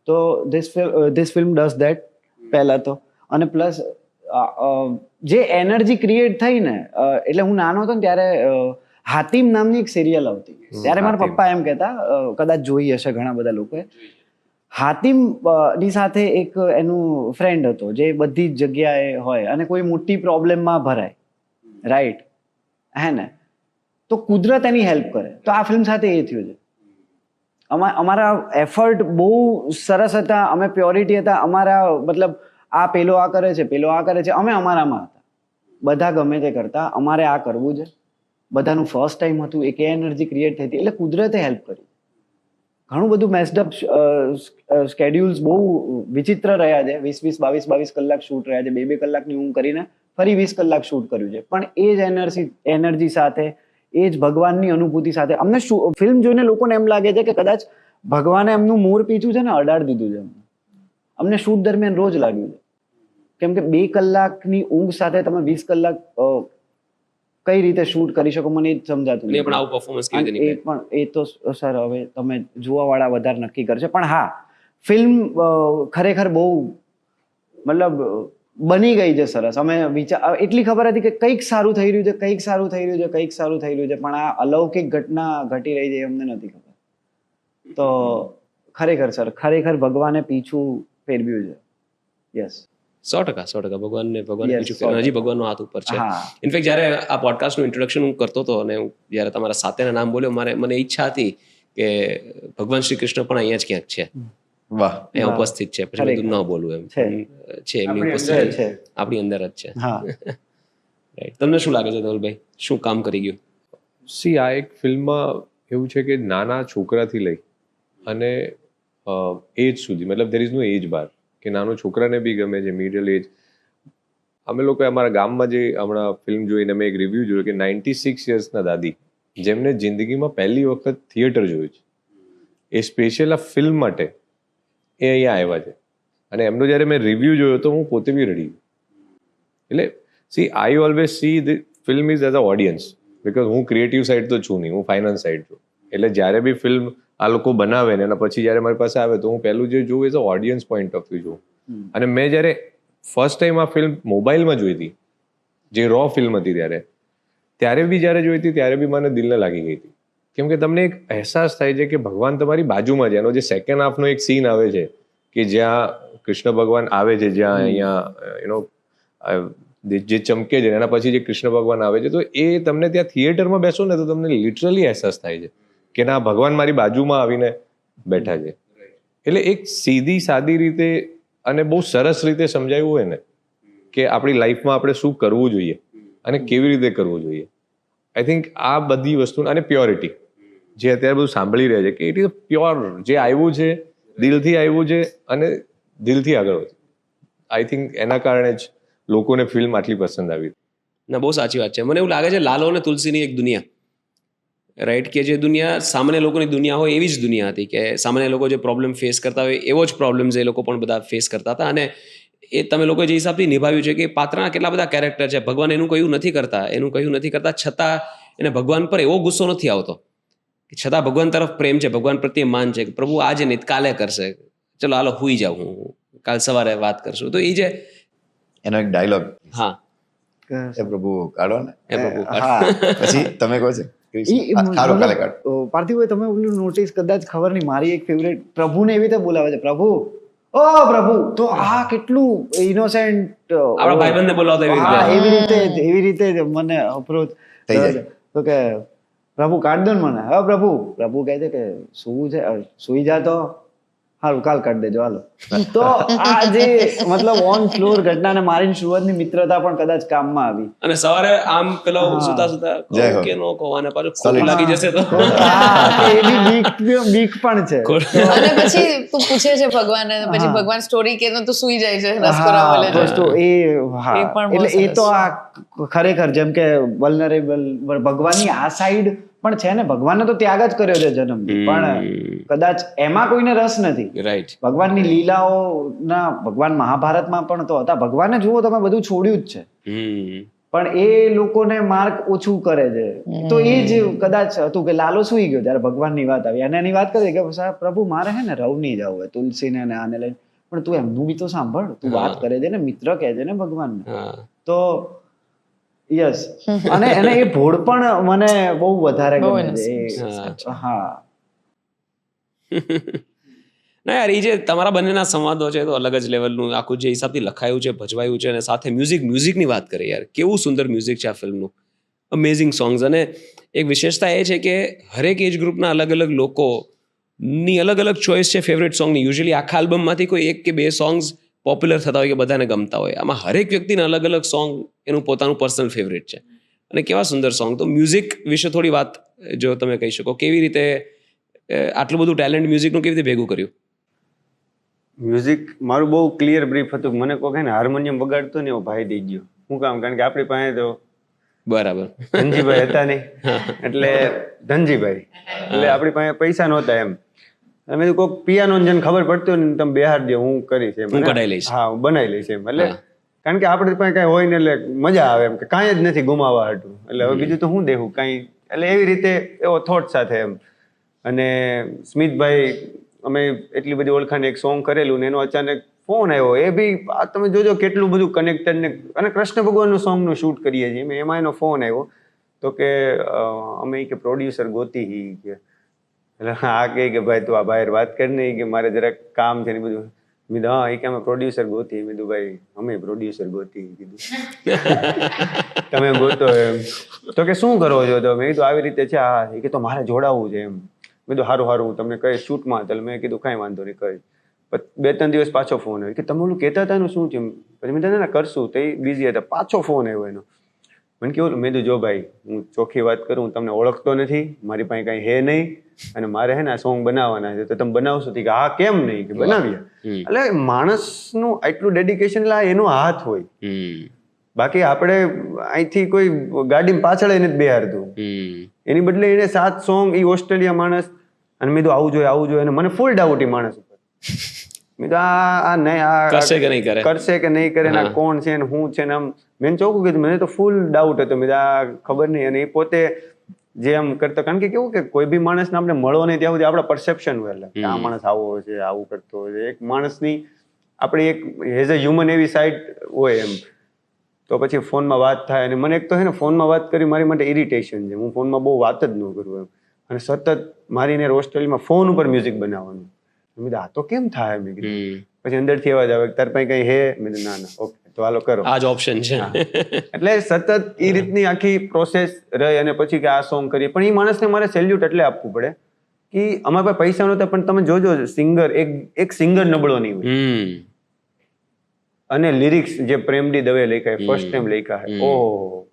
તો ધીસ ફિલ્મ ડઝ ધેટ પહેલા તો. અને પ્લસ જે એનર્જી ક્રિએટ થઈ ને, એટલે હું નાનો હતો ને ત્યારે હાતિમ નામની એક સિરિયલ આવતી, ત્યારે મારા પપ્પા એમ કહેતા, કદાચ જોઈ હશે ઘણા બધા લોકોએ, હાતિમ ની સાથે એક એનું ફ્રેન્ડ હતો જે બધી જ જગ્યાએ હોય અને કોઈ મોટી પ્રોબ્લેમમાં ભરાય, રાઈટ, હે ને, તો કુદરત એની હેલ્પ કરે. તો આ ફિલ્મ સાથે એ થયું છે. અમારા એફર્ટ બહુ સરસ હતા, અમે પ્યોરિટી હતા, અમારા મતલબ આ પેલો આ કરે છે, પેલો આ કરે છે, અમે અમારામાં હતા, બધા ગમે તે કરતા, અમારે આ કરવું છે, બધાનું ફર્સ્ટ ટાઈમ હતું, એક એનર્જી ક્રિએટ થઈ હતી, એટલે કુદરતે હેલ્પ કરી. ઘણું બધું મેસ્ડઅપ સ્કેડ્યુલ્સ બહુ વિચિત્ર રહ્યા છે, 20-22 કલાક શૂટ રહ્યા છે, 2 કલાકની ઊંઘ કરીને ફરી 20 કલાક શૂટ કર્યું છે, પણ એ જ એનર્જી સાથે, એ જ ભગવાનની અનુભૂતિ સાથે. અમને ફિલ્મ જોઈને લોકોને એમ લાગે છે કે કદાચ ભગવાને એમનું મોર પીછું છે ને અડાડી દીધું છે. અમને શૂટ દરમિયાન રોજ લાગ્યું છે, કેમ કે 2 કલાકની ઊંઘ સાથે તમે 20 કલાક કઈ રીતે શૂટ કરી શકો, મને એ જ સમજાતું નહીં. પણ આવું પરફોર્મન્સ કેવી રીતે નીકળે? પણ એ તો સર હવે તમે જોવાવાળા વધારે નક્કી કરશે. પણ હા, ફિલ્મ ખરેખર બહુ મતલબ બની ગઈ છે સરસ. અમે એટલી ખબર હતી કે કંઈક સારું થઈ રહ્યું છે, કંઈક સારું થઈ રહ્યું છે, કંઈક સારું થઈ રહ્યું છે, પણ આ અલૌકિક ઘટના ઘટી રહી છે એ અમને નથી ખબર. તો ખરેખર સર, ખરેખર ભગવાને પીછું ફેરવ્યું છે. યસ, 100% ભગવાન હજી ભગવાનનો હાથ ઉપર છે. ઇનફેક્ટ જ્યારે આ પોડકાસ્ટનું ઇન્ટ્રોડક્શન હું કરતો હતો અને જ્યારે તમારા સાથેના નામ બોલ્યો, મને ઈચ્છા હતી કે ભગવાન શ્રી કૃષ્ણ પણ અહીંયા જ ક્યાંક છે. વાહ એ ઉપસ્થિત છે, પછી બધું ન બોલવું એમ છે. છે એમની આપણી અંદર ઉપસ્થિત છે. આપણી અંદર જ છે. હા Right. તમને શું લાગે છે ધવલભાઈ, શું કામ કરી ગયું? સી આ એક ફિલ્મમાં એવું છે કે નાના છોકરાથી લઈ અને એજ સુધી, મતલબ દેર ઇઝ નો એજ બાર, કે નાનો છોકરાને બી ગમે છે, મિડલ એજ. અમે લોકો અમારા ગામમાં જે હમણાં ફિલ્મ જોઈને મેં એક રિવ્યૂ જોયો કે 96 યર્સના દાદી જેમને જિંદગીમાં પહેલી વખત થિયેટર જોયું છે, એ સ્પેશિયલ આ ફિલ્મ માટે એ અહીંયા આવ્યા છે. અને એમનો જ્યારે મેં રિવ્યૂ જોયો તો હું પોતે બી રડી ગયો. એટલે C I always see the film is as a audience, because હું ક્રિએટિવ સાઇડ તો છું નહીં, હું ફાઇનાન્સ સાઇડ છું. એટલે જ્યારે બી ફિલ્મ આ લોકો બનાવે ને એના પછી જ્યારે મારી પાસે આવે તો હું પહેલું જે જોઉં as a audience point of view જોઉં. અને મેં જ્યારે ફર્સ્ટ ટાઈમ આ ફિલ્મ મોબાઈલમાં જોઈ હતી, જે રો ફિલ્મ હતી ત્યારે બી જ્યારે જોઈ હતી ત્યારે બી મને દિલને લાગી ગઈ હતી. કેમ કે તમને એક અહેસાસ થાય છે કે ભગવાન તમારી બાજુમાં છે. એનો જે સેકન્ડ હાફનો એક સીન આવે છે કે જ્યાં કૃષ્ણ ભગવાન આવે છે, જ્યાં અહીંયા જે ચમકે છે એના પછી જે કૃષ્ણ ભગવાન આવે છે, તો એ તમને ત્યાં થિયેટરમાં બેસો ને તો તમને લિટરલી અહેસાસ થાય છે કે ના, ભગવાન મારી બાજુમાં આવીને બેઠા છે. એટલે એક સીધી સાદી રીતે અને બહુ સરસ રીતે સમજાયું હોય ને કે આપણી લાઈફમાં આપણે શું કરવું જોઈએ અને કેવી રીતે કરવું જોઈએ. આઈ થિંક આ બધી વસ્તુ અને પ્યોરિટી જે અત્યારે બધું સાંભળી રહ્યા છે કે ઇટ ઇઝ પ્યોર, જે આવ્યું છે દિલથી આવ્યું છે અને દિલથી આગળ વધ્યું. આઈ થિંક એના કારણે જ લોકોને ફિલ્મ આટલી પસંદ આવી. ના, બહુ સાચી વાત છે. મને એવું લાગે છે લાલો અને તુલસીની એક દુનિયા, રાઈટ, કે જે દુનિયા સામાન્ય લોકોની દુનિયા હોય એવી જ દુનિયા હતી, કે સામાન્ય લોકો જે પ્રોબ્લેમ ફેસ કરતા હોય એવો જ પ્રોબ્લેમ્સ એ લોકો પણ બધા ફેસ કરતા હતા. અને એ તમે લોકોએ જે હિસાબથી નિભાવ્યું છે કે પાત્રના કેટલા બધા કેરેક્ટર છે, ભગવાન એનું કહ્યું નથી કરતા, છતાં એને ભગવાન પર એવો ગુસ્સો નથી આવતો, છતાં ભગવાન તરફ પ્રેમ છે, ભગવાન પ્રત્યે માન છે કે પ્રભુ આજે નહીં કાલે કરશે, ચલો હાલો હુઈ જાઉં, હું કાલ સવારે વાત કરશું. તો એ જે એનો એક ડાયલોગ, હા, એ પ્રભુ કાઢો ને, એ પ્રભુ હા પછી તમે કહો છો ખારો કાલે કાઢો. પાર્થિવભાઈ, તમે ઓલું નોટિસ કદાચ ખબર નહીં, મારી એક ફેવરેટ પ્રભુને એવી રીતે બોલાવે છે, પ્રભુ ઓ પ્રભુ. તો આ કેટલું ઇનોસેન્ટ, આપણા ભાઈબંધને બોલાવતા એવી રીતે જ મને અપ્રોચ થઈ જાય. તો કે પ્રભુ કાઢ દો ને મને. હવે પ્રભુ કહે છે કે શું છે, સુઈ જા તો હારું, કાલ કાઢ દેજો હાલો. તો આ જે મતલબ ઓન ફ્લોર ઘટનાને મારીને શરૂઆતની મિત્રતા પણ કદાચ કામમાં આવી. અને સવારે આમ પેલો સુતા જય હો. કે નો કહો અને પાછું ખોટું લાગી જશે તો એવી બીક પણ છે. અને પછી તું પૂછે છે ભગવાનને, પછી ભગવાન સ્ટોરી કે તો સુઈ જાય છે નસકોરા બોલે છે. વસ્તુ એ હા, એ પણ બહુ એટલે એ સરસ તો આ ખરેખર જેમ કે વલ્નરેબલ ભગવાનની આ સાઈડ પણ છે ને. ભગવાને તો ત્યાગ જ કર્યો છે જન્મથી, પણ કદાચ એમાં કોઈને રસ નથી. રાઈટ. ભગવાનની લીલાઓના, ભગવાન મહાભારતમાં પણ તો હતા. ભગવાને જુઓ તમે બધું છોડ્યું જ છે, પણ એ લોકોને માર્ગ ઓછું કરે છે. તો એ જ કદાચ હતું કે લાલો સુઈ ગયો ત્યારે ભગવાનની વાત આવી અને એની વાત કરી કે સાહેબ પ્રભુ મારે હે ને રવ નહીં જવું હોય તુલસીને ને આને લઈને, પણ તું એમનું બી તો સાંભળ, તું વાત કરે છે ને, મિત્ર કહે છે ને ભગવાનને. તો યસ, અને એ ભોળ પણ મને બહુ વધારે ગમે છે. હા ના યાર, એ જે તમારા બંનેના સંવાદો છે તો અલગ જ લેવલનું, આખું જે હિસાબથી લખાયું છે, ભજવાયું છે, અને સાથે મ્યુઝિકની વાત કરીએ યાર, કેવું સુંદર મ્યુઝિક છે આ ફિલ્મનું, અમેઝિંગ સોંગ્સ. અને એક વિશેષતા એ છે કે હરેક એજ ગ્રુપના અલગ અલગ લોકોની અલગ અલગ ચોઇસ છે ફેવરેટ સોંગની. યુઝ્યુઅલી આખા આલ્બમમાંથી કોઈ એક કે બે સોંગ્સ પોપ્યુલર થતા હોય કે બધાને ગમતા હોય. આમાં હરેક વ્યક્તિને અલગ અલગ સોંગ એનું પોતાનું પર્સનલ ફેવરેટ છે, અને કેવા સુંદર સોંગ. તો મ્યુઝિક વિશે થોડી વાત જો તમે કહી શકો, કેવી રીતે આટલું બધું ટેલેન્ટ મ્યુઝિકનું કેવી રીતે ભેગું કર્યું? મ્યુઝિક મારું બહુ ક્લિયર બ્રીફ હતું. મને કોઈ ને હાર્મોનિયમ વગાડતો ને એવો ભાઈ દઈ ગયો. શું કામ? કારણ કે આપણી પાસે તો બરાબર ધનજીભાઈ હતા નહીં, એટલે ધનજીભાઈ એટલે આપણી પાસે પૈસા નહોતા એમ. મેં તો કોઈક પિયાનો જેને ખબર પડતી હોય ને તમે બેહાર દો, હું કરીશ એમ, હું કઢાઈ લઈશ. હા, હું બનાવી લઈશ એમ. એટલે કારણ કે આપણી પાસે કાંઈ હોય ને એટલે મજા આવે એમ, કે કાંઈ જ નથી ગુમાવવા હતું, એટલે હવે બીજું તો હું દેવું કાંઈ, એટલે એવી રીતે એવો થોટ સાથે એમ. અને સ્મિતભાઈ, અમે એટલી બધી ઓળખાણ એક સોંગ કરેલું ને એનો અચાનક ફોન આવ્યો. એ બી તમે જોજો કેટલું બધું કનેક્ટેડ ને, અને કૃષ્ણ ભગવાનનું સોંગનું શૂટ કરીએ છીએ એમાં એનો ફોન આવ્યો તો કે અમે કે પ્રોડ્યુસર ગોતી હી કે, એટલે હા કે ભાઈ તું આ બહાર વાત કરીને કે મારે જરાક કામ છે ને બધું. મેં હા, એ કે અમે પ્રોડ્યુસર ગોતી. મેં કીધું ભાઈ અમે પ્રોડ્યુસર ગોતી. કીધું તમે ગોતો એમ. તો કે શું કરો છો? તો મેં કીધું આવી રીતે છે. હા, એ કે તો મારે જોડાવવું છે એમ. મેં કીધું સારું હું તમને કહીશ શૂટમાં. તો મેં કીધું કાંઈ વાંધો નહીં કહીશ. 2-3 દિવસ પાછો ફોન આવ્યો કે તમે ઓલું કહેતા હતા એનું શું થયું? પછી મેં કીધું ના કરશું, તો એ બિઝી હતા. પાછો ફોન આવ્યો એનો. મને કેવું, મેં કીધું જો ભાઈ, હું ચોખ્ખી વાત કરું, હું તમને ઓળખતો નથી, મારી પાસે કાંઈ હે નહીં, અને મારે હે ને આ સોંગ બનાવવાના છે, તો તમે બનાવશો? કે હા, કેમ નહીં, કે બનાવીએ. એટલે માણસનું આટલું ડેડિકેશન, એટલે એનો હાથ હોય. બાકી આપણે અહીંથી કોઈ ગાડીમાં પાછળ નથી બેહારતું, એની બદલે એને 7 સોંગ, એ ઓસ્ટ્રેલિયા માણસ, અને મેં કીધું આવું જોઈએ, અને મને ફૂલ ડાઉટ એ માણસ ઉપર. મેં તો આ નહીં, આ કરશે કે નહીં કરે, ને કોણ છે ને શું છે ને, આમ મેં ચોખ્ખું કીધું, મને તો ફૂલ ડાઉટ હતો. મેં આ ખબર નહીં. અને એ પોતે જે આમ કરતો, કારણ કે કેવું કે કોઈ બી માણસને આપણે મળો નહીં ત્યાં સુધી આપણા પરસેપ્શન હોય, એટલે આ માણસ આવો છે, આવું કરતો હોય છે. એક માણસની આપણી એક એઝ અ હ્યુમન એવી સાઈડ હોય એમ. તો પછી ફોનમાં વાત થાય, અને મને એક તો છે ને ફોનમાં વાત કરી મારી માટે ઇરિટેશન છે. હું ફોનમાં બહુ વાત જ ન કરું એમ, અને સતત મારીને હોસ્ટેલમાં ફોન ઉપર મ્યુઝિક બનાવવાનું. મેં કીધું આ તો કેમ થાય? મેં કીધું. પછી અંદરથી અવાજ આવે, તાર પાસે કઈ હે? મેં કીધું ના, ઓકે, તો હાલો કરો, આ જ ઓપ્શન છે. એટલે સતત એ રીતની આખી પ્રોસેસ રહી, અને પછી કે આ સોંગ કરીએ. પણ એ માણસને મારે સેલ્યુટ એટલે આપવું પડે કે અમારા પાસે પૈસા નહોતા, પણ તમે જોજો, સિંગર એક સિંગર નબળો નહીં હોય. અને લિરિક્સ જે પ્રેમડી દવે લખ્યા, ફર્સ્ટ ટાઈમ લખ્યા, ઓહો,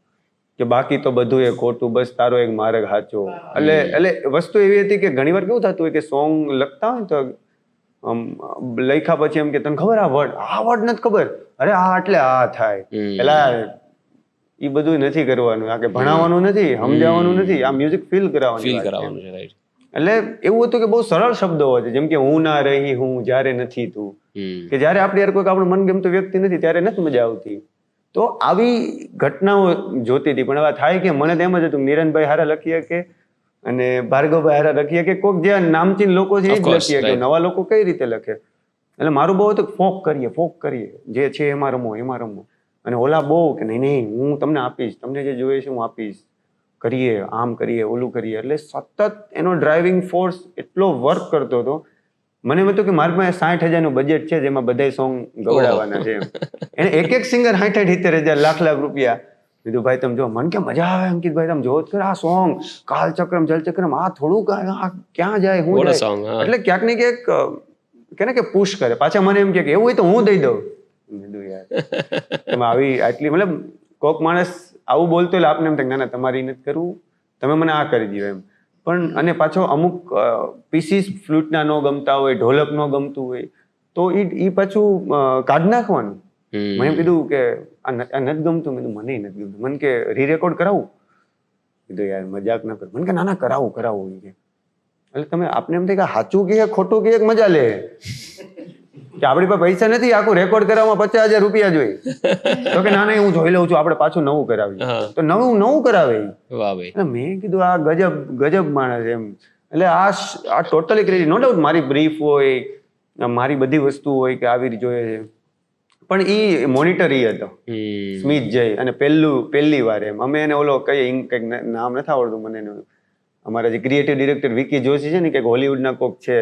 કે બાકી તો બધું એ ખોટું, બસ તારો એક માર્ગ સાચો. એટલે વસ્તુ એવી હતી કે ઘણી વાર કેવું થતું હોય કે સોંગ લખતા હોય તો લખ્યા પછી એમ કે તને ખબર આ વર્ડ નથી ખબર, અરે આ એટલે આ થાય. પેલા એ બધું નથી કરવાનું, આ કે ભણાવવાનું નથી, સમજાવવાનું નથી, આ મ્યુઝિક ફીલ કરાવવાનું છે. એટલે એવું હતું કે બહુ સરળ શબ્દો હોય છે, જેમ કે હું ના રહી હું જ્યારે નથી તું, કે જ્યારે આપણે યાર કોઈક આપણું મનગમતું વ્યક્તિ નથી ત્યારે નથી મજા આવતી. તો આવી ઘટનાઓ જોતી હતી. પણ હવે થાય કે મને તેમ જ હતું, નિરનભાઈ હારા લખીએ કે અને ભાર્ગવભાઈ હારા લખીએ કે કોઈક જે નામચીન લોકો છે એ જ લખીએ, કે નવા લોકો કઈ રીતે લખે. એટલે મારું બહુ હતું ફોક કરીએ, જે છે એમાં રમો. અને ઓલા બહુ કે નહીં, હું તમને આપીશ, તમને જે જોઈએ છે હું આપીશ, કરીએ, આમ કરીએ, ઓલું કરીએ. એટલે સતત એનો ડ્રાઇવિંગ ફોર્સ એટલો વર્ક કરતો હતો. મને એમ હતું કે મારી પાસે 60,000નું બજેટ છે, જેમાં બધા સોંગ ગવડાવવાના છે. એને એક સિંગર 60-70,000 લાખ રૂપિયા. કીધું ભાઈ તમે જો, મને કે મજા આવે અંકિતભાઈ, તમે જોવો જ આ સોંગ કાલચક્રમ જલચક્રમ, આ થોડુંક ક્યાં જાય, હું જાય. એટલે ક્યાંક ને ક્યાંક કે પુશ કરે. પાછા મને એમ કે એવું હોય તો હું દઈ દઉં. કીધું યાર તમે આવી આટલી, મતલબ કોઈક માણસ આવું બોલતો એટલે આપને એમ થાય ના તમારી નથી કરવું, તમે મને આ કરી દો એમ. પણ અને પાછો અમુક પીસીસ ફ્લૂટના ન ગમતા હોય, ઢોલક ન ગમતું હોય, તો એ પાછું કાઢ નાખવાનું. મેં એમ કીધું કે આ નથી ગમતું. મેં મને નથી ગમતું. મને કે રીરેકોર્ડ કરાવું? કીધું યાર મજાક ના કર. મને કે ના કરાવું. એટલે તમે આપને એમ થાય કે સાચું કે ખોટું કે મજા લે, કે આપણી પાસે પૈસા નથી, આખું રેકોર્ડ કરાવવામાં 50,000 રૂપિયા જોઈએ. તો કે ના હું જોઈ લઉં છું, આપણે પાછું નવું કરાવીએ. તો નવું કરાવે. એટલે મેં કીધું આ ગજબ માણસ એમ. એટલે આ ટોટલી ક્રેઝી. નો ડાઉટ મારી બ્રીફ હોય, મારી બધી વસ્તુ હોય કે આવી જોઈએ છે, પણ એ મોનિટર હતો સ્મિત જય. અને પહેલી વાર એમ અમે એને ઓલો કંઈક નામ નથી આવડતું મને, અમારા જે ક્રિએટિવ ડિરેક્ટર વિકી જોશી છે ને, કે હોલીવુડના કોક છે,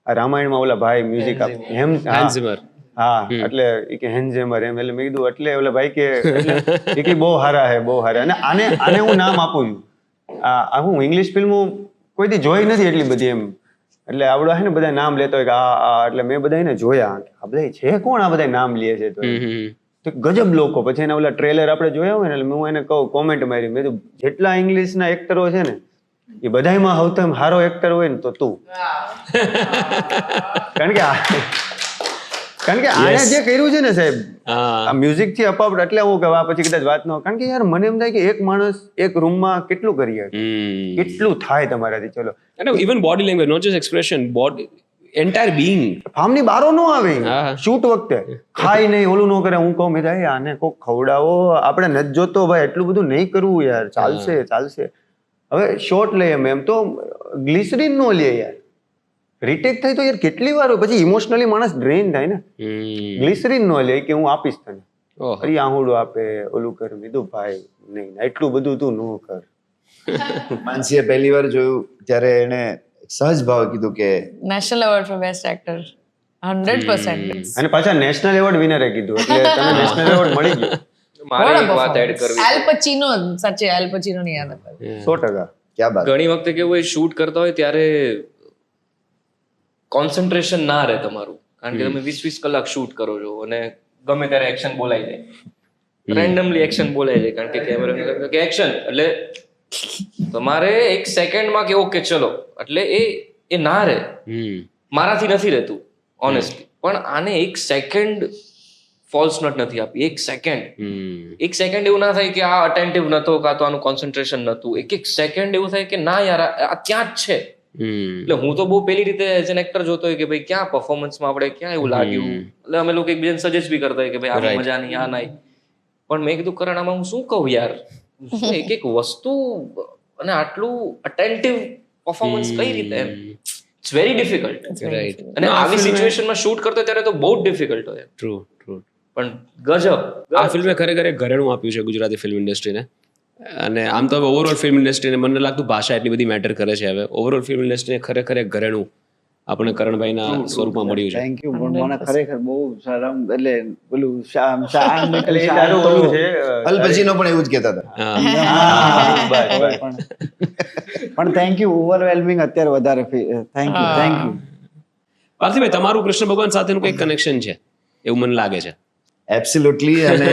આ રામાયણમાં ઓલા ભાઈ મ્યુઝિક હેન્ઝિમર. હા, એટલે એ કે હેન્ઝિમર એમ. એટલે મેં કીધું એટલે ઓલા ભાઈ કે બહુ હારા હે, બહુ હારા. અને આને હું નામ આપું છું. આ હું ઇંગ્લિશ ફિલ્મો કોઈથી જોઈ નથી એટલી બધી એમ. એટલે આવડે છે ને બધા નામ લેતો હોય કે આ, એટલે મેં બધા એને જોયા, આ બધા છે કોણ, આ બધા નામ લે છે તો ગજબ લોકો. પછી એના ઓલા ટ્રેલર આપણે જોયા હોય ને, એટલે હું એને કહું, કોમેન્ટ મારી, મેં કીધું જેટલા ઇંગ્લિશના એક્ટરો છે ને એ બધામાં સૌથી સારો એક્ટર હોય ને તો તું. કારણ કે આને જે કર્યું છે ને સાહેબ, આ મ્યુઝિક થી અપાવટ, એટલે હું કહેવા પછી કદાચ વાત ન, કારણ કે યાર મને એમ થાય કે એક માણસ એક રૂમમાં કેટલું કરીએ, કેટલું થાય તમારાથી. ચલો, even body language, not just expression, body entire being. ફામની બારો ન આવે શૂટ વખતે, ખાય નહીં, ઓલું ન કરે. હું કહું મેં આને કોક ખવડાવો, આપણે નથી જોતો ભાઈ, એટલું બધું નહીં કરવું યાર, ચાલશે. હવે શોર્ટ લઈએ એમ તો ગ્લિસરીન નો લે યાર, રિટેક થાય તો યાર કેટલી વાર પછી ઇમોશનલી માણસ ડ્રેન થાય ને. ગ્લિસરીન નો લે કે હું આપીશ તને, અરે આહુડું આપે, ઓલું કર. કીધું ભાઈ નહીં, એટલું બધું તું ન કર. માનસીએ પહેલી વાર જોયું ત્યારે એને સહજ ભાવ કીધું કે national award four best actor 100%. અને પાછા નેશનલ એવોર્ડ વિનરે કીધું, એટલે તમે નેશનલ એવોર્ડ મળી ગયો. મારે એક વાત એડ કરવી એલ પચીનો, સાચે એલ પચીનો ની યાદ આવે 100%. ક્યાં બાત. ઘણી વખતે કેવું હોય, શૂટ કરતા હોય ત્યારે કોન્સન્ટ્રેશન ના રહે તમારું, કારણ કે તમે 20-20 કલાક શૂટ કરો છો અને ગમે ત્યારે એક્શન બોલાઈ જાય, રેન્ડમલી એક્શન બોલાઈ જાય, કારણ કે કેમેરા કે એક્શન એટલે તમારે એક સેકન્ડમાં કે ઓકે ચલો, એટલે એ ના રહે. મારાથી નથી રહેતું ઓનેસ્ટલી, પણ આને એક સેકન્ડ ફોલ્સ નોટ નથી આપી. એક સેકન્ડ એવું ના થાય કે આ અટેન્ટિવ નતો કાં તો આનું કોન્સન્ટ્રેશન નતું. એક સેકન્ડ એવું થાય કે ના યાર આ ત્યાં જ છે. એટલે હું તો બહુ પેલી રીતે એઝ એન એક્ટર જોતો હોય કે ભાઈ ક્યાં પરફોર્મન્સમાં આપણે ક્યાં એવું લાગ્યું, એટલે અમે લોકો એકબીજાને સજેસ્ટ બી કરતા હોય કે ભાઈ આમાં મજા નહીં, આ નહીં. પણ મેં કીધું કરણ આમાં હું શું કહું યાર, એક વસ્તુ અને આટલું અટેન્ટિવ પરફોર્મન્સ કઈ રીતે એમ, ઇટ્સ વેરી ડિફિકલ્ટ. અને આવી સિચ્યુએશનમાં શૂટ કરતો ત્યારે તો બહુ જ ડિફિકલ્ટ હોય. True true. પણ ગજબ. આ ફિલ્મે ખરેખર એક ઘરેણું આપ્યું છે ગુજરાતી ફિલ્મ ઇન્ડસ્ટ્રીને. અને આમ તો હવે ઓવરઓલ ફિલ્મ ઇન્ડસ્ટ્રીને મને લાગતું ભાષા એટલી બધી મેટર કરે છે. હવે ઓવરઓલ ફિલ્મ ઇન્ડસ્ટ્રીને ખરેખર એક ઘરેણું આપણે કરણભાઈના સ્વરૂપમાં મળ્યું છે. Thank you. પણ મને ખરેખર બહુ સારા, એટલે પેલું અલ પચીનો પણ એવું જ કહેતા હતા. પણ થેન્ક યુ. ઓવરવેલ્મિંગ અત્યારે વધારે. Thank you. પાર્થિવભાઈ, તમારું કૃષ્ણ ભગવાન સાથેનું કંઈક કનેક્શન છે એવું મને લાગે છે. એબ્સોલ્યુટલી. અને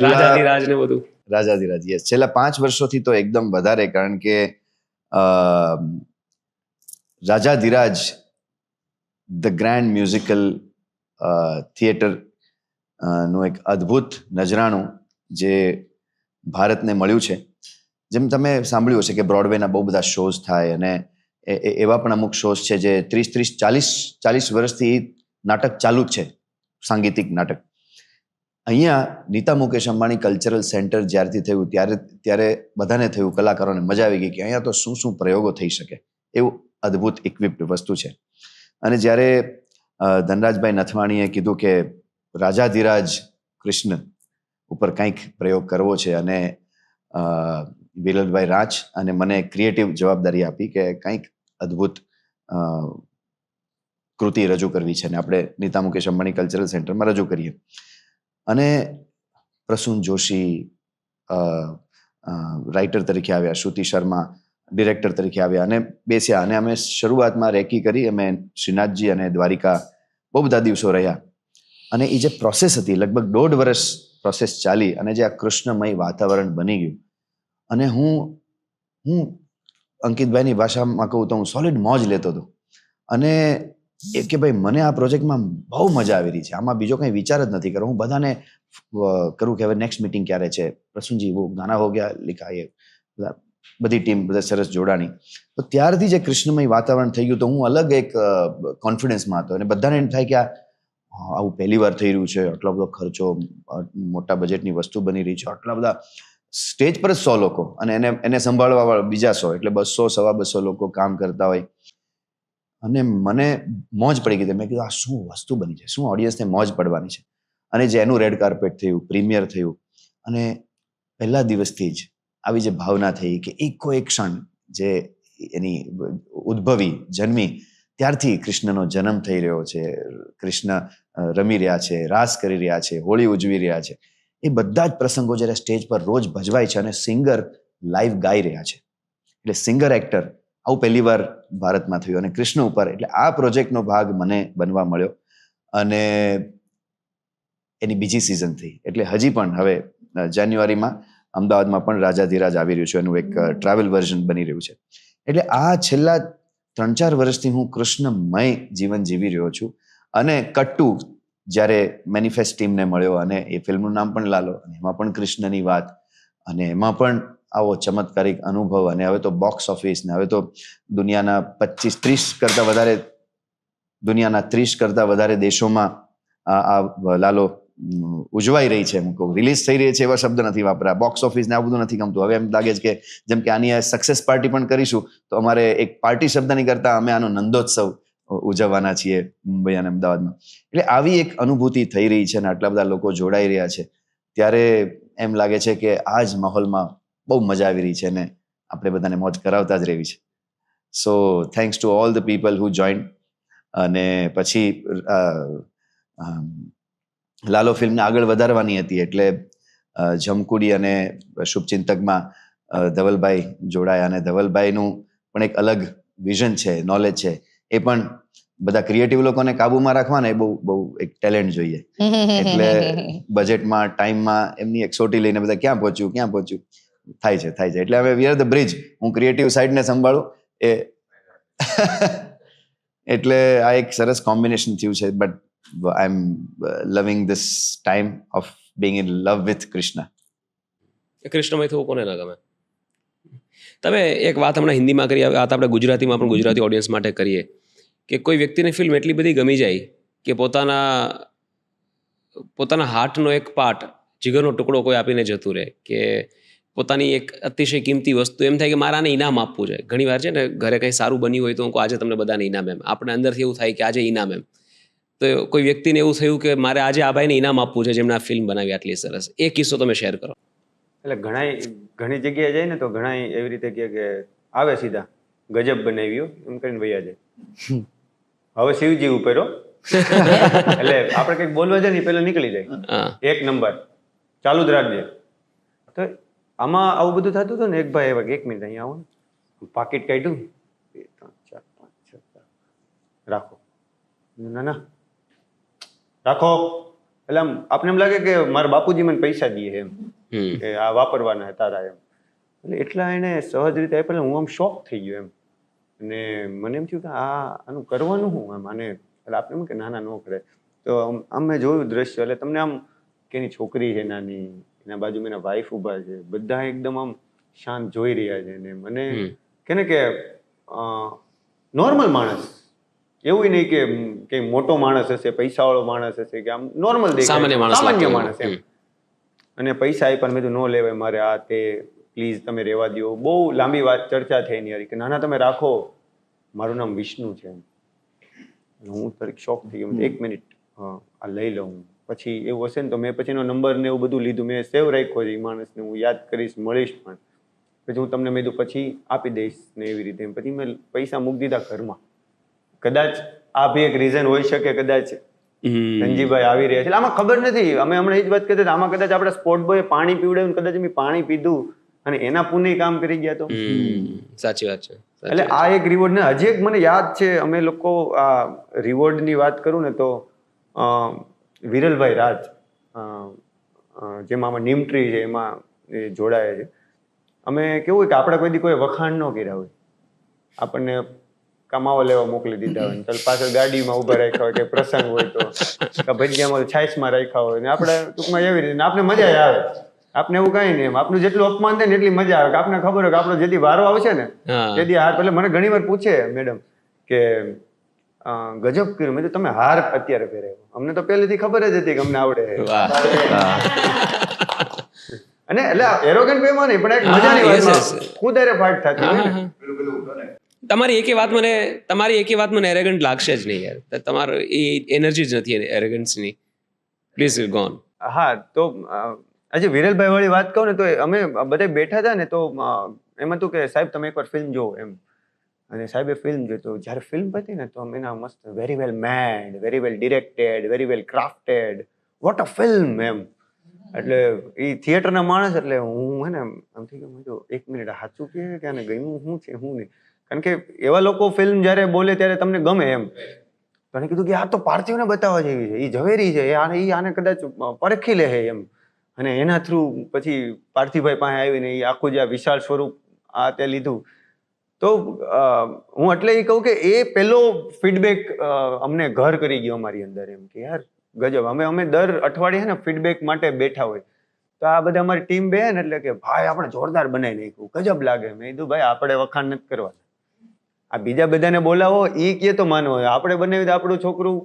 રાજાધિરાજ ને બધું. રાજાધિરાજ, યસ. છેલ્લા 5 વર્ષોથી તો એકદમ વધારે, કારણ કે રાજાધિરાજ ધ ગ્રેન્ડ મ્યુઝિકલ થિયેટર નું એક અદ્ભુત નજરાણું જે ભારતને મળ્યું છે. જેમ તમે સાંભળ્યું હશે કે બ્રોડવેના બહુ બધા શોઝ થાય, અને એવા પણ અમુક શોઝ છે જે 30-40 વર્ષથી નાટક ચાલુ જ છે, સાંગીતિક નાટક. અહીંયા નીતા મુકેશ અંબાણી કલ્ચરલ સેન્ટર જ્યારથી થયું ત્યારે બધાને થયું, કલાકારોને મજા આવી ગઈ કે અહીંયા તો શું શું પ્રયોગો થઈ શકે, એવું અદ્ભુત ઇક્વિપ્ડ વસ્તુ છે. અને જ્યારે ધનરાજભાઈ નથવાણીએ કીધું કે રાજાધિરાજ કૃષ્ણ ઉપર કંઈક પ્રયોગ કરવો છે, અને વિરલભાઈ રાજ અને મને ક્રિએટિવ જવાબદારી આપી કે કંઈક અદ્ભુત કૃતિ રજૂ કરવી છે, અને આપણે નીતા મુકેશ અંબાણી કલ્ચરલ સેન્ટરમાં રજૂ કરીએ. અને પ્રસૂન જોશી રાઇટર તરીકે આવ્યા, શ્રુતિ શર્મા ડિરેક્ટર તરીકે આવ્યા, અને બેસ્યા. અને અમે શરૂઆતમાં રેકી કરી, અમે શ્રીનાથજી અને દ્વારિકા બહુ બધા દિવસો રહ્યા. અને એ જે પ્રોસેસ હતી, લગભગ 1.5 વર્ષ પ્રોસેસ ચાલી, અને જે આ કૃષ્ણમય વાતાવરણ બની ગયું. અને હું અંકિતભાઈની ભાષામાં કહું તો હું સોલિડ મોજ લેતો હતો. અને કે ભાઈ મને આ પ્રોજેક્ટમાં બહુ મજા આવી રહી છે, આમાં બીજો કંઈ વિચાર જ નથી કરવો. હું બધાને કરું કે હવે નેક્સ્ટ મીટિંગ ક્યારે છે, પ્રસૂનજી વો ગાના હો ગયા લિખા, એ બધી ટીમ બધા સરસ જોડાણી. તો ત્યારથી જે કૃષ્ણમય વાતાવરણ થઈ ગયું, તો હું અલગ એક કોન્ફિડન્સમાં હતો. અને બધાને એમ થાય કે આવું પહેલી વાર થઈ રહ્યું છે, આટલો બધો ખર્ચો, મોટા બજેટની વસ્તુ બની રહી છે, આટલા બધા સ્ટેજ પર જ 100 લોકો અને એને સંભાળવા વાળા બીજા 100, એટલે 200-250 લોકો કામ કરતા હોય. અને મને મોજ પડી ગઈ. મેં કીધું આ શું વસ્તુ બની છે, શું ઓડિયન્સને મોજ પડવાની છે. અને જે એનું રેડ કાર્પેટ થયું, પ્રીમિયર થયું, અને પહેલા દિવસથી જ આવી જે ભાવના થઈ કે એકો એક ક્ષણ જે એની ઉદ્ભવી, જન્મી, ત્યારથી કૃષ્ણનો જન્મ થઈ રહ્યો છે, કૃષ્ણ રમી રહ્યા છે, રાસ કરી રહ્યા છે, હોળી ઉજવી રહ્યા છે. એ બધા જ પ્રસંગો જ્યારે સ્ટેજ પર રોજ ભજવાય છે, અને સિંગર લાઈવ ગાઈ રહ્યા છે. એટલે સિંગર એક્ટર આવું પહેલી વાર ભારતમાં થયું, અને કૃષ્ણ ઉપર. એટલે આ પ્રોજેક્ટનો ભાગ મને બનવા મળ્યો, અને એની બીજી સિઝન થઈ. એટલે હજી પણ હવે જાન્યુઆરીમાં અમદાવાદમાં પણ રાજાધિરાજ આવી રહ્યું છે, એનું એક ટ્રાવેલ વર્ઝન બની રહ્યું છે. એટલે આ છેલ્લા 3-4 વર્ષથી હું કૃષ્ણમય જીવન જીવી રહ્યો છું. અને કટ્ટુ જ્યારે મેનિફેસ્ટ ટીમને મળ્યો, અને એ ફિલ્મનું નામ પણ લાલો, અને એમાં પણ કૃષ્ણની વાત, અને એમાં પણ આવો ચમત્કારિક અનુભવ. અને હવે તો બોક્સ ઓફિસ, ને હવે તો દુનિયાના 25-30 કરતાં વધારે, દુનિયાના 30 કરતાં વધારે દેશોમાં આ લાલો ઉજવાઈ રહી છે. હું કહું રિલીઝ થઈ રહી છે એવા શબ્દ નથી વાપરા, બોક્સ ઓફિસ ને આ બધું નથી ગમતું. હવે એમ લાગે છે કે જેમ કે આની સક્સેસ પાર્ટી પણ કરીશું, તો અમારે એક પાર્ટી શબ્દ નહીં કરતા અમે આનો નંદોત્સવ ઉજવવાના છીએ મુંબઈ અને અમદાવાદમાં. એટલે આવી એક અનુભૂતિ થઈ રહી છે, અને આટલા બધા લોકો જોડાઈ રહ્યા છે, ત્યારે એમ લાગે છે કે આ જ માહોલમાં બહુ મજા આવી રહી છે, અને આપણે બધાને મોજ કરાવતા જ રહેવી છે. સો thanks to all the people who joined. અને પછી લાલો ફિલ્મને આગળ વધારવાની હતી, એટલે જમકુડી અને શુભચિંતકમાં ધવલભાઈ જોડાયા, અને ધવલભાઈનું પણ એક અલગ વિઝન છે, નોલેજ છે. એ પણ બધા ક્રિએટિવ લોકોને કાબુમાં રાખવા ને એ બહુ બહુ એક ટેલેન્ટ જોઈએ. એટલે બજેટમાં ટાઈમમાં એમની એક સોટી લઈને બધા ક્યાં પહોંચ્યું થાય છે. એટલે હવે વી આર ધ બ્રિજ. હું ક્રિએટિવ સાઈડને સંભાળું એ એટલે આ એક સરસ કોમ્બિનેશન થયું છે. But I am loving this time of being in love with Krishna. કૃષ્ણમય થવું કોને ના ગમે? તમે એક વાત હમણાં હિન્દીમાં કરી, વાત આપણે ગુજરાતીમાં પણ ગુજરાતી ઓડિયન્સ માટે કરીએ કે કોઈ વ્યક્તિને ફિલ્મ એટલી બધી ગમી જાય કે પોતાના હાર્ટનો એક પાર્ટ, જીગરનો ટુકડો કોઈ આપીને જતું રહે, કે પોતાની એક અતિશય કિંમતી વસ્તુ એમ થાય કે મારે આને ઇનામ આપવું છે. ઘણી વાર છે ને ઘરે કંઈ સારું બન્યું હોય તો હું આજે તમને બધાને ઇનામ એમ, આપણે અંદરથી એવું થાય કે આજે ઇનામ એમ. તો કોઈ વ્યક્તિને એવું થયું કે મારે આજે આ ભાઈને ઇનામ આપવું છે જેમણે આ ફિલ્મ બનાવી આટલી સરસ, એ કિસ્સો તમે શેર કરો. એટલે ઘણી જગ્યાએ જાય ને તો ઘણા એવી રીતે કહે કે આવે સીધા ગજબ બનાવ્યો એમ કરીને વૈયા જાય. હવે શિવજી ઉપર એટલે આપણે કંઈક બોલવા જાય ને પેલા નીકળી જાય 1 નંબર ચાલુ જ રાખજે. તો આમાં આવું બધું થતું હતું ને. એક ભાઈ એવા 1 મિનિટ અહીંયા આવો ને, પાકીટ કાઢ્યું 2 3 4 5 6 રાખો, ના રાખો. એટલે આમ આપને એમ લાગે કે મારા બાપુજી મને પૈસા દે એમ, કે આ વાપરવાના તારા એમ. એટલે એટલા એને સહજ રીતે આપ્યા, હું આમ શોક થઈ ગયો એમ. અને મને એમ થયું કે આનું કરવાનું શું એમ આને. એટલે આપણે એમ કે નાના ન કરે. તો આમ મેં જોયું દ્રશ્ય, એટલે તમને આમ કે એની છોકરી છે નાની, એના બાજુમાં એના વાઈફ ઊભા છે, બધા એકદમ આમ શાંત જોઈ રહ્યા છે. ને મને કે ને કે નોર્મલ માણસ, એવું નહીં કે મોટો માણસ હશે, પૈસાવાળો માણસ હશે, કે આમ નોર્મલ સામાન્ય માણસ એમ. અને પૈસા આપ્યા, મેં તો ન લેવાય મારે, આ તે પ્લીઝ તમે રહેવા દો. બહુ લાંબી વાત ચર્ચા થઈ એની. કે નાના તમે રાખો, મારું નામ વિષ્ણુ છે એમ. હું તરીક શોક થઈ ગયો. 1 મિનિટ આ લઈ લઉં, પછી એવું હશે ને તો મેં પછી એનો નંબર ને એવું બધું લીધું, મેં સેવ રાખ્યો છે એ માણસને, હું યાદ કરીશ, મળીશ પણ પછી હું તમને મેં પછી આપી દઈશ ને એવી રીતે. પછી મેં પૈસા મૂકી દીધા ઘરમાં. કદાચ આ બી એક રીઝન હોઈ શકે, કદાચ ધનજીભાઈ આવી રહ્યા છે. આમાં ખબર નથી, અમે હમણાં એ જ વાત કરતા હતા, આમાં કદાચ આપણા સ્પોર્ટ બોય પાણી પીવડાવ્યું, કદાચ અમે પાણી પીધું અને એના પુણ્ય કામ કરી ગયા તો. સાચી વાત છે. એટલે આ એક રિવોર્ડ ને હજી એક મને યાદ છે, અમે લોકો આ રિવોર્ડની વાત કરું ને તો વિરલભાઈ રાજ, જેમાં આમાં નિમટ્રી છે એમાં જોડાયા છે. અમે કેવું હોય કે આપણે કોઈ દી કોઈ વખાણ ન કર્યા હોય, આપણને કમાવા લેવા મોકલી દીધા હોય, ચાલ પાછળ ગાડીમાં ઉભા રાખ્યા હોય, કે પ્રસંગ હોય તો ભજીયામાં છાશમાં રાખ્યા હોય, ને આપણે ટૂંકમાં એવી રીતે આપણે મજા આવે. આપણે એવું કઈ નહીં, એમ આપણું જેટલું અપમાન થાય ને એટલી મજા આવે. કે આપણને ખબર હોય કે આપણો જેથી વારો આવશે ને તેથી હાર. એટલે મને ઘણી વાર પૂછે મેડમ કે ગજબ કર્યું. મેં તો તમે હાર અત્યારે પહેરાવ્યો, અમને તો પહેલેથી ખબર જ હતી કે અમને આવડે. અને એટલે એરોગન્ટ વેમાં નહીં, પણ એક મજાની વાત ખુદ એરે ફાઇટ થતી હોય ને. તમારી એકે વાત મને એરેગન્ટ લાગશે જ નહીં યાર. તમારો એ એનર્જી જ નથી એરેગન્સની. Please gone. હા, તો આજે વિરલભાઈ વાળી વાત કહું ને તો અમે બધા બેઠા હતા ને તો એમ હતું કે સાહેબ તમે એકવાર ફિલ્મ જોવો એમ. અને સાહેબે ફિલ્મ જોઈ, તો જ્યારે ફિલ્મ પતી ને તો અમે એના મસ્ત very well made, very well directed, very well crafted, what a film એમ. એટલે એ થિયેટરના માણસ, એટલે હું હે ને આમ થઈ ગયો, તો 1 મિનિટ સાચું કે આને ગમ્યું શું છે શું નહીં. કારણ કે એવા લોકો ફિલ્મ જ્યારે બોલે ત્યારે તમને ગમે એમ. તો કીધું કે આ તો પાર્થિવને બતાવવા જેવી છે, એ ઝવેરી છે, આને કદાચ પરખી લે એમ. અને એના થ્રુ પછી પાર્થિવભાઈ પાસે આવીને એ આખું જે વિશાળ સ્વરૂપ આ તે લીધું. તો હું એટલે એ કહું કે એ પહેલો ફીડબેક અમને ઘર કરી ગયો અમારી અંદર એમ કે યાર ગજબ. અમે દર અઠવાડિયે ને ફીડબેક માટે બેઠા હોય, તો આ બધા અમારી ટીમ બે ને એટલે કે ભાઈ આપણે જોરદાર બનાવી નાખ્યું, ગજબ લાગે. મેં કીધું ભાઈ આપણે વખાણ નથી કરવા, આ બીજા બધાને બોલાવો, એ કે તો માનવો, આપણે બનાવી તો આપણું છોકરું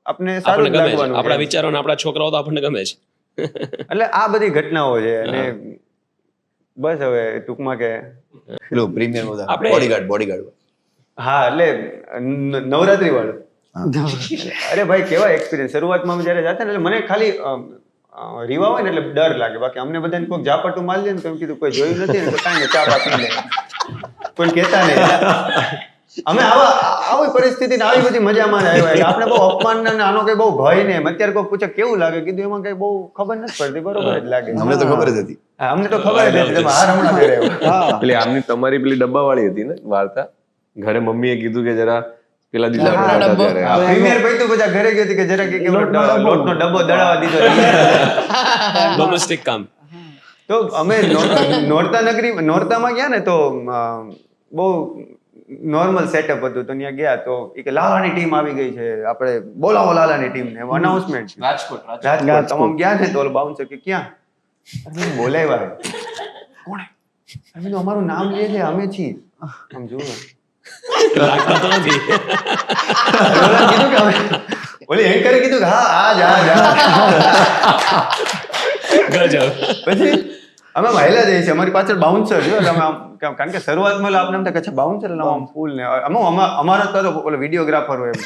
આપણે સારું લાગવાનું, આપણા વિચારો ને આપણા છોકરાઓ તો આપણને ગમે છે. એટલે આ બધી ઘટનાઓ છે. અને બસ હવે ટૂંકમાં કે પ્રીમિયમ બોડીગાર્ડ. હા, એટલે નવરાત્રી વાળું. અરે ભાઈ કેવા એક્સપિરિયન્સ. શરૂઆતમાં જયારે જતા ને એટલે મને ખાલી રીવા હોય ને એટલે ડર લાગે. બાકી અમને બધાને કોઈ ઝાપટું મારી દે ને તો એમ કીધું કોઈ જોયું નથી ને તો કાંઈ નહીં, ચા પી લે, કોઈ કહેતા નહીં. અમે આવી પરિસ્થિતિ આવી બધી મજામાં આવ્યા. આપણે બહુ અપમાન ને આનો કઈ બહુ ભય ને. અત્યારે કોઈ પૂછે કેવું લાગે, કીધું એમાં કઈ બહુ ખબર નથી પડતી, બરોબર જ લાગે. અમને તો ખબર જ હતી. અમને તો ખબર જ હતી. હાર હમણાં પહેરાયો. એટલે આમની તમારી પેલી ડબ્બાવાળી હતી ને વાર્તા, ઘરે મમ્મીએ કીધું કે જરા પેલા દિવસે આપણે હતા ડબ્બો. ત્યારે હા. પ્રીમિયર પૈતું પછી ઘરે ગઈ હતી કે જરા કે લોટનો ડબ્બો દળાવવા દીધો. ડોમેસ્ટિક કામ. તો અમે નોરતામાં ગયા ને તો બહુ નોર્મલ સેટઅપ હતું. તો ત્યાં ગયા તો એ કે લાલાની ટીમ આવી ગઈ છે, આપણે બોલાવો લાલાની ટીમને, અનાઉન્સમેન્ટ. રાજકોટ રાજકોટ તમામ ગયા છે તો ઓલો બાઉન્સર કે ક્યાં? અરે મેં બોલાવ્યા. કોણે? અમે કીધું અમારું નામ લે છે, અમે છીએ. આમ જુઓ લાગતા તો નથી. ઓલા કીધું કે અમે ઓલી એન્કરે કીધું કે હા આ જા ગજબ. પછી અમે વહેલા જઈએ છીએ, અમારી પાછળ બાઉન્સર છે એટલે અમે આમ કારણ કે શરૂઆતમાં આપણે એમ થાય કે બાઉન્સર એટલે આમ ફૂલ ને અમારા તો ઓલો વિડીયોગ્રાફર હોય એમ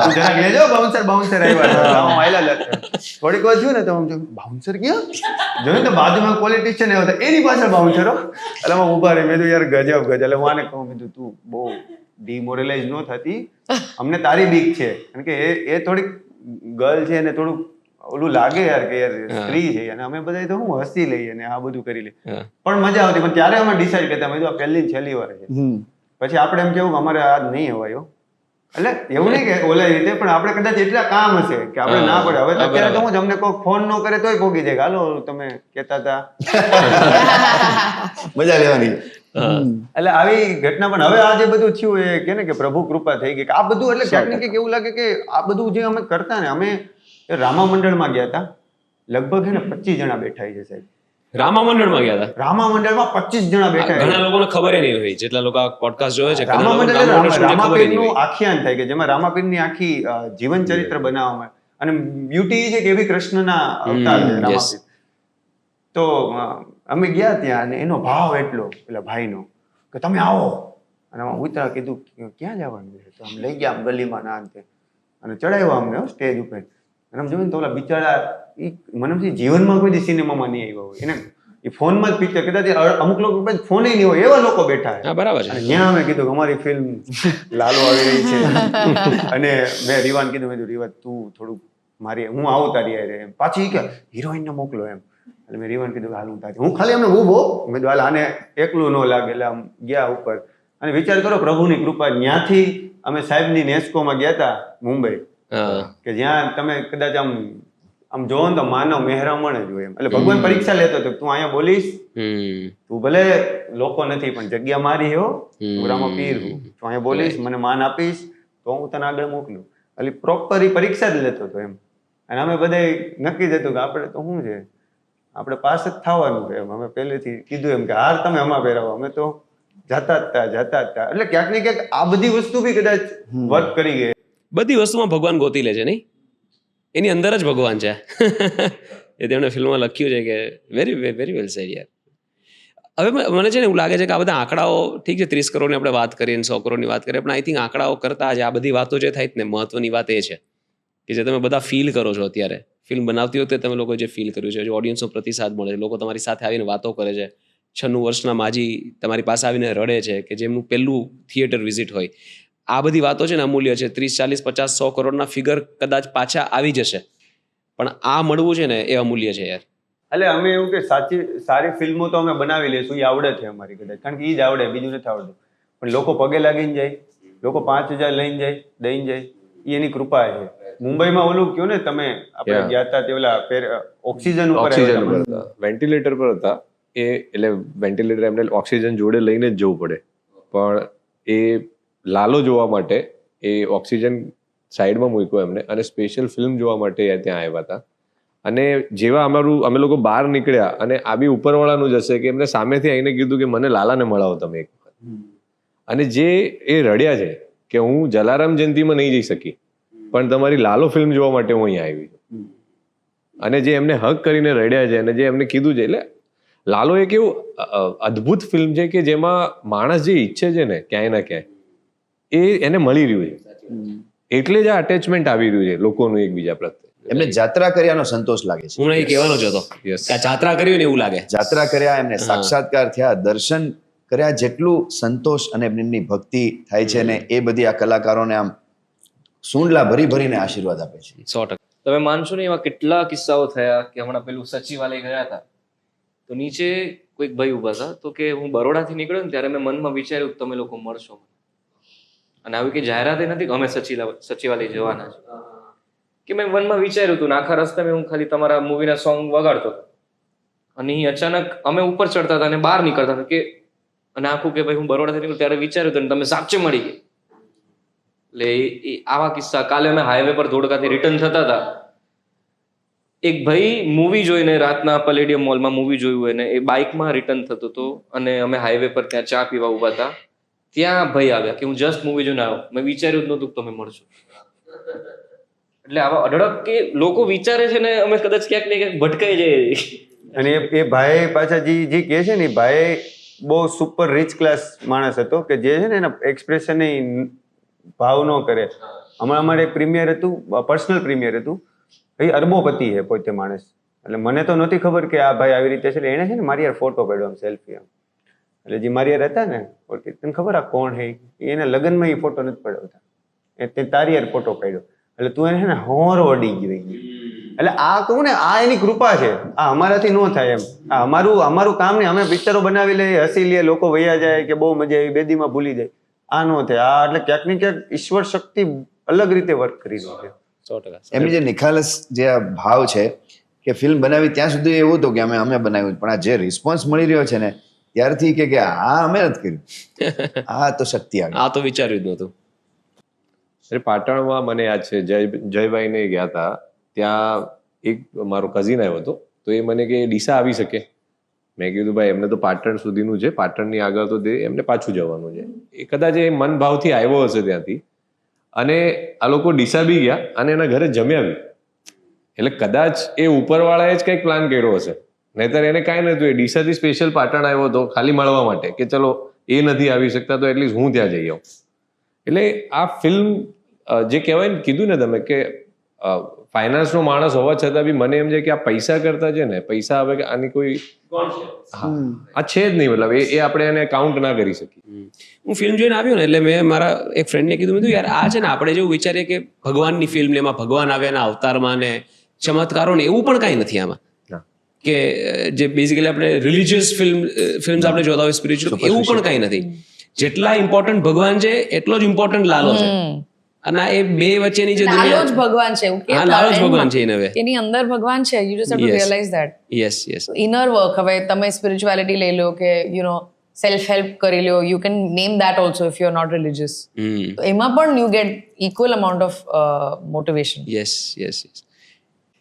તું જરાક લેજો બાઉન્સર આવ્યા વહેલા થોડીક વાર થયું ને તો આમ બાઉન્સર ક્યાં જોયું તો બાજુમાં પોલિટિશિયન આવ્યો હતો એની પાછળ બાઉન્સરો એટલે અમે ઉભા રહી. મેં કીધું યાર ગજબ એટલે હું આને કહું કીધું તું બહુ ડિમોરલાઇઝ ન થતી, અમને તારી બીક છે કારણ કે એ થોડીક ગર્લ છે અને થોડુંક ઓલું લાગે યાર કે યાર સ્ત્રી છે અને અમે બધા તો હું હસી લઈએ અને આ બધું કરી લઈએ પણ મજા આવતી. પણ ત્યારે અમે ડિસાઈડ કરતા મેં કીધું પહેલી છેલ્લી વાર છે. પછી આપણે એમ કેવું કે અમારે આ નહીં હવાયો એટલે એવું નહીં કે ઓલા રીતે પણ આપણે કદાચ એટલા કામ હશે કે આપણે ના પડે. હવે તો અત્યારે તો હું તમને કોઈ ફોન ન કરે તોય પોગી જાય હાલો તમે કહેતા હતા મજા લેવાની. એટલે આવી ઘટના. પણ હવે આ જે બધું થયું એ કે ને કે પ્રભુ કૃપા થઈ ગઈ કે આ બધું એટલે ક્યાંક ને ક્યાંક એવું લાગે કે આ બધું જે અમે કરતા ને અમે રામા મંડળમાં ગયા હતા લગભગ 25 જણા બેઠા છે સાહેબ. રામા મંડળમાં ગયા હતા. રામા મંડળમાં 25 જણા બેઠા. ઘણા લોકોને ખબર નહીં હોય જેટલા લોકો આ પોડકાસ્ટ જોવે છે. રામા મંડળ રામાપીરનું આખ્યાન થાય કે જેમાં રામાપીરની આખી જીવન ચરિત્ર બનાવવામાં અને બ્યુટી છે કે એવી કૃષ્ણના અવતાર છે રામાપીર. તો અમે ગયા ત્યાં અને એનો ભાવ એટલો પેલા ભાઈનો કે તમે આવો અને ઉતરા કીધું ક્યાં જવાનું છે તો આમ લઈ ગયા આમ ગલીમાં ના અંતે અને ચડાવ્યા અમને સ્ટેજ ઉપર. અને આમ જોયું ને તો ઓલા બિચારા મને જીવનમાં કોઈ દી સિનેમામાં નહીં આવ્યા હોય એને એ ફોનમાં જ પિક્ચર કદાચ અમુક લોકો ફોન નહીં હોય એવા લોકો બેઠા છે. બરાબર છે. અને ત્યાં અમે કીધું કે અમારી ફિલ્મ લાલો આવી રહી છે અને મેં રીવાન કીધું મેં રીવા તું થોડુંક મારી હું આવું તારી આરે એમ પાછી કે હિરોઈનને મોકલો એમ. એટલે મેં રીવાન કીધું હાલ હું તારી હું ખાલી એમને ઉભો મેં કીધું હાલ આને એકલું ન લાગે એટલે આમ ગયા ઉપર અને વિચાર કરો પ્રભુની કૃપા. ત્યાંથી અમે સાહેબની નેસ્કોમાં ગયા હતા મુંબઈ કે જ્યાં તમે કદાચ આમ જોવો ને તો માનવ મહેરામણ જ હોય એમ. એટલે ભગવાન પરીક્ષા લેતો હતો તું અહીંયા બોલીશ તું ભલે લોકો નથી પણ જગ્યા મારી હો હું રામાપીર હું તું અહીંયા બોલીશ મને માન આપીશ તો હું તને આગળ મોકલું. એટલે પ્રોપર એ પરીક્ષા જ લેતો હતો એમ. અને અમે બધા નક્કી જ હતું કે આપણે તો શું છે આપણે પાસ જ થવાનું છે એમ. અમે પહેલેથી કીધું એમ કે હાર તમે આમાં પહેરાવો અમે તો જતા જ હતા. એટલે ક્યાંક ને ક્યાંક આ બધી વસ્તુ બી કદાચ વર્ક કરી ગઈ. બધી વસ્તુમાં ભગવાન ગોતી લે છે નહીં, એની અંદર જ ભગવાન છે. એ તેમણે ફિલ્મમાં લખ્યું છે કે વેરી વેરી વેલ સેડ યાર. હવે મને છે ને એવું લાગે છે કે આ બધા આંકડાઓ ઠીક છે 30 કરોડની આપણે વાત કરીએ 100 કરોડની વાત કરીએ પણ આઈ થિંક આંકડાઓ કરતા જ આ બધી વાતો જે થાય ને મહત્વની વાત એ છે કે જે તમે બધા ફીલ કરો છો અત્યારે ફિલ્મ બનાવતી વખતે તમે લોકો જે ફીલ કર્યું છે જે ઓડિયન્સનો પ્રતિસાદ મળે છે લોકો તમારી સાથે આવીને વાતો કરે છે 96 વર્ષના માજી તમારી પાસે આવીને રડે છે કે જેમનું પહેલું થિયેટર વિઝિટ હોય. આ બધી વાતો છે ને અમૂલ્ય છે. 30 40 50 100 કરોડના ફિગર કદાચ પાછા આવી જશે પણ આ મળવું છે ને એ અમૂલ્ય છે યાર. એટલે અમે એવું કે સારી ફિલ્મો તો અમે બનાવી લઈશું એ આવડે છે અમારી કદાચ કારણ કે એ જ આવડે બીજું નથી આવડતું. પણ લોકો પગે લાગીને જાય લોકો 5000 લઈને જાય દઈને જાય એ એની કૃપા છે. મુંબઈમાં ઓલું કયો ને તમે આપણે ગયા હતા તે ઓલા ઓક્સિજન ઉપર હતા વેન્ટિલેટર પર હતા એ એટલે વેન્ટિલેટર એમને ઓક્સિજન જોડે લઈને જ જવું પડે પણ એ લાલો જોવા માટે એ ઓક્સિજન સાઈડમાં મૂક્યો એમને અને સ્પેશિયલ ફિલ્મ જોવા માટે ત્યાં આવ્યા હતા. અને જેવા અમે લોકો બહાર નીકળ્યા અને આ બી ઉપરવાળાનું જ હશે કે એમને સામેથી આવીને કીધું કે મને લાલાને મળાવો તમે એક વખત. અને જે એ રડ્યા છે કે હું જલારામ જયંતિમાં નહીં જઈ શકી પણ તમારી લાલો ફિલ્મ જોવા માટે હું અહીંયા આવી છું. અને જે એમને હક કરીને રડ્યા છે અને જે એમને કીધું છે એટલે લાલો એક એવું અદ્ભુત ફિલ્મ છે કે જેમાં માણસ જે ઈચ્છે છે ને ક્યાંય ના ક્યાંય એ એને મળી રહ્યું છે એટલે જ આ અટેચમેન્ટ આવી રહ્યું છે લોકોનું એકબીજા પ્રત્યે. એમને જાત્રા કર્યાનો સંતોષ લાગે છે. હું એ કહેવાનો જ હતો કે આ જાત્રા કર્યું ને એવું લાગે. જાત્રા કર્યા એમને સાક્ષાત્કાર થયા દર્શન કર્યા જેટલું સંતોષ અને એમની ભક્તિ થાય છે ને એ બધી આ કલાકારોને આમ સૂંડલા ભરીને આશીર્વાદ આપે છે. 100%. તમે માનશો ને એવા કેટલા કિસ્સાઓ થયા કે હમણાં પેલું સચિવાલય ગયા હતા તો નીચે કોઈક ભાઈ ઉભા હતા તો કે હું બરોડાથી નીકળ્યો ને ત્યારે મેં મનમાં વિચાર્યું કે તમે લોકો મળશો અને આવી કે જાહેરાત નથી કે અમે સચિવાલય જવાના છે કે મેં મનમાં વિચાર્યું હતું ને આખા રસ્તે હું ખાલી તમારા મૂવીના સોંગ વગાડતો હતો અને અચાનક અમે ઉપર ચડતા હતા અને બહાર નીકળતા હતા કે અને આખું કે ભાઈ હું બરોડાથી નીકળ્યું ત્યારે વિચાર્યું હતું તમે સાચે મળી ગઈ. એટલે આવા કિસ્સા કાલે અમે હાઈવે પર ધોળકાથી રિટર્ન થતા હતા, એક ભાઈ મૂવી જોઈને રાતના પલેડિયમ મોલમાં મૂવી જોયું હોય ને એ બાઇકમાં રિટર્ન થતો હતો અને અમે હાઈવે પર ત્યાં ચા પીવા ઉભા હતા, ત્યાં ભાઈ આવ્યા કે હું જસ્ટ મૂવી જોઈને આવ્યો, મેં વિચાર્યું જ નહોતું કે તમે મળશો. એટલે આવા અઢળક કે લોકો વિચારે છે ને અમે કદાચ ક્યાંક ને ક્યાંક ભટકાઈ જઈએ. અને એ ભાઈ પાછા જે કહે છે ને, ભાઈ બહુ સુપર રિચ ક્લાસ માણસ હતો કે જે છે ને એના એક્સપ્રેશન ભાવ ન કરે. હમણાં અમારે એક પ્રીમિયર હતું, પર્સનલ પ્રીમિયર હતું, એ અરબોપતિ છે પોતે માણસ. એટલે મને તો નહોતી ખબર કે આ ભાઈ આવી રીતે છે. એને છે ને મારી યાર ફોટો પાડ્યો આમ સેલ્ફી આમ. એટલે જે મારી યાર હતા ને તને ખબર આ કોણ હે, એના લગ્નમાં એ ફોટો નથી પડાવતા, તે તારી યાર ફોટો પાડ્યો. એટલે તું એને છે ને હોર વડી ગઈ. એટલે આ કહું ને આ એની કૃપા છે, આ અમારાથી ન થાય એમ. આ અમારું કામ નહીં, અમે પિક્ચરો બનાવી લઈએ, હસી લઈએ, લોકો વૈયા જાય કે બહુ મજા આવી, બેદીમાં ભૂલી જાય. આ ન થાય. આ એટલે ક્યાંક ને ક્યાંક ઈશ્વર શક્તિ અલગ રીતે વર્ક કરી રહી છે. 100%. એમની જે નિખાલસ જે આ ભાવ છે કે ફિલ્મ બનાવી ત્યાં સુધી એવું હતું કે અમે બનાવ્યું, પણ આ જે રિસ્પોન્સ મળી રહ્યો છે ને ત્યારથી કે આ અમે નથી કર્યું, આ તો શક્તિ આવી. આ તો વિચાર્યું જ નહોતું. અરે પાટણમાં મને યાદ છે જયભાઈને ગયા હતા, ત્યાં એક મારો કઝિન આવ્યો હતો, તો એ મને કે ડીસા આવી શકે. મેં કીધું ભાઈ એમને તો પાટણ સુધીનું છે, પાટણની આગળ તો એમને પાછું જવાનું છે. એ કદાચ એ મન ભાવથી આવ્યો હશે ત્યાંથી, અને આ લોકો ડીસા બી ગયા અને એના ઘરે જમ્યા બી. એટલે કદાચ એ ઉપરવાળાએ જ કંઈક પ્લાન કર્યો હશે, નહીતર એને કાંઈ નહોતું. એ ડીસાથી સ્પેશિયલ પાટણ આવ્યો હતો ખાલી મળવા માટે કે ચલો એ નથી આવી શકતા તો એટલીસ્ટ હું ત્યાં જઈ આવું. એટલે આ ફિલ્મ જે કહેવાય ને, કીધું ને તમે કે ફાઇનાન્સનો માણસ હોવા છતાં બી મને એમ છે કે આ પૈસા કરતા છે ને, પૈસા હવે આની કોઈ હા આ છે જ નહીં, મતલબ એ આપણે એને કાઉન્ટ ના કરી શકીએ. હું ફિલ્મ જોઈને આવ્યો ને એટલે મેં મારા એક ફ્રેન્ડને કીધું, મેં યાર આ છે ને આપણે જેવું વિચારીએ કે ભગવાનની ફિલ્મ ને એમાં ભગવાન આવે એના અવતારમાં ને ચમત્કારો ને એવું પણ કાંઈ નથી આમાં. કે જે બેઝિકલી આપણે રિલિજિયસ ફિલ્મ્સ આપણે જોતા હોય સ્પિરિચ્યુઅલ, એવું પણ કાંઈ નથી. જેટલા ઇમ્પોર્ટન્ટ ભગવાન છે એટલો જ ઇમ્પોર્ટન્ટ લાલો છે. અને એ બે વચ્ચેની જે લાલો જ ભગવાન છે એવું કે લાલો જ ભગવાન છે એને. એની અંદર ભગવાન છે. You just have to realize that. Yes inner work. હવે તમે સ્પિરિચ્યુઆલિટી લઈ લો કે યુ નો સેલ્ફ હેલ્પ કરી લો, you can name that also if you are not religious. એમાં પણ you get equal amount of motivation. Yes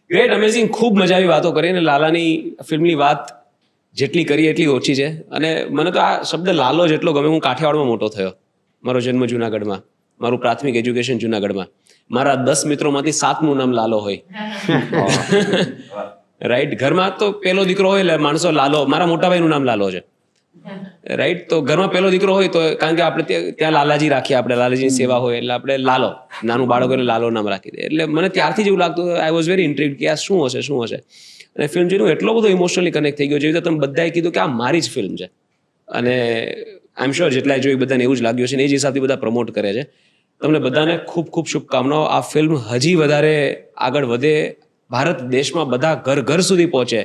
great, amazing. ખૂબ મજા આવી વાતો કરીને. લાલાની ફિલ્મની વાત જેટલી કરી એટલી ઓછી છે. અને મને તો આ શબ્દ લાલો જેટલો ગમે. હું કાઠિયાવાડમાં મોટો થયો, મારો જન્મ જુનાગઢમાં, મારું પ્રાથમિક એજ્યુકેશન જુનાગઢમાં. મારા 10 મિત્રોમાંથી 7મું નામ લાલો હોય. રાઈટ. ઘરમાં તો પેલો દીકરો હોય એટલે માણસો લાલો. મારા મોટા ભાઈનું નામ લાલો છે. રાઈટ. તો ઘરમાં પેલો દીકરો હોય તો કારણ કે આપણે ત્યાં લાલાજી રાખીએ, આપણે લાલાજીની સેવા હોય એટલે આપણે લાલો, નાનું બાળકોને લાલો નામ રાખી દે. એટલે મને ત્યારથી જ એવું લાગતું, આઈ વોઝ વેરી ઇન્ટ્રિગ્ડ કે આ શું હશે. અને ફિલ્મ જોઈને એટલો બધો ઇમોશનલી કનેક્ટ થઈ ગયો. જેવી રીતે તમે બધાએ કીધું કે આ મારી જ ફિલ્મ છે. અને આઈ એમ શ્યોર જેટલા જોઈ બધાને એવું જ લાગ્યું છે ને એ જ હિસાબથી બધા પ્રમોટ કરે છે. તમને બધાને ખૂબ ખૂબ શુભકામનાઓ. આ ફિલ્મ હજી વધારે આગળ વધે, ભારત દેશમાં બધા ઘર સુધી પહોંચે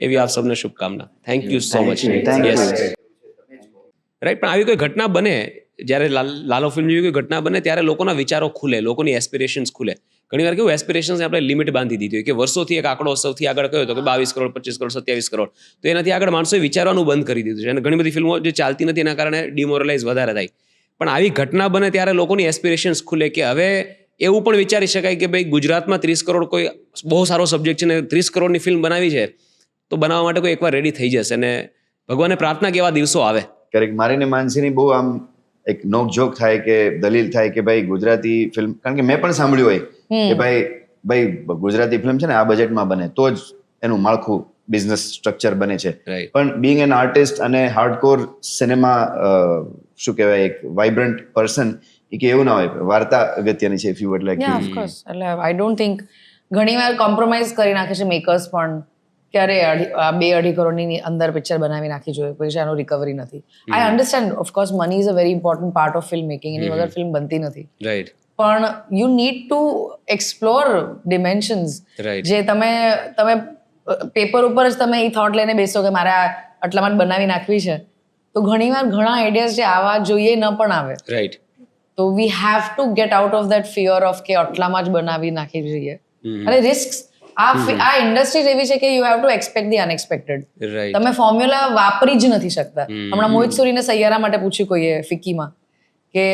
એવી આપ સૌને શુભકામના. Thank you so much. Right. પણ આવી કોઈ ઘટના બને, જ્યારે લાલો ફિલ્મ જેવી કોઈ ઘટના બને ત્યારે લોકોના વિચારો ખુલે, લોકોની એસ્પિરેશન્સ ખુલે. ઘણી વાર કેવું એસ્પિરેશન્સ આપણે લિમિટ બાંધી દીધી હોય કે વર્ષોથી એક આંકડો સૌથી આગળ કયો હતો કે 22 કરોડ, 25 કરોડ, 27 કરોડ. તો એનાથી આગળ માણસોએ વિચારવાનું બંધ કરી દીધું છે. અને ઘણી બધી ફિલ્મો જે ચાલતી નથી એના કારણે ડિમોરલાઇઝ વધારે થાય. પણ આવી ઘટના બને ત્યારે લોકોની એસ્પિરેશન્સ ખુલે કે હવે એવું પણ વિચારી શકાય કે ભાઈ ગુજરાતમાં 30 કરોડ કોઈ બહુ સારો સબ્જેક્ટ છે ને 30 કરોડની ફિલ્મ બનાવી છે તો બનાવવા માટે કોઈ એકવાર રેડી થઈ જશે. અને ભગવાને પ્રાર્થના કે એવા દિવસો આવે. ક્યારેક મારીને માનસીની બહુ આમ એક નોકઝોક થાય કે દલીલ થાય કે ભાઈ ગુજરાતી ફિલ્મ, કારણ કે મેં પણ સાંભળ્યું હોય કે ભાઈ ગુજરાતી ફિલ્મ છે ને આ બજેટમાં બને તો જ એનું માળખું બિઝનેસ સ્ટ્રક્ચર બને છે. પણ બિંગ એન આર્ટિસ્ટ અને હાર્ડકોર સિનેમા શું કહેવાય એક વાઇબ્રન્ટ પર્સન કે એવું ના હોય, વાર્તા અગત્યની છે. If you would like two of course. એટલે આઈ ડોન્ટ થિંક ઘણીવાર કોમ્પ્રોમાઇઝ કરી નાખે છે મેકર્સ પણ ક્યારે 2-2.5 કરોડની અંદર પિક્ચર બનાવી નાખી જોઈએ પછી આનો રિકવરી નથી. I understand of course money is a very important part of film making. એની વગર ફિલ્મ બનતી નથી. રાઈટ. પણ you need to explore dimensions. જે તમે પેપર ઉપર જ તમે એ થોટ લઈને બેસો કે મારે આટલામાં બનાવી નાખવી છે તો ઘણીવાર ઘણા આઈડિયાઝ જે આવા જોઈએ ન પણ આવે. રાઈટ. તો we have to get out of that fear of કે આટલામાં જ બનાવી નાખી જોઈએ. અને રિસ્ક આ ઇન્ડસ્ટ્રી એવી છે કે you have to expect the unexpected. Right તમે ફોર્મ્યુલા વાપરી જ નથી શકતા. હમણાં મોહિત સુરીને સૈયારા માટે પૂછ્યું કોઈએ ફિક્કીમાં કે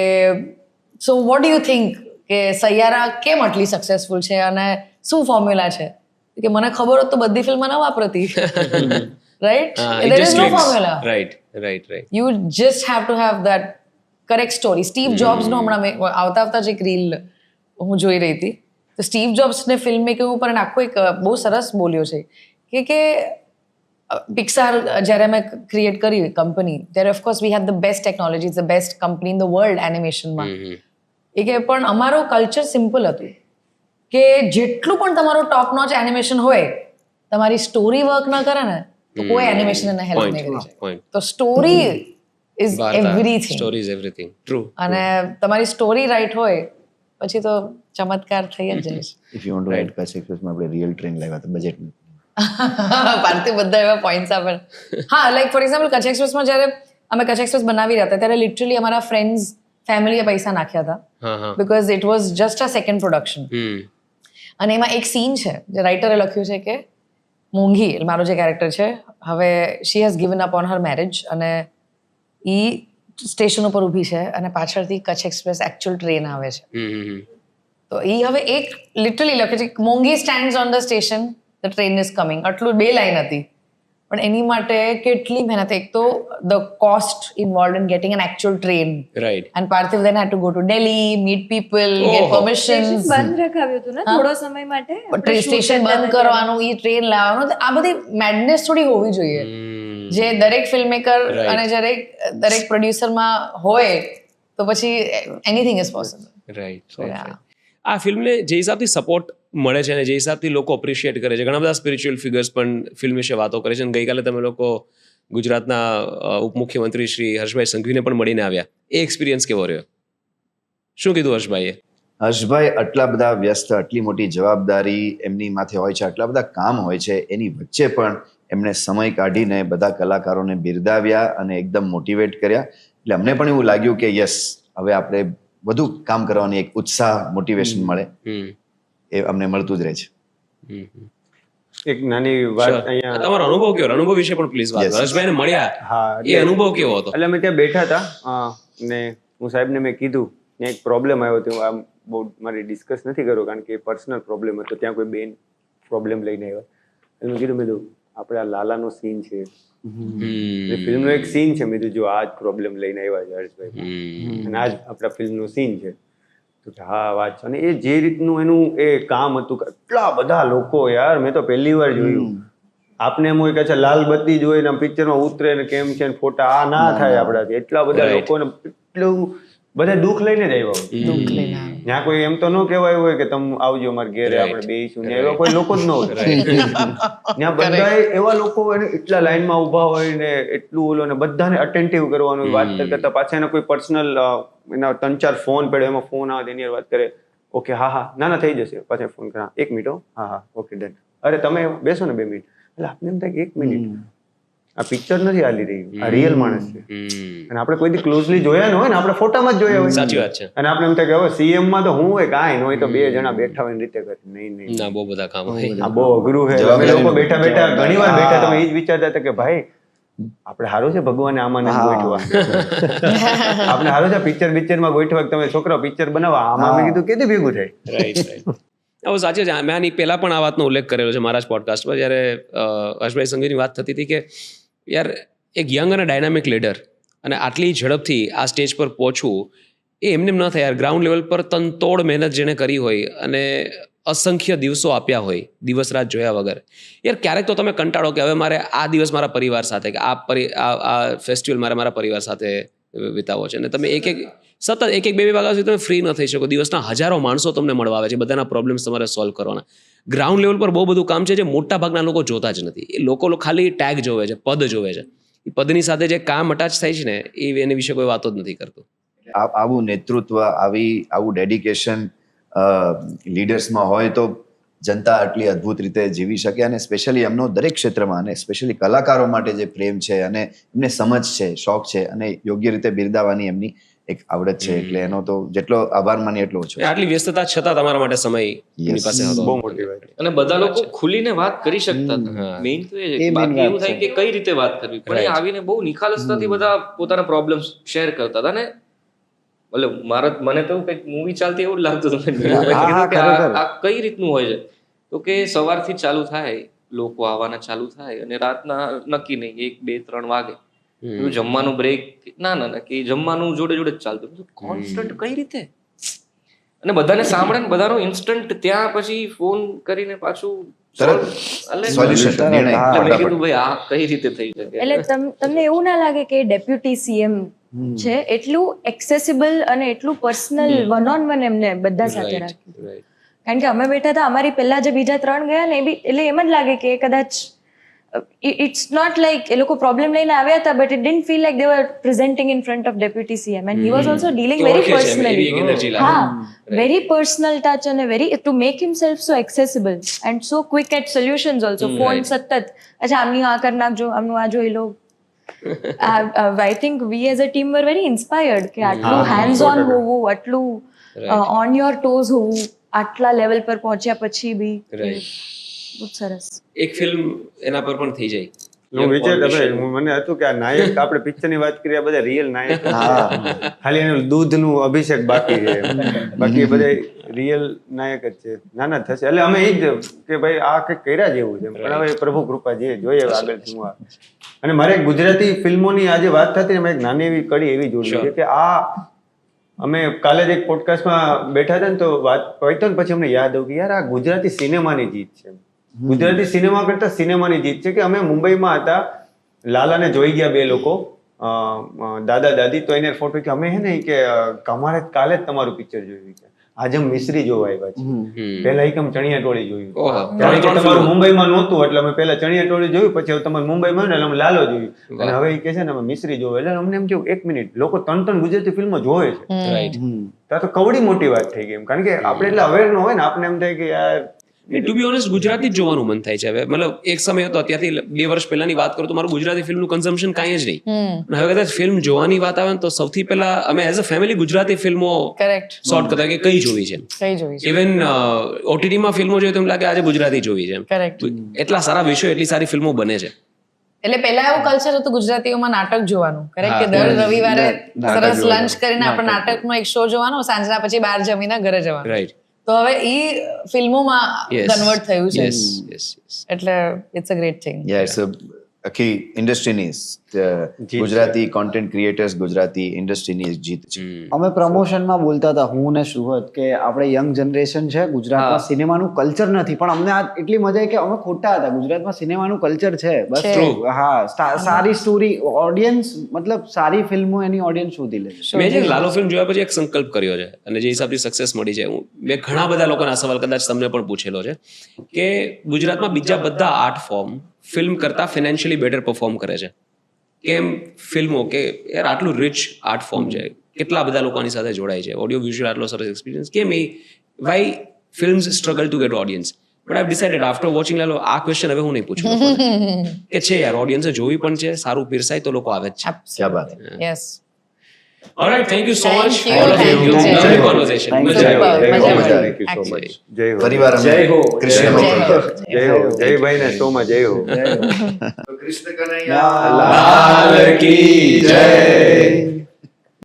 so what do you think કે સૈયારા કેમ આટલી સક્સેસફુલ છે અને શું ફોર્મ્યુલા છે? કે મને ખબર હોત તો બધી ફિલ્મમાં ના વાપરતી. Right? There is no formula. Right you just have to have that correct story. Steve જોબ્સનો હમણાં મેં આવતા જ એક રીલ હું જોઈ રહી હતી. તો સ્ટીવ જોબ્સને ફિલ્મ મેકિંગ ઉપર આખો એક બહુ સરસ બોલ્યો છે કે પિક્સાર જ્યારે અમે ક્રિએટ કરી કંપની ત્યારે of course we have the best technology, the best company in the world એનિમેશનમાં. એ કે પણ અમારું કલ્ચર સિમ્પલ હતું કે જેટલું પણ તમારું ટોપ નોચ એનિમેશન હોય, તમારી સ્ટોરી વર્ક ન કરે ને તો કોઈ એનિમેશન એને હેલ્પ નહીં કરી શકે. તો story is everything. Story is everything. True. અને તમારી સ્ટોરી રાઈટ હોય પછી તો ચમત્કાર થઈ જ જાય છે. If you want to write Kutch એક્સપ્રેસમાં આપણે રિયલ ટ્રેન લાવ્યા હતા બજેટ. પાર્થિવ બધા એવા પોઈન્ટ્સ આપે. હા, લાઈક ફોર એક્ઝામ્પલ કચ્છ એક્સપ્રેસમાં જ્યારે અમે કચ્છ એક્સપ્રેસ બનાવી રહ્યા હતા ત્યારે લિટરલી અમારા ફ્રેન્ડ્સ ફેમિલીએ પૈસા નાખ્યા હતા because it was just a second production. અને એમાં એક સીન છે જે રાઇટરે લખ્યું છે કે મોંઘી મારો જે કેરેક્ટર છે હવે she has given up on her marriage અને ઈ સ્ટેશન ઉપર ઊભી છે અને પાછળથી કચ્છ એક્સપ્રેસ એકચ્યુઅલ ટ્રેન આવે છે. તો ઈ હવે એક લિટરલી લખે છે મોંઘી stands on the station, the train is coming. આટલું 2 લાઈન હતી પણ એની માટે કેટલી મહેનત. એક તો the cost involved in getting an actual train. Right. And Parthiv then had to go to Delhi, meet people, get permissions. બંધ રખાવ્યું હતું ને થોડો સમય માટે. સ્ટેશન બંધ કરવાનું, ઈ ટ્રેન લાવવાનું, આ બધી મેડનેસ થોડી હોવી જોઈએ જે દરેક ફિલ્મ મેકર અને દરેક પ્રોડ્યુસરમાં હોય તો પછી એનીથિંગ ઇઝ પોસિબલ. રાઈટ. આ ફિલ્મને જે હિસાબથી સપોર્ટ મળે છે અને જે હિસાબથી લોકો અપ્રિશિએટ કરે છે, ઘણા બધા સ્પિરિચ્યુઅલ ફિગર્સ પણ ફિલ્મ વિશે વાતો કરે છે. અને ગઈકાલે તમે લોકો ગુજરાતના ઉપમુખ્યમંત્રી શ્રી હર્ષભાઈ સંઘવીને પણ મળીને આવ્યા. એ એક્સપિરિયન્સ કેવો રહ્યો? શું કીધું હર્ષભાઈએ? હર્ષભાઈ આટલા બધા વ્યસ્ત, આટલી મોટી જવાબદારી એમની માથે હોય છે, આટલા બધા કામ હોય છે, એની વચ્ચે પણ એમણે સમય કાઢીને બધા કલાકારોને બિરદાવ્યા અને એકદમ મોટિવેટ કર્યા. એટલે અમને પણ એવું લાગ્યું કે યસ, હવે આપણે વધુ કામ કરવાની એક ઉત્સાહ, મોટિવેશન મળે. એ અમને મળતું જ રહે છે. એક નાની વાત અહીંયા તમારો અનુભવ કેવો? અનુભવ વિશે પણ પ્લીઝ વાત. હર્ષભાઈને મળ્યા, હા, એ અનુભવ કેવો હતો? એટલે અમે ત્યાં બેઠા હતા ને હું સાહેબને મેં કીધું ત્યાં એક પ્રોબ્લેમ આવ્યો હતો. આમ બહુ મારી ડિસ્કસ નથી કર્યો કારણ કે પર્સનલ પ્રોબ્લેમ હતો. ત્યાં કોઈ બેન પ્રોબ્લેમ લઈને આવ્યા. એટલે મેં કીધું આપણે આ લાલાનો સીન છે, ફિલ્મનો એક સીન છે. મેં કીધું જો આ જ પ્રોબ્લેમ લઈને આવ્યા છે હર્ષભાઈ અને આ જ આપણા ફિલ્મનો સીન છે. તો કે હા વાત છે. અને એ જે રીતનું એનું એ કામ હતું, કેટલા બધા લોકો યાર, મેં તો પહેલી વાર જોયું. આપને એમ હોય કે અચ્છા લાલ બત્તી જોઈને આમ પિક્ચરમાં ઉતરે ને કેમ છે ફોટા, આ ના થાય આપણાથી. એટલા બધા લોકોને એટલું બધા દુઃખ લઈને જ આવ્યા. ત્યાં કોઈ એમ તો ન કહેવાય હોય કે તમે આવજો અમારા ઘેરે આપણે બેસીશું, એવા કોઈ લોકો જ ન હોય. ત્યાં બધા એવા લોકો હોય ને એટલા લાઈનમાં ઉભા હોય ને એટલું ઓલો ને બધાને અટેન્ટિવ કરવાનું, વાત કરતા પાછા એના કોઈ પર્સનલ એના 3-4 ફોન પડે, એમાં ફોન આવે એની વાત કરે. ઓકે હા હા ના ના થઈ જશે. પાછા ફોન કરે 1 મિનિટ, હા હા ઓકે ડન. અરે તમે બેસો ને 2 મિનિટ. એટલે આપણે એમ થાય કે 1 મિનિટ, આ પિક્ચર નથી હાલી રહ્યું, આ રિયલ માણસ છે. અને આપણે કોઈ દી ક્લોઝલી જોયા ન હોય ને, આપણે ફોટામાં જ જોયા હોય. સાચી વાત છે. અને આપણે એમ થાય કે હવે સીએમ માં તો હું હોય કાંઈ ન હોય, તો 2 જણા બેઠા હોય રીતે કરે. નહીં ના, બહુ બધા કામ હોય. આ બહુ અઘરું છે. અમે લોકો બેઠા બેઠા ઘણી વાર બેઠા તમે એ જ વિચારતા હતા કે ભાઈ આપણે સારું છે ભગવાને આમાં નથી ગોઠવા. આપણે સારું છે પિક્ચરમાં ગોઠવા, તમે છોકરા પિક્ચર બનાવવા, આમાં મેં કીધું કેદી ભેગું થાય. રાઈટ. સાચી છે. મેં આની પહેલા પણ આ વાતનો ઉલ્લેખ કરેલો છે મારા જ પોડકાસ્ટમાં, જ્યારે હર્ષભાઈ સંઘવીની વાત થતી હતી કે યાર એક યંગ અને ડાયનામિક લીડર અને આટલી ઝડપથી આ સ્ટેજ પર પહોંચવું એ એમને ન થાય યાર. ગ્રાઉન્ડ લેવલ પર તનતોડ મહેનત જેણે કરી હોય અને અસંખ્ય દિવસો આપ્યા હોય દિવસ રાત જોયા વગર. યાર ક્યારેક તો તમે કંટાળો કે હવે મારે આ દિવસ મારા પરિવાર સાથે, કે આ ફેસ્ટિવલ મારે મારા પરિવાર સાથે વિતાવો છે. અને તમે સતત એક 2 વાગ્યા સુધી તમે ફ્રી ન થઈ શકો. દિવસના હજારો માણસો તમને મળવા આવે છે, બધાના પ્રોબ્લેમ્સ તમારે સોલ્વ કરવાના. ગ્રાઉન્ડ લેવલ પર બહુ બધું કામ છે જે મોટા ભાગના લોકો જોતા જ નથી. એ લોકો ખાલી ટેગ જોવે છે, પદ જોવે છે. એ પદની સાથે જે કામ અટાચ થાય છે ને એની વિશે કોઈ વાતો જ નથી કરતું. આવું નેતૃત્વ, આવું ડેડિકેશન લીડર્સમાં હોય તો જનતા આટલી અદ્ભુત રીતે જીવી શકે. અને સ્પેશિયલી એમનો દરેક ક્ષેત્રમાં અને સ્પેશિયલી કલાકારો માટે જે પ્રેમ છે અને એમને સમજ છે, શોખ છે અને યોગ્ય રીતે બિરદાવવાની એમની એક આવડત છે, એટલે એનો તો જેટલો આભાર માની એટલો ઓછો. આટલી વ્યસ્તતા છતાં તમારા માટે સમય એની પાસે હતો. બહુ મોટી વાત. અને બધા લોકો ખુલીને વાત કરી શકતા હતા. મેઇન તો એ છે. બાકી એવું થાય કે કઈ રીતે વાત કરવી, પણ એ આવીને બહુ નિખાલસતાથી બધા પોતાના પ્રોબ્લેમ્સ શેર કરતા હતા ને. મતલબ મને તો કંઈક મૂવી ચાલતી એવું જ લાગતું હતું. મેં કીધું કે આ કઈ રીતનું હોય છે, તો કે સવારથી ચાલુ થાય, લોકો આવવાના ચાલુ થાય અને રાતના નક્કી નહીં 1, 2, 3 વાગે જમવાનું બ્રેક ના કે જમવાનું જોડે જોડે જ ચાલતું. કોન્સ્ટન્ટ કઈ રીતે? અને બધાને સાંભળે ને બધાનો ઇન્સ્ટન્ટ ત્યાં પછી ફોન કરીને પાછું સોલ્યુશન મેં કીધું ભાઈ આ કઈ રીતે થઈ શકે. એટલે તમને એવું ના લાગે કે ડેપ્યુટી સીએમ છે એટલું એક્સેસિબલ અને એટલું પર્સનલ વન ઓન વન એમને બધા સાથે રાખ્યું? કારણ કે અમે બેઠા હતા, અમારી પહેલા જે બીજા 3 ગયા ને એ બી, એટલે એમ જ લાગે કે કદાચ ઇટ્સ નોટ લાઈક એ લોકો પ્રોબ્લેમ લઈને આવ્યા હતા, but it didn't feel like they were presenting in front of deputy CM and he was also dealing very personally. હા, વેરી પર્સનલ ટચ અને very to make himself so accessible and so quick at solutions also. Phone સતત, અચ્છા આમની આ કરી નાખજો, આમનું આ જોઈ લો. I think we as a team were very inspired કે આટલું હેન્ડ્સ ઓન હોવું, આટલું ઓન યોર ટોઝ હોવું, આટલા લેવલ પર પહોંચ્યા પછી બી. બહુ સરસ. એક ફિલ્મ એના પર પણ થઈ જાય. હું વિચારતો મને હતું કે આ નાયક, આપણે પિક્ચરની વાત કરીએ, આ બધા રિયલ નાયક, ખાલી એનું દૂધનું અભિષેક બાકી છે, બાકી બધા રિયલ નાયક જ છે. ના થશે. એટલે અમે એ જ કે ભાઈ આ કંઈક કર્યા જેવું છે, પણ હવે પ્રભુ કૃપા જે જોઈએ આગળથી. હું અને મારે ગુજરાતી ફિલ્મોની આજે વાત થતી ને, મેં એક નાની એવી કડી એવી જોડી છે કે આ અમે કાલે જ એક પોડકાસ્ટમાં બેઠા હતા ને, તો વાત કહી ને પછી અમને યાદ આવ્યું કે યાર આ ગુજરાતી સિનેમાની જીત છે. ગુજરાતી સિનેમા કરતા સિનેમાની જીત છે કે અમે મુંબઈમાં હતા, લાલાને જોઈ ગયા 2 લોકો, દાદા દાદી, તો એને ફોટો કે અમે હે ને કે અમારે કાલે જ તમારું પિક્ચર જોયું કે આજે મિસ્ત્રી જોવા આવ્યા છે. પેલા એકમ ચણિયા ટોળી જોયું, ત્યારે તમારું મુંબઈમાં નહોતું એટલે અમે પેલા ચણિયા ટોળી જોયું, પછી હવે તમારું મુંબઈમાં ને અમે લાલો જોયું, અને હવે એ કે છે ને અમે મિસ્ત્રી જોવે. એટલે અમને એમ કેવું 1 મિનિટ, લોકો 3 ગુજરાતી ફિલ્મો જોવે છે. ત્યાં તો કવડી મોટી વાત થઈ ગઈ એમ, કારણ કે આપણે એટલે અવેર ન હોય ને, આપણે એમ થાય કે યાર ટુ બી ઓનેસ્ટ ગુજરાતી જ જોવાનું મન થાય છે હવે. મતલબ એક સમય હતો, અત્યારથી 2 વર્ષ પહેલાની વાત કરું તો મારું ગુજરાતી ફિલ્મનું કન્ઝમ્પશન કાંઈ જ નહીં. હવે કદાચ ફિલ્મ જોવાની વાત આવે ને તો સૌથી પહેલા અમે એઝ અ ફેમિલી ગુજરાતી ફિલ્મો સોર્ટ કરતા કે કઈ જોવી છે. ઇવન ઓટીટીમાં ફિલ્મો જોઈએ તો એમ લાગે આજે ગુજરાતી જોવી છે. એટલા સારા વિષયો, એટલી સારી ફિલ્મો બને છે. એટલે પહેલા એવું કલ્ચર હતું ગુજરાતીઓમાં નાટક જોવાનું, કરેક્ટ, કે દર રવિવારે સરસ લંચ કરીને આપણે નાટકનો એક શો જોવાનો, સાંજના પછી 12 જમીને ઘરે જવાનું. રાઈટ. તો હવે ઈ ફિલ્મોમાં કન્વર્ટ થયું છે, એટલે ઇટ્સ અ ગ્રેટ થિંગ. આખી ઇન્ડસ્ટ્રીની ગુજરાતી કોન્ટેન્ટ ક્રિએટર્સ, ગુજરાતી ઇન્ડસ્ટ્રીની એક જીત છે. અમે પ્રમોશનમાં બોલતા હતા, હું ને સુહદ, કે આપણે યંગ જનરેશન છે, ગુજરાતમાં સિનેમાનું કલ્ચર નથી, પણ અમને આ એટલી મજા આવી કે અમે ખોટા હતા, ગુજરાતમાં સિનેમાનું કલ્ચર છે. બસ હા, સારી સ્ટોરી, ઓડિયન્સ, મતલબ સારી ફિલ્મો એની ઓડિયન્સ શોધી લે. મેં જે લાલો ફિલ્મ જોયા પછી એક સંકલ્પ કર્યો છે, અને જે હિસાબથી સક્સેસ મળી છે, મેં ઘણા બધા લોકોના સવાલ કદાચ તમને પણ પૂછેલો છે કે ગુજરાતમાં બીજા બધા આર્ટ ફોર્મ ફિલ્મ કરતા ફિનાન્શિયલી બેટર પરફોર્મ કરે છે. કેમ ફિલ્મો, કે યાર આટલું રિચ આર્ટ ફોર્મ છે, કેટલા બધા લોકોની સાથે જોડાય છે, ઓડિયો વિઝ્યુઅલ આટલો સરસ એક્સપિરિયન્સ, કેમ એ why films struggle to get audience? But I decided after watching Lalo આ ક્વેશ્ચન હવે હું નહીં પૂછું કે છે યાર ઓડિયન્સે જોવી પણ છે, સારું પીરસાય તો લોકો આવે જ છે. ક્યા Baat. Yes. Alright, thank you so much all of you. Lovely conversation. મજા આવી. જય હો. પરિવાર જય હો. કૃષ્ણ જય હો. જય ભાઈ ને સોમાં જય હો. કૃષ્ણ કનૈયા લાલ કી જય.